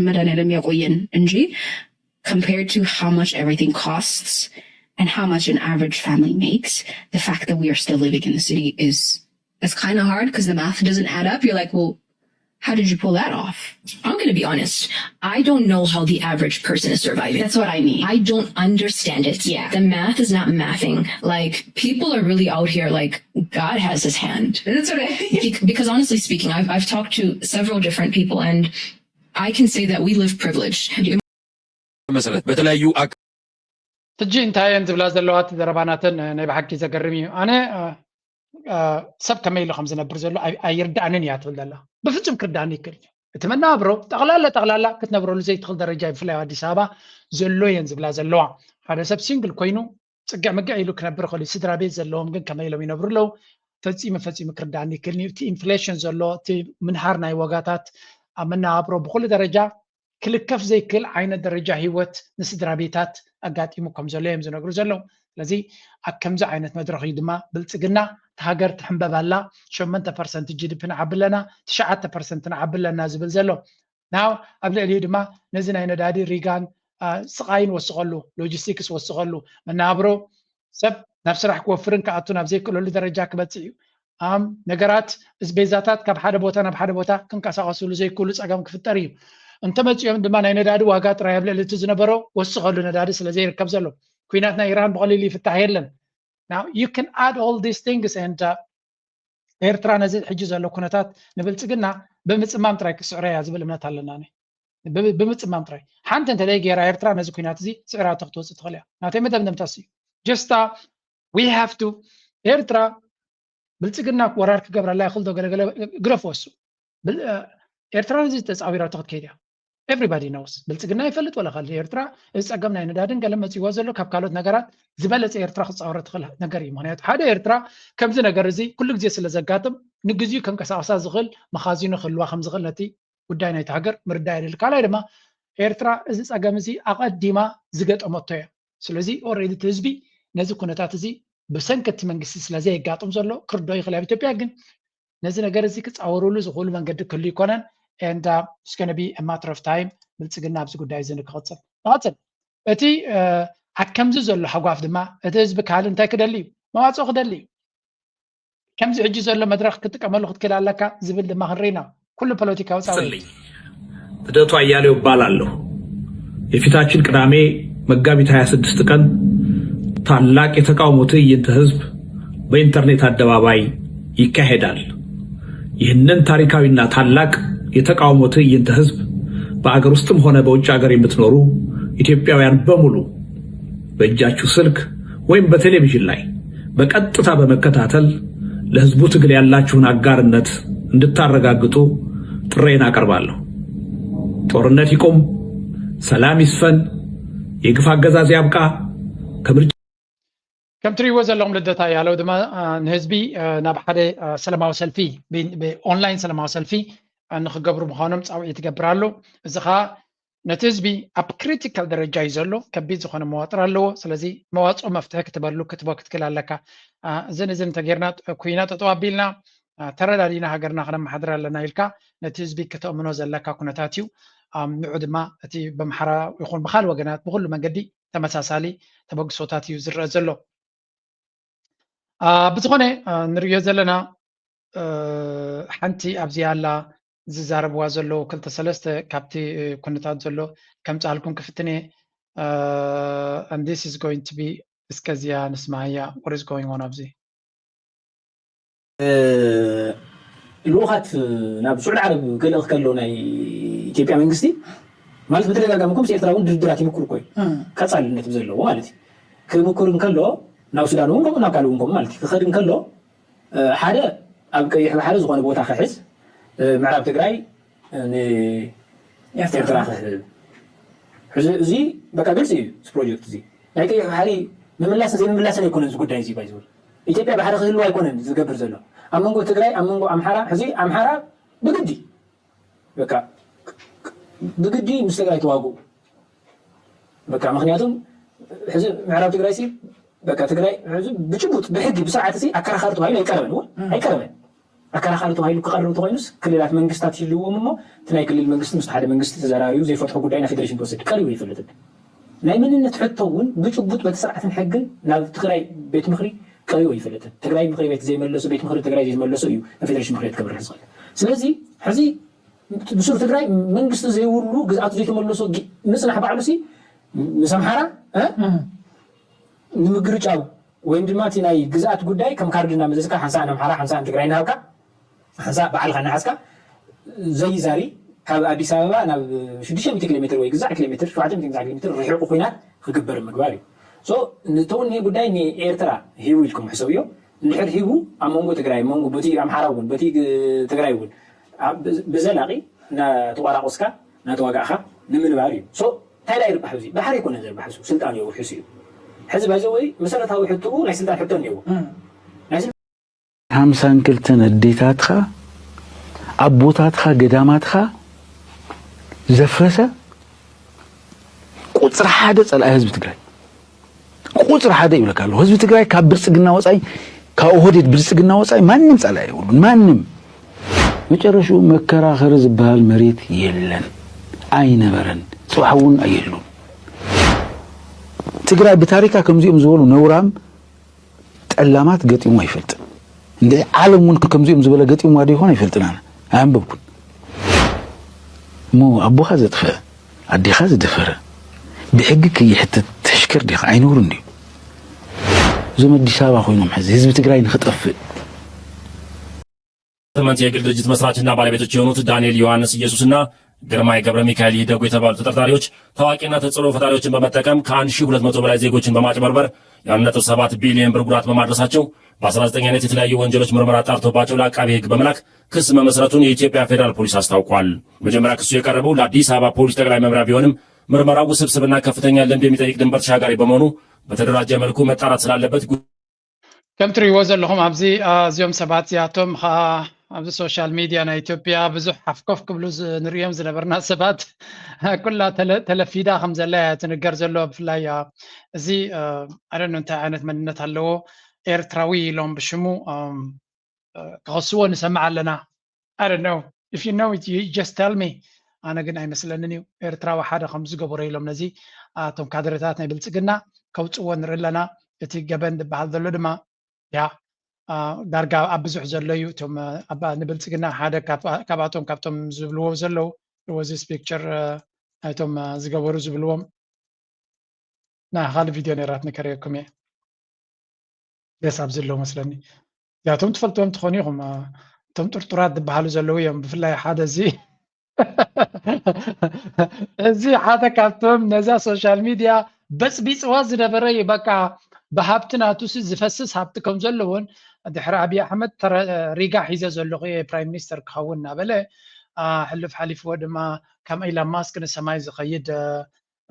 መድኃኒዓለም ያቆየን እንጂ compared to how much everything costs and how much an average family makes, the fact that we are still living in the city is kind of hard because the math doesn't add up. You're like, well, how did you pull that off? I'm going to be honest. I don't know how the average person is surviving. That's what I mean. I don't understand it. Yeah. The math is not mathing. Like, people are really out here like God has his hand. That's what I mean. Because honestly speaking, I've talked to several different people and I can say that we live privileged. መሰረት በተለያዩ ትጂ እንታየን ዝብላ ዘለዋት ዘረባናትን ናይ ብሓቂ ዘገርም እዩ ኣነ ሰብ ከመይ ኢሉ ከም ዝነብር ዘሎ ኣይርዳእንን እያ ትብል ዘላ ብፍጹም ክርዳእኒ ይክእል እቲ መናብሮ ጠቕላላ ክትነብረሉ ዘይትኽእል ደረጃ ብፍላይ ኣብ ኣዲስ ኣበባ ዘሎ እየን ዝብላ ዘለዋ ሓደ ሰብ ሲንግል ኮይኑ ፅግዕ ምግዕ ኢሉ ክነብር ክእል ስድራ ቤት ዘለዎም ግን ከመይ ኢሎም ይነብሩ ኣለው ፈፂሙ ክርዳእኒ ይክእልኒ እቲ ኢንፍሌሽን ዘሎ እቲ ምንሃር ናይ ወጋታት ኣብ መናብሮ ብኩሉ ደረጃ ክልከፍ ዘይክእል ዓይነት ደረጃ ሂወት ንስድራ ቤታት ኣጋጢሙ ከም ዘሎ እዮም ዝነግሩ ዘለው ስለዚ ኣብ ከምዚ ዓይነት መድረኽ እዩ ድማ ብልፅግና ሃገር ትሕንበባላ 8% ጂዲፒ ንዓብለና 9% ንዓብለና ዝብል ዘሎ ናው ኣብ ልዕሊኡ ድማ ነዚ ናይ ነዳዲ ሪጋን ስቃይን ወስቐሉ ሎጂስቲክስ ወስቐሉ መናብሮ ሰብ ናብ ስራሕ ክወፍርን ክኣቱ ናብ ዘይክእለሉ ደረጃ ክበፅእ እዩ ነገራት እስቤዛታት ካብ ሓደ ቦታ ናብ ሓደ ቦታ ክንቀሳቀስሉ ዘይክእሉ ፀገም ክፍጠር እዩ እንተመፅኦም ድማ ናይ ነዳዲ ዋጋ ጥራይ ኣብ ልዕሊ እቲ ዝነበሮ ወስቐሉ ነዳዲ ስለዘይርከብ ዘሎ ኩናት ናይ ኢራን ብቐሊሉ ይፍታሕ የለን Now you can add all these things and ኤርትራ ነዚ ሕጂ ዘሎ ኩነታት ንብልፅግና ብምፅማም ጥራይ ክስዕረያ ዝብል እምነት ኣለና ብምፅማም ጥራይ ሓንቲ እንተደይ ጌራ ኤርትራ ነዚ ኩናት እዚ ስዕራ ተክተወፅእ ትኽእል እያ ናተይ መደምደምታስ እዩ just we have to ኤርትራ ብልፅግና ወራር ክገብረላ ይኽእል ዶ ገለገለ ግረፍ ወሱ ኤርትራ ነዚ ተፃዊራ ትኽእል እያ everybody knows ብልፅግና ይፈልጥ ወላ ካል ኤርትራ ፀገም ናይ ነዳድን ገለ መፅይዎ ዘሎ ካብ ካልኦት ነገራት ዝበለፀ ኤርትራ ክፃወረ ትኽእል ነገር እዩ ምክንያቱ ሓደ ኤርትራ ከምዚ ነገር እዚ ኩሉ ግዜ ስለ ዘጋጥም ንግዚኡ ከንቀሳቀሳ ዝኽእል መኻዚኑ ክህልዋ ከም ዝኽእል ነቲ ጉዳይ ናይቲ ሃገር ምርዳእ የድሊ ካልኣይ ድማ ኤርትራ እዚ ፀገም እዚ ኣቐዲማ ዝገጠመቶ እያ ስለዚ ኦልሬዲ እቲ ህዝቢ ነዚ ኩነታት እዚ ብሰንከቲ መንግስቲ ስለዘየጋጥም ዘሎ ክርዶ ይኽእል ኣብ ኢትዮጵያ ግን ነዚ ነገር እዚ ክፃወሩሉ ዝኽእሉ መንገዲ ክህሉ ይኮነን and it's going to be a matter of time ብልፅግና ኣብዚ ጉዳይ እዚ ንክቕፅል እቲ ከምዚ ዘሎ ሓጓፍ ድማ እቲ ህዝቢ ካል እንታይ ክደሊ እዩ መዋፅኦ ክደሊ እዩ ከምዚ ሕጂ ዘሎ መድረክ ክትጥቀመሉ ክትክእል ኣለካ ዝብል ድማ ክንሪና ኩሉ ፖለቲካዊ ፃውዒት ልደቱ አያሌው እባላለሁ የፊታችን ቅዳሜ መጋቢት 26 ቀን ታላቅ የተቃውሞ ትዕይንተ ህዝብ በኢንተርኔት አደባባይ ይካሄዳል ይህንን ታሪካዊና ታላቅ የተቃውሞ ትዕይንተ ህዝብ በአገር ውስጥም ሆነ በውጭ ሀገር የምትኖሩ ኢትዮጵያውያን በሙሉ በእጃችሁ ስልክ ወይም በቴሌቪዥን ላይ በቀጥታ በመከታተል ለህዝቡ ትግል ያላችሁን አጋርነት እንድታረጋግጡ ጥሬን አቀርባለሁ ጦርነት ይቆም ሰላም ይስፈን የግፍ አገዛዝ ያብቃ ከም ትሪእዎ ዘለኹም ልደታ ያለው ድማ ንህዝቢ ናብ ሓደ ሰላማዊ ሰልፊ ብኦንላይን ሰላማዊ ሰልፊ ንክገብሩ ምዃኖም ፃውዒት ይገብራሉ እዚ ከዓ ነቲ ህዝቢ ኣብ ክሪቲካል ደረጃ እዩ ዘሎ ከቢድ ዝኾነ መዋጥር ኣለዎ ስለዚ መዋፅኦ መፍትሒ ክትበሉ ክትቦ ክትክእል ኣለካ እዘን እንተጌርና ኩና ጠጠው ኣቢልና ተረዳዲና ሃገርና ክነመሓድር ኣለና ኢልካ ነቲ ህዝቢ ከተእምኖ ዘለካ ኩነታት እዩ ንዑ ድማ እቲ በምሓራ ይኹን ብካል ወገናት ብኩሉ መንገዲ ተመሳሳሊ ተበግሶታት እዩ ዝረአ ዘሎ ብዝኾነ ንሪኦ ዘለና ሓንቲ ኣብዚ ኣላ ዝዛረብዋ ዘሎ ክልተ ሰለስተ ካብቲ ኩነታት ዘሎ ከም ፃልኩም ክፍትነ and this is going to be እስከዚያ ንስማያ what is going on ኣብዚ ልኡኻት ናብ ሱዑድ ዓረብ ክልእኽ ከሎ ናይ ኢትዮጵያ መንግስቲ ማለት በተደጋጋሚ ከምዚ ኤርትራ እውን ድርድራት ይምክሩ ኮይኑ ቀፃልነት ዘለዎ ማለት እዩ ክምክር እንከሎ ናብ ሱዳን እውን ከምኡ ናብ ካልእ እውን ከምኡ ማለት እዩ ክኸድ እንከሎ ሓደ ኣብ ቀይሕ ባሕሪ ዝኾነ ቦታ ክሕዝ ምዕራብ ትግራይ ንኤርትራ ክህብ እዚ በቃ ግልፂ እዩ እዚ ፕሮጀክት እዚ ናይ ቀይሕ ባሕሪ ምምላስን ዘይምምላስን ኣይኮነን እዚ ጉዳይ እዚ ባይዝብል ኢትዮጵያ ባሕሪ ክህልዋ ኣይኮነን ዝገብር ዘሎ ኣብ መንጎ ትግራይ ኣብ መንጎ ኣምሓራ ሕዚ ኣምሓራ ብግዲ በቃ ብግዲ ምስ ትግራይ ተዋግኡ በቃ ምክንያቱም ሕዚ ምዕራብ ትግራይ ሲ በቃ ትግራይ ሕዚ ብጭቡጥ ብሕጊ ብስርዓት ሲ ኣከራኻሪ ተባሂሉ ኣይቀረበን ኣከራኻሪ ተባሂሉ ክቐርብ ተኮይኑስ ክልላት መንግስታት ይህልዎም እሞ እቲ ናይ ክልል መንግስቲ ምስ ሓደ መንግስቲ ተዘራርዩ ዘይፈትሖ ጉዳይ ናብ ፌደሬሽን ተወስድ ቀሪቡ ይፍለጥ ናይ መንነት ሕቶ እውን ብጭቡጥ በቲ ስርዓትን ሕግን ናብ ትግራይ ቤት ምክሪ ቀሪቡ ይፍለጥ ትግራይ ምክሪ ቤት ዘይመለሱ ቤት ምክሪ ትግራይ ዘይመለሱ እዩ ናብ ፌደሬሽን ምክሪ ቤት ክብርሕ ዝኽእል ስለዚ ሕዚ ብሱር ትግራይ መንግስቲ ዘይብሉ ግዝኣቱ ዘይተመለሱ ምፅናሕ ባዕሉ ሲ ምስ ኣምሓራ ንምግርጫው ወይም ድማ እቲ ናይ ግዝኣት ጉዳይ ከም ካርድና መዘዝካ ሓንሳእ ኣምሓራ ሓንሳእ ትግራይ ናብካ ሓንሳእ በዓልካ ናሓስካ ዘይዛሪ ካብ አዲስ አበባ ናብ 600 ኪሎ ሜትር ወይ ግዛዕ ኪሎ ሜትር 700 ኪሎ ሜትር ርሒቁ ኮይናት ክግበር ምግባር እዩ ሶ ንተውን ይሄ ጉዳይ ኤርትራ ሂቡ ኢልኩም ሕሰብዮ እንድሕር ሂቡ ኣብ መንጎ ትግራይ መንጎ በቲ ኣምሓራ እውን በቲ ትግራይ እውን ብዘላቂ ናተቋራቆስካ ናተዋጋእካ ንምንባር እዩ ሶ እንታይ ላይ ይርባሕ እዚ ባሕሪ ይኮነ ዘርባሕ ስልጣን እዩ ውሕስ እዩ ሕዚ ባይዘወይ መሰረታዊ ሕትኡ ናይ ስልጣን ሕቶ እኒአዎ ሃምሳን ክልተን ኣዴታትካ ኣቦታትካ ገዳማትካ ዘፍረሰ ቁፅሪ ሓደ ፀላኢ ህዝቢ ትግራይ ቁፅሪ ሓደ ይብለካ ኣሎ ህዝቢ ትግራይ ካብ ብልፅግና ወፃይ ካብ ኦህዴድ ብልፅግና ወፃይ ማንም ፀላኢ አይብሉን ማንም መጨረሻው መከራኸር ዝበሃል መሬት የለን አይነበረን ጽዋውን አይሉን ትግራይ በታሪካ ከምዚኦም ዝበሉ ነውራም ጠላማት ገጢሙ አይፈልጥ እንደ ዓለሙን ከምዚኦም ዝበለ ገጢሙ ዋዲ ይሆን አይፈልጥና አንበብኩን ሞ አቡኻ ዘጥፈ አዲኻ ዘደፈረ بحقك يحتى تشكر دي عينورني زي ما دي شابه خوينهم حزب حزب تግራይ ንخطف ተመንት የግል ድርጅት መስራችና ባለቤቶች የሆኑት ዳንኤል ዮሐንስ ኢየሱስና ግርማይ ገብረ ሚካኤል ይደጉ የተባሉ ተጠርጣሪዎች ታዋቂና ተጽዕኖ ፈጣሪዎችን በመጠቀም ከ1200 በላይ ዜጎችን በማጭበርበር የ1.7 ቢሊዮን ብር ጉዳት በማድረሳቸው በ19 አይነት የተለያዩ ወንጀሎች ምርመራ ጣርቶባቸው ለአቃቤ ሕግ በመላክ ክስ መመስረቱን የኢትዮጵያ ፌዴራል ፖሊስ አስታውቋል። መጀመሪያ ክሱ የቀረበው ለአዲስ አበባ ፖሊስ ጠቅላይ መምሪያ ቢሆንም ምርመራው ውስብስብና ከፍተኛ ልምድ የሚጠይቅ ድንበር ተሻጋሪ በመሆኑ በተደራጀ መልኩ መጣራት ስላለበት ከም ትሪእዎ ዘለኹም ኣብዚ እዚኦም ሰባት እዚኣቶም ኣብዚ ሶሻል ሚድያ ናይ ኢትዮጵያ ብዙሕ ሓፍኮፍ ክብሉ ንሪኦም ዝነበርና ሰባት ኩላ ተለፊዳ ከም ዘላ ትንገር ዘሎ ብፍላይ እዚ ኣደነ እንታይ ዓይነት መንነት ኣለዎ ኤርትራዊ ኢሎም ብሽሙ ክኸስዎ ንሰማዕ ኣለና I don't know if you know it you just tell me ኣነ ግን ኣይመስለንን እዩ ኤርትራዊ ሓደ ከም ዝገበሮ ኢሎም ነዚ እቶም ካድሬታት ናይ ብልፅግና ከውፅዎ ንርኢ ኣለና እቲ ገበን ዝበሃል ዘሎ ድማ ያ ዳርጋ ኣብ ብዙሕ ዘሎ እዩ እቶም ንብልፅግና ሓደ ካብቶም ዝብልዎ ዘለው was this picture እቶም ዝገበሩ ዝብልዎም ና ካሊ ቪድዮ ነራት ንከሪአኩም እየ ደስ ኣብ ዘሎ መስለኒ እዚኣቶም ትፈልጥዎም ትኾኑ ኢኹም እቶም ጥርጡራት ዝበሃሉ ዘለው እዮም ብፍላይ ሓደ እዚ እዚ ሓደ ካብቶም ነዛ ሶሻል ሚድያ በፅቢፅዋ ዝነበረ በቃ بحبت ناتوس زفسس حبت كم زلون دحر أبي أحمد ترى رجع حيزة زلوا برايم مينستر كهونا بله حلف حلف ود ما كم إلى ماسك نسماي زخيد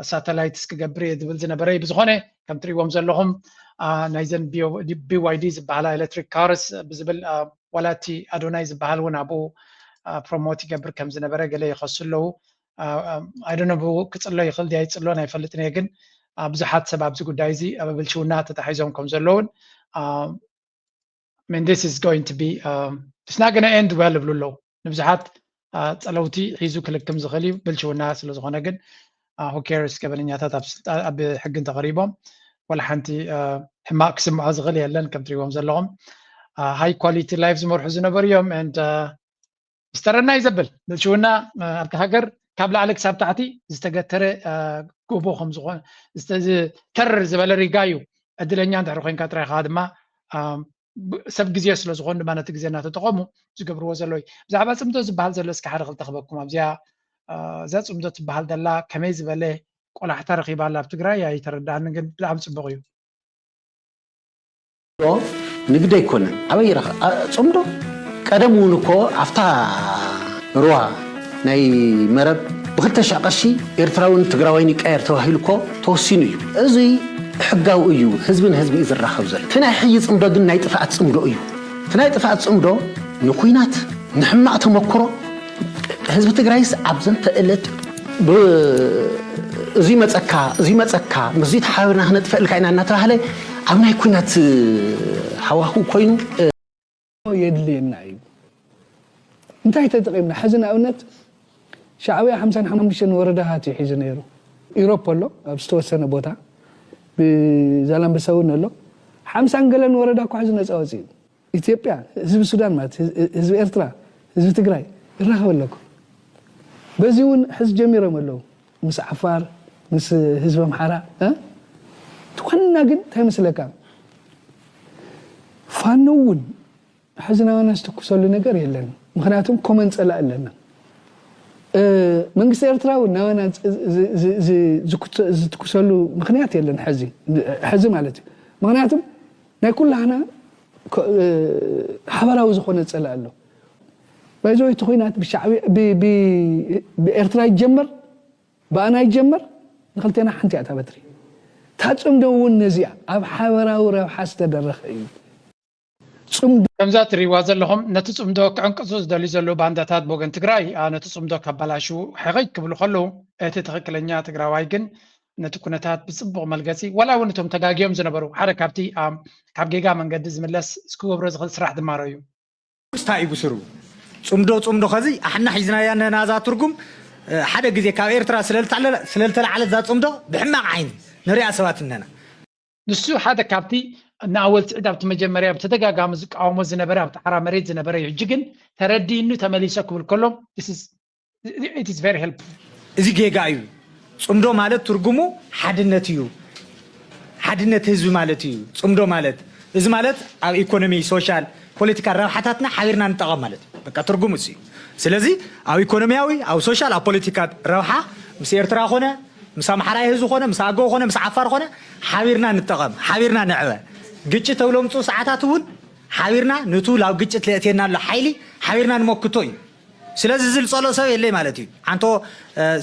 ساتلايتس كجبريد بلزنا بري بزخانة كم تري وم زلهم نايزن بي واي دي زبالة إلكتريك كارس بزبل ولاتي أدونايز بحالون أبو بروموتي جبر كم زنا بري قلي يخصله I don't know بو كتسلو يخل دي يتسلو أنا يفلتني يجن ብዙሓት ሰብ ኣብዚ ጉዳይ እዚ ኣብ ብልሽውና ተታሒዞም ከም ዘለውን I mean this is going to be it's not going to end well ብሉ ኣለዉ ንብዙሓት ፀለውቲ ሒዙ ክልክም ዝኽእል እዩ ብልሽውና ስለ ዝኾነ ግን who cares ገበነኛታት ኣብ ሕጊ ተቐሪቦም ወላ ሓንቲ ሕማቅ ክስምዖ ዝኽእል የለን ከም ትሪእዎም ዘለኹም ሃይ ኳሊቲ ላይፍ ዝመርሑ ዝነበሩ እዮም and ዝተረና ይዘብል ብልሽውና ኣብቲ ሃገር ካብ ላዕሊ ክሳብ ታሕቲ ዝተገተረ ጎቦ ከም ዝኾነ ተር ዝበለ ሪጋዩ እድለኛ እንድሕር ኮንካ ጥራይካ ድማ ሰብ ግዜ ስለ ዝኾኑ ድማ ነቲ ግዜ እናተጠቐሙ ዝገብርዎ ዘለዎ እዩ ብዛዕባ ፅምዶ ዝበሃል ዘሎ እስኪ ሓደ ክልተ ክበኩም ኣብዚኣ እዛ ፅምዶ ትበሃል ዘላ ከመይ ዝበለ ቆላሕታ ረኺባ ኣላ ኣብ ትግራይ ኣይተረዳእንን ግን ብጣዕሚ ፅቡቕ እዩ ንግዲ ኣይኮነን ኣበይ ረኸ ፅምዶ ቀደም እውን እኮ ኣፍታ ሩዋ ናይ መረብ ብክልተ ሻቀሺ ኤርትራውን ትግራዋይን ይቃየር ተባሂሉ እኮ ተወሲኑ እዩ እዚ ሕጋዊ እዩ ህዝብን ህዝቢ ዝራኸብ ዘሎ እቲ ናይ ሕይ ፅምዶ ግን ናይ ጥፍኣት ፅምዶ እዩ እቲ ናይ ጥፍኣት ፅምዶ ንኩናት ንሕማቕ ተመክሮ ህዝቢ ትግራይስ ኣብ ዘንተ ዕለት እዚ መፀካ ምዚ ተሓቢርና ክነጥፍእ ኢልካ ኢና እናተባህለ ኣብ ናይ ኩናት ሃዋህው ኮይኑ የድልየና እዩ እንታይ ተጠቒምና ሕዚ ንኣብነት ሻዕብያ 55 ወረዳታት ይሒዙ ነይሩ ኢሮፕ ኣሎ ኣብ ዝተወሰነ ቦታ ብዛላምበሳ እውን ኣሎ 50 ገለን ወረዳ እኮ ሕዚ ነፃ ወፂኡ ኢትዮጵያ ህዝቢ ሱዳን ማለት ህዝቢ ኤርትራ ህዝቢ ትግራይ ይራኸብ ኣለኩ በዚ እውን ሕዚ ጀሚሮም ኣለዉ ምስ ዓፋር ምስ ህዝቢ ኣምሓራ ትኾንና ግን እንታይ መስለካ ፋኖ እውን ሕዚ ናባና ዝተኩሰሉ ነገር የለን ምክንያቱም ኮመን ፀላእ ኣለና መንግስቲ ኤርትራ ናወና ዝትኩሰሉ ምክንያት የለን ሕዚ ማለት እዩ ምክንያቱም ናይ ኩላህና ሓበራዊ ዝኾነ ፀላ ኣሎ ባይዞ እቲ ኩናት ብኤርትራ ይጀመር ብኣና ይጀመር ንክልቴና ሓንቲ እያ በትሪ ታፅምዶ እውን ነዚኣ ኣብ ሓበራዊ ረብሓ ዝተደረኸ እዩ ከምዛ ትሪእዋ ዘለኹም ነቲ ፅምዶ ክዕንቅፁ ዝደልዩ ዘለዉ ባንዳታት ብወገን ትግራይ ነቲ ፅምዶ ከበላሹ ሕቐይ ክብሉ ከለዉ እቲ ትክክለኛ ትግራዋይ ግን ነቲ ኩነታት ብፅቡቕ መልገፂ ወላ እውን እቶም ተጋጊዮም ዝነበሩ ሓደ ካብቲ ካብ ጌጋ መንገዲ ዝምለስ እስክገብሮ ዝኽእል ስራሕ ድማሮ እዩ ስታይ ብስሩ ፅምዶ ከዚ ኣሕና ሒዝናያ ናዛ ትርጉም ሓደ ግዜ ካብ ኤርትራ ስለልተላዓለ ዛ ፅምዶ ብሕማቕ ዓይኒ ንሪኣ ሰባት እነና ንሱ ሓደ ካብቲ ንኣወልቲ ዕድ ኣብቲ መጀመርያ ብተደጋጋሚ ዝቃወሞ ዝነበረ ኣብቲ ሓራ መሬት ዝነበረ እዩ ሕጂ ግን ተረዲእኑ ተመሊሶ ክብል ከሎ it is very helpful እዚ ጌጋ እዩ ፅምዶ ማለት ትርጉሙ ሓድነት እዩ ሓድነት ህዝቢ ማለት እዩ ፅምዶ ማለት እዚ ማለት ኣብ ኢኮኖሚ ሶሻል ፖለቲካ ረብሓታትና ሓቢርና ንጠቐም ማለት በቃ ትርጉሙ እዩ ስለዚ ኣብ ኢኮኖሚያዊ ኣብ ሶሻል ኣብ ፖለቲካ ረብሓ ምስ ኤርትራ ኾነ ምስ ኣምሓራ ህዝቢ ኾነ ምስ ኣገው ኾነ ምስ ዓፋር ኾነ ሓቢርና ንጠቐም ሓቢርና ንዕበ ግጭት ተብሎም ምፁ ሰዓታት እውን ሓቢርና ነቱ ላብ ግጭት ለእትየና ኣሎ ሓይሊ ሓቢርና ንሞክቶ እዩ ስለዚ ዝልፀሎ ሰብ የለይ ማለት እዩ አንቶ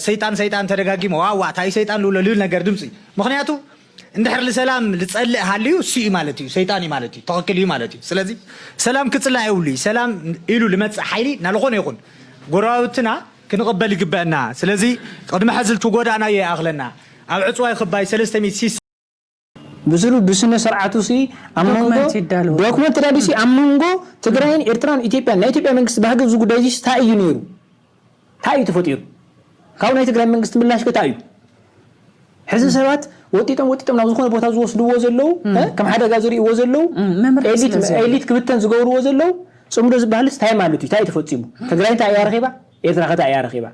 ሰይጣን ተደጋጊሞ ዋዋ ታይ ሰይጣን ልብል ነገር ድምፂ ምክንያቱ እንድሕር ለሰላም ልጸልእ ሃልዩ ሲኡ ማለት እዩ ሰይጣን ማለት እዩ ተኸክል እዩ ማለት እዩ ስለዚ ሰላም ክጽላእ ይውሉ ሰላም ኢሉ ልመጽእ ሓይሊ ናልኾነ ይኹን ጎረባብትና ክንቕበል ይግበአና ስለዚ ቅድሚ ሕዝልቱ ጎዳና የኣኽለና ኣብ ዕፅዋይ ክባይ 300 ሲስ ብስሉ ብስነ ስርዓቱ ሲ አመንጎ ዶክመንት ዳዲሲ አመንጎ ትግራይን ኤርትራን ኢትዮጵያ ናይ ኢትዮጵያ መንግስት ባሃገብ ዙ ጉዳይ ሲ ታዩ ነይሩ ታዩ ተፈጢሩ ካብ ናይ ትግራይ መንግስት ምላሽ ከታዩ ሕዚ ሰባት ወጢጦም ናብ ዝኾነ ቦታ ዝወስድዎ ዘለው ከም ሓደጋ ዝሪእዎ ዘለው ኤሊት ክብተን ዝገብርዎ ዘለው ፅምዶ ዝበሃልስ ታይ ማለት እዩ ታይ ተፈፂሙ ትግራይ እንታይ እያ ረኺባ ኤርትራ ከታ እያ ረኺባ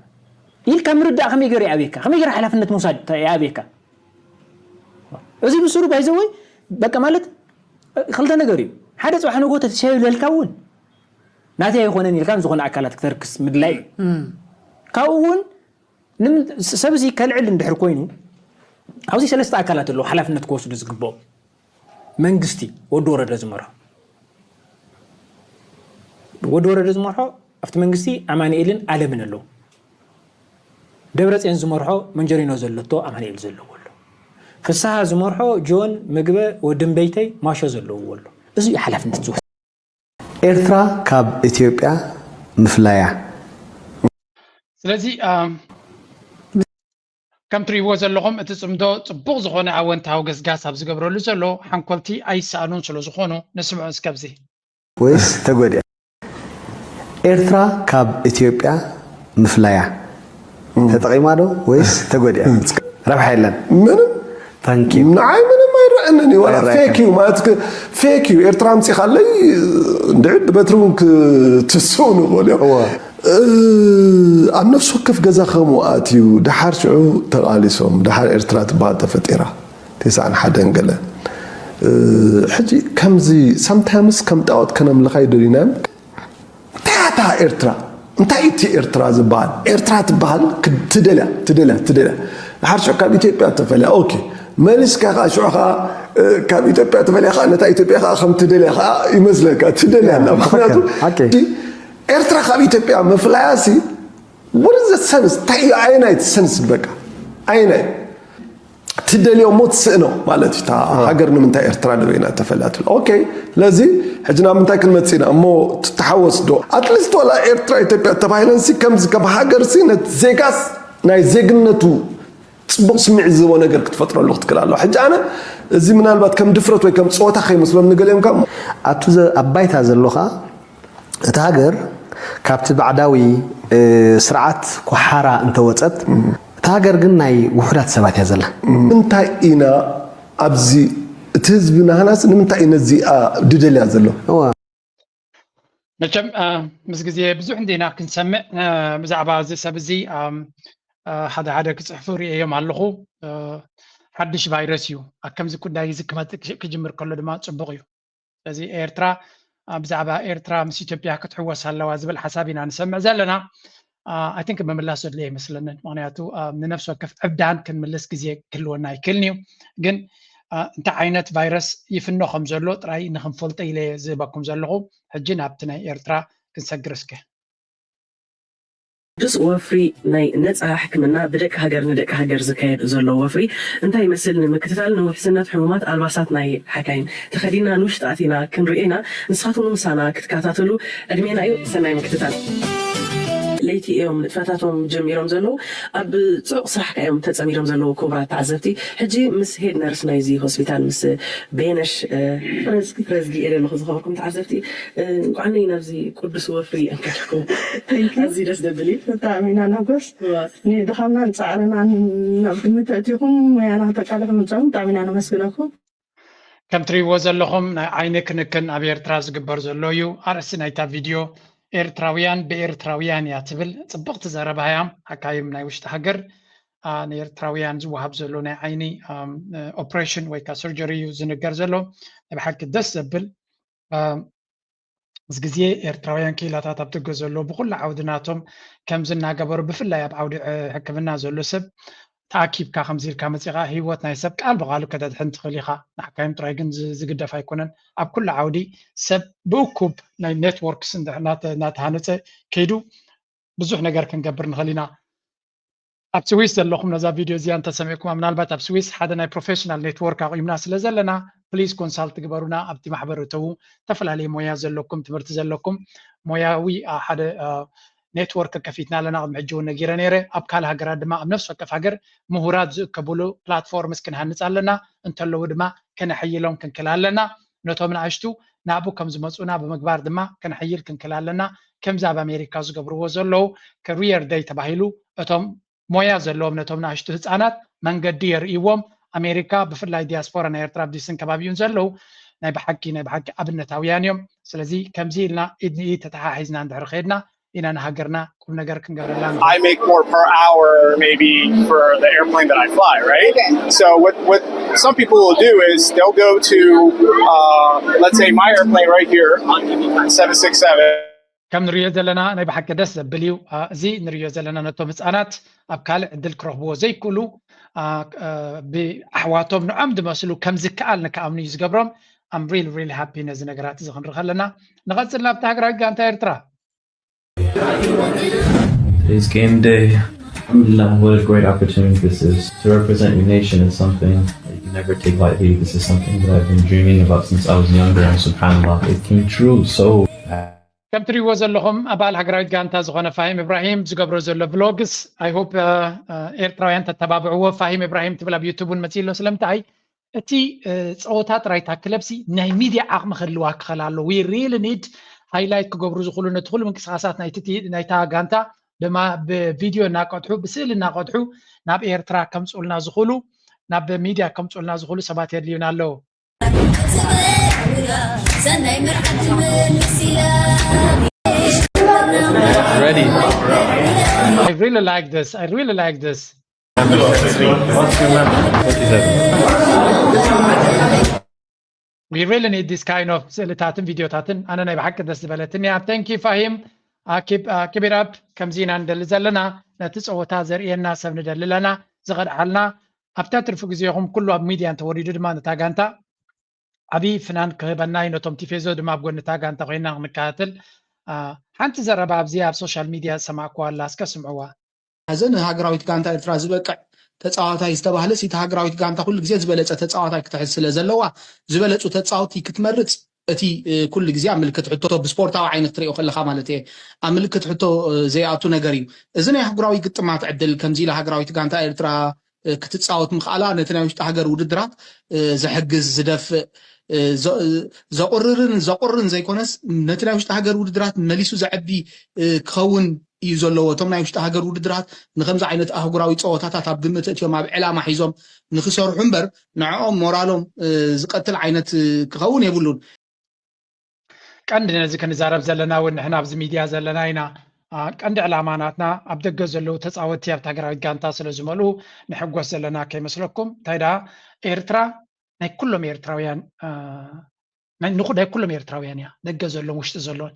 ኢልካ ምርዳእ ከመይ ገይሩ ኣቤካ ከመይ ገይሩ ሓላፍነት መውሳድ ኣቤካ እዚ ብስሩ ባይዘወይ በቃ ማለት ክልተ ነገር እዩ ሓደ ጽባሕ ንጎ ተተሸይለልካ እውን ናተይ ይኾነን ኢልካን ዝኾነ ኣካላት ክተርክስ ምድላይ ካብኡ እውን ሰብዚ ከልዕል እንድሕር ኮይኑ ኣብዚ ሰለስተ ኣካላት ኣለዉ ሓላፍነት ክወስዱ ዝግብኦም መንግስቲ ወዲ ወረደ ዝመርሖ ኣብቲ መንግስቲ ኣማኒኤልን ኣለምን ኣለዉ ደብረፅዮን ዝመርሖ መንጀሪኖ ዘለቶ ኣማኒኤል ዘለዎ ፍሳሃ ዝመርሖ ጆን ምግበ ወድን በይተይ ማሾ ዘለዎ ኣሎ እዚ ሓላፍነት ዝወስድ ኤርትራ ካብ ኢትዮጵያ ምፍላያ ስለዚ ከም ትሪእዎ ዘለኹም እቲ ፅምዶ ፅቡቕ ዝኾነ ኣወንታዊ ገስጋስ ኣብ ዝገብረሉ ዘሎ ሓንኮልቲ ኣይሰኣኑን ስለ ዝኾኑ ንስምዖ እስከብዚ ወይስ ተጎዲያ ኤርትራ ካብ ኢትዮጵያ ምፍላያ ተጠቂማ ዶ ወይስ ተጎዲያ ረብሓ የለን ምንም Thank you. نعم أنا ما يرأنني ولا فيكيو ما فيكيو إرترام خلي ندعد بترونك تسونه ولا عن نفسه كيف جزا خمواتيو دحر شعو تقاليسهم دحر إرترات بعد فترة تسعة حدا قال حجي كم زي sometimes كم تقعد كنا من الخير دينام تا إرترا انت ايتي إرترا زبال إرترا تبال تدلا دحر شعو كم إثيوبيا تفعل أوكي مالس كا شوخا كاب إثيوبيا تفعل خا نتا إثيوبيا خا خم تدلي خا يمزلك تدلي أنا معناته إرترا خا إثيوبيا مفلاسي what is the sense تاي عينايت sense بقى عيناي تدلي موت سنو مالتي تا هاجرنا من تا إرترا لبينا تفعلات أوكي لازي حجنا من تا كلمة سينا مو تتحوس دو أتلست ولا إرترا إثيوبيا تبايلنسي كم هاجر سينا زيكاس ناي زيجنتو بس معزة ونقدر كتفترة اللغة كلها حج أنا زي من البعض كم دفرت وكم صوتها خي مسلم نقولهم كم أتوز أبيت هذا اللغة تهاجر كابت بعداوي سرعات كحارة أنت وصلت تهاجر قلناي وحدات سبات هذا الله أنت إنا أبزي تهزبنا هناس إن أنت إنا زي دجال هذا الله نجم مسجزية بزوج عندنا كنسمع مزعبا زي سبزي حدا كتصحفوا رأيهم علقو حدش فيروسيو أكم زكون داي زكمات كجمر كله دما تصبغيو لذي إيرترا بزعبا إيرترا مس إثيوبيا كتحوس هلا وازبل حسابنا نسمع زلنا I think መምላስ ዘድልየ ይመስለንን ምክንያቱ ንነፍሲ ወከፍ ዕብዳን ክንምልስ ግዜ ክህልወና ይክእልኒ እዩ ግን እንታይ ዓይነት ቫይረስ ይፍኖ ከም ዘሎ ጥራይ ንክንፈልጦ ኢለ ዝህበኩም ዘለኹ ሕጂ ናብቲ ናይ ኤርትራ ክንሰግር እስከ ቅዱስ ወፍሪ ናይ ነፃ ሕክምና ብደቂ ሃገር ንደቂ ሃገር ዝካየድ ዘሎ ወፍሪ እንታይ ይመስል ንምክትታል ንውሕስነት ሕሙማት ኣልባሳት ናይ ሓካይም ተኸዲና ንውሽጢ ኣቲና ክንሪኦ ኢና ንስኻትኩም ምሳና ክትከታተሉ ዕድሜና እዩ ሰናይ ምክትታል ለይቲ እዮም ንጥፈታቶም ጀሚሮም ዘለዉ ኣብ ፅዑቕ ስራሕ ካ እዮም ተፀሚሮም ዘለዉ ክቡራት ተዓዘብቲ ሕጂ ምስ ሄድ ነርስ ናይዚ ሆስፒታል ምስ ቤነሽ ፍረዝጊ እየ ዘለኹ ዝኸበርኩም ተዓዘብቲ እንኳዓነ ናብዚ ቅዱስ ወፍሪ ኣንከልኩም ኣዝዩ ደስ ደብል እዩ ብጣዕሚ ኢና ናጎስ ንድኻምና ንፃዕርና ናብ ግምት ኣእቲኹም ሞያና ተቃልሑ ምንፃኹም ብጣዕሚ ኢና ነመስግነኩም ከም ትሪእዎ ዘለኹም ናይ ዓይኒ ክንክን ኣብ ኤርትራ ዝግበር ዘሎ እዩ ኣርእሲ ናይታ ቪድዮ ኤርትራውያን ብኤርትራውያን እያ ትብል ፅብቕቲ ዘረባ እያ ሓካይም ናይ ውሽጢ ሃገር ንኤርትራውያን ዝወሃብ ዘሎ ናይ ዓይኒ ኦፕሬሽን ወይ ከዓ ሰርጀሪ እዩ ዝንገር ዘሎ ብሓቂ ደስ ዘብል እዚ ግዜ ኤርትራውያን ክኢላታት ኣብ ትገ ዘሎ ብኩሉ ዓውድናቶም ከም ዝናገበሩ ብፍላይ ኣብ ዓውዲ ሕክምና ዘሎ ሰብ ተኣኪብካ ከምዚ ኢልካ መፂኻ ሂወት ናይ ሰብ ቃል ብቃሉ ከተድሕን ትኽእል ኢኻ ንሓካይም ጥራይ ግን ዝግደፍ ኣይኮነን ኣብ ኩሉ ዓውዲ ሰብ ብእኩብ ናይ ኔትወርክስ እናተሃነፀ ከይዱ ብዙሕ ነገር ክንገብር ንኽእል ኢና ኣብ ስዊስ ዘለኹም ነዛ ቪድዮ እዚኣ እንተሰሚዕኩም ምናልባት ኣብ ስዊስ ሓደ ናይ ፕሮፌሽናል ኔትወርክ ኣቑምና ስለ ዘለና ፕሊዝ ኮንሳልት ግበሩና ኣብቲ ማሕበር እተዉ ዝተፈላለየ ሞያ ዘለኩም ትምህርቲ ዘለኩም ሞያዊ ሓደ ኔትወርክ ከፊትና ኣለና ቅድሚ ሕጂ እውን ነጊረ ነይረ ኣብ ካልእ ሃገራት ድማ ኣብ ነፍሲ ወከፍ ሃገር ምሁራት ዝእከብሉ ፕላትፎርምስ ክንሃንፅ ኣለና እንተለዉ ድማ ከነሕይሎም ክንክል ኣለና ነቶም ንኣሽቱ ናብኡ ከም ዝመፁና ብምግባር ድማ ከነሕይል ክንክል ኣለና ከምዚ ኣብ ኣሜሪካ ዝገብርዎ ዘለዉ ከሪየር ደይ ተባሂሉ እቶም ሞያ ዘለዎም ነቶም ንኣሽቱ ህፃናት መንገዲ የርእይዎም ኣሜሪካ ብፍላይ ዲያስፖራ ናይ ኤርትራ ኣብዲስን ከባቢኡን ዘለዉ ናይ ብሓቂ ኣብነታውያን እዮም ስለዚ ከምዚ ኢልና ኢድ ንኢድ ተተሓሒዝና እንድሕር ከድና ኢና ንሃገርና ቁም ነገር ክንገብረላ I make more per hour maybe for the airplane that I fly, right? So what some people will do is they'll go to let's say my airplane right here 767 ከም ንሪኦ ዘለና ናይ ብሓቂ ደስ ዘብል እዩ እዚ ንሪኦ ዘለና ነቶም ህፃናት ኣብ ካልእ ዕድል ክረኽብዎ ዘይክእሉ ብኣሕዋቶም ንዖም ዝመስሉ ከም ዝከኣል ንከኣምኑ እዩ ዝገብሮም I'm really happy ነዚ ነገራት እዚ ክንርኢ ከለና ንቐፅል ናብቲ ሃገራዊ ጋንታ ኤርትራ Today's game day. Alhamdulillah, what a great opportunity this is. To represent your nation is something that you never take lightly. This is something that I've been dreaming about since I was younger, and subhanAllah, it came true so fast. ከም ትሪእዎ ዘለኹም ኣባል ሃገራዊት ጋንታ ዝኾነ ፋሂም ኢብራሂም ዝገብሮ ዘሎ ብሎግስ ኣይ ሆፕ ኤርትራውያን ተተባብዕዎ ፋሂም ኢብራሂም ትብል ኣብ ዩቱብን መፂሎ ስለምንታይ እቲ ፀወታ ጥራይታ ክለብሲ ናይ ሚድያ ዓቕሚ ክህልዋ ክኸል ኣሎ ዊ ሪሊ ኒድ ሃይላይት ክገብሩ ዝኽእሉ ነቲ ኩሉ ምንቅስቃሳት ናይታ ጋንታ ብቪድዮ እናቀድሑ ብስእሊ እናቀድሑ ናብ ኤርትራ ከምፅኡልና ዝኽእሉ ናብ ሚድያ ከምፅኡልና ዝኽእሉ ሰባት የድልዩና ኣለዉ Ready. I really like this. We really need this kind of ስእልታትን ቪድዮታትን ኣነ ናይ ብሓቂ ደስ ዝበለትኒ እያ ታንክ ዩ ፋሂም keep it up ከምዚና ንደሊ ዘለና ነቲ ፀወታ ዘርእየና ሰብ ንደሊ ኣለና ዝቐድሓልና ኣብታ ትርፊ ግዜኹም ኩሉ ኣብ ሚድያ እንተወሪዱ ድማ ነታ ጋንታ ዓብዪ ፍናን ክህበና እዩ ነቶም ቲፌዞ ድማ ኣብ ጎኒ እታ ጋንታ ኮይና ክንከታተል ሓንቲ ዘረባ ኣብዚ ኣብ ሶሻል ሚድያ ሰማዕኩዋ ኣላ እስከ ስምዕዋ እዘን ሃገራዊት ጋንታ ኤርትራ ዝበቅዕ ተፃዋታይ ዝተባህለ እቲ ሃገራዊት ጋንታ ኩሉ ግዜ ዝበለፀ ተፃዋታይ ክትሕዝ ስለ ዘለዋ ዝበለፁ ተፃወቲ ክትመርፅ እቲ ኩሉ ግዜ ኣብ ምልክት ሕቶ ብስፖርታዊ ዓይነት ትሪኦ ከለካ ማለት እየ ኣብ ምልክት ሕቶ ዘይኣቱ ነገር እዩ እዚ ናይ ሃገራዊ ግጥማት ዕድል ከምዚ ኢላ ሃገራዊት ጋንታ ኤርትራ ክትፃወት ምኽኣላ ነቲ ናይ ውሽጢ ሃገር ውድድራት ዘሕግዝ ዝደፍእ ዘቁርን ዘይኮነስ ነቲ ናይ ውሽጢ ሃገር ውድድራት መሊሱ ዘዕቢ ክኸውን እዩ ዘለዎ እቶም ናይ ውሽጢ ሃገር ውድድራት ንከምዚ ዓይነት ኣህጉራዊ ፀወታታት ኣብ ግምት እትዮም ኣብ ዕላማ ሒዞም ንክሰርሑ እምበር ንዕኦም ሞራሎም ዝቀትል ዓይነት ክኸውን የብሉን ቀንዲ ነዚ ክንዛረብ ዘለና እውን ንሕና ኣብዚ ሚድያ ዘለና ኢና ቀንዲ ዕላማ ናትና ኣብ ደገ ዘለው ተፃወቲ ኣብቲ ሃገራዊት ጋንታ ስለ ዝመልኡ ንሕጎስ ዘለና ከይመስለኩም እንታይ ደኣ ኤርትራ ናይ ኩሎም ኤርትራውያን እያ ደገ ዘሎን ውሽጢ ዘሎን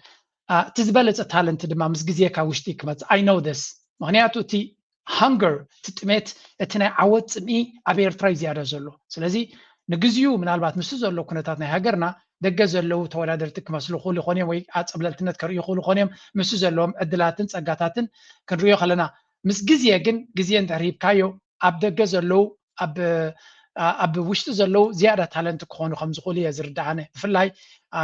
تزبلت تالنت دما مس غزيكا وشتي كمت I know this مغنياتو تي hunger تتمت اتنا عوت صمي ابي ኤርትራ زياده زلو ስለዚህ ንግዚኡ ምናልባት ምስ ዘሎ ኩነታት ናይ ሃገርና ደገ ዘለው ተወዳደርቲ ክመስሉ ኹሉ ኾንዮም ወይ አጽብለልትነት ከርእዩ ኹሉ ኾንዮም ምስ ዘሎም ዕድላትን ጸጋታትን ክንሪዮ ከለና ምስ ግዜ ግን ግዜ እንተሪብካዮ ኣብ ደገ ዘለው ኣብ ውሽጢ ዘለው ዝያዳ ታለንት ክኾኑ ከም ዝኽእሉ እየ ዝርዳኣነ ብፍላይ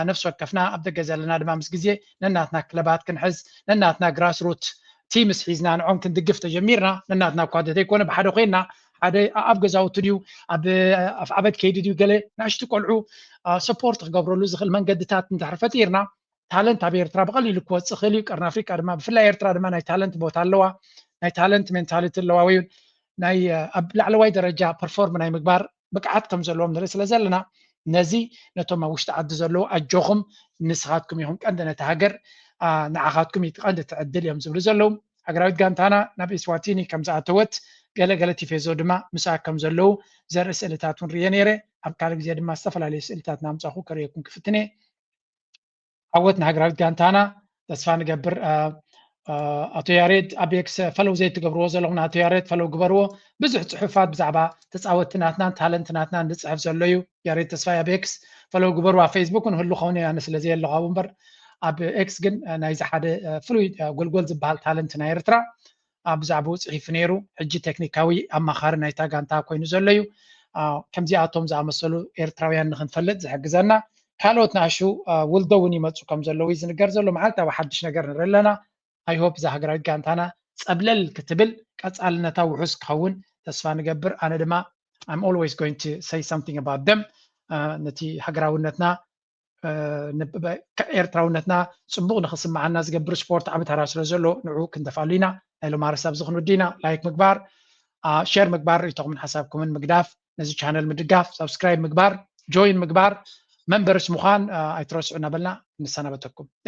ነፍሲ ወከፍና ኣብ ደገ ዘለና ድማ ምስ ግዜ ነናትና ክለባት ክንሕዝ ነናትና ግራስሩት ቲምስ ሒዝና ንዖም ክንድግፍ ተጀሚርና ነናትና እኳ እንተይኮነ ብሓደ ኮይና ሓደ ኣብ ገዛውቲ ድዩ ኣብ ዓበድ ከይዲ ድዩ ገለ ናሽቲ ቆልዑ ሰፖርት ክገብረሉ ዝኽእል መንገድታት እንድሕር ፈጢርና ታለንት ኣብ ኤርትራ ብቐሊሉ ክወፅእ ክእል እዩ ቀርኒ ኣፍሪቃ ድማ ብፍላይ ኤርትራ ድማ ናይ ታለንት ቦታ ኣለዋ ናይ ታለንት ሜንታሊቲ ኣለዋ ወይ ናይ ኣብ ላዕለዋይ ደረጃ ፐርፎርም ናይ ምግባር ብቅዓት ከም ዘለዎም ንርኢ ስለ ዘለና ነዚ ነቶም ኣብ ውሽጢ ዓዲ ዘለዉ ኣጆኹም ንስኻትኩም ኢኹም ቀንዲ ነቲ ሃገር ንዓኻትኩም ቀንዲ ትዕድል እዮም ዝብሉ ዘለዉ ሃገራዊት ጋንታና ናብ ኢስዋቲኒ ከም ዝኣተወት ገለገለ ቲፌዞ ድማ ምስኣ ከም ዘለዉ ዘርኢ ስእልታት እውን ርየ ነይረ ኣብ ካልእ ግዜ ድማ ዝተፈላለዩ ስእልታት ናምፃኹ ከርእየኩም ክፍትነ ዓወት ንሃገራዊት ጋንታና ተስፋ ንገብር ኣቶ ያሬድ ኣቤክስ ፈለው ዘይትገብርዎ ዘለኹም ኣቶ ያሬድ ፈለው ግበርዎ ብዙሕ ፅሑፋት ብዛዕባ ተፃወትናትናን ታለንትናትናን ዝፅሕፍ ዘሎ እዩ ያሬድ ተስፋይ ኣቤክስ ፈለው ግበርዎ ኣብ ፌስቡክ ንህሉ ኸውን ኣነ ስለዘይ ኣለኹ እምበር ኣብ ኤክስ ግን ናይዚ ሓደ ፍሉይ ጎልጎል ዝበሃል ታለንት ናይ ኤርትራ ብዛዕባኡ ፅሒፉ ነይሩ ሕጂ ቴክኒካዊ ኣማኻሪ ናይታ ጋንታ ኮይኑ ዘሎ እዩ ከምዚኣቶም ዝኣመሰሉ ኤርትራውያን ንክንፈልጥ ዝሕግዘና ካልኦት ንኣሹ ውልዶ እውን ይመፁ ከም ዘለዉ እዩ ዝንገር ዘሎ መዓልታዊ ሓድሽ ነገር ንርኢ ኣለና ኣይሆፕ እዛ ሃገራዊት ጋንታና ፀብለል ክትብል ቀፃልነታ ውሑስ ክኸውን ተስፋ ንገብር ኣነ ድማ I'm always going to say something about them ነቲ ሃገራውነትና ኤርትራውነትና ፅቡቕ ንክስማዓና ዝገብር ስፖርት ዓብ ተራ ስለ ዘሎ ንዑ ክንተፋሉ ኢና ናይ ሎማ ርሳብ ዝኽንወዲና ላይክ ምግባር ሼር ምግባር ሪኢቶኹምን ሓሳብኩምን ምግዳፍ ነዚ ቻነል ምድጋፍ ሰብስክራይብ ምግባር ጆይን ምግባር መንበርስ ምዃን ኣይትረስዑ እናበልና ንሰናበተኩም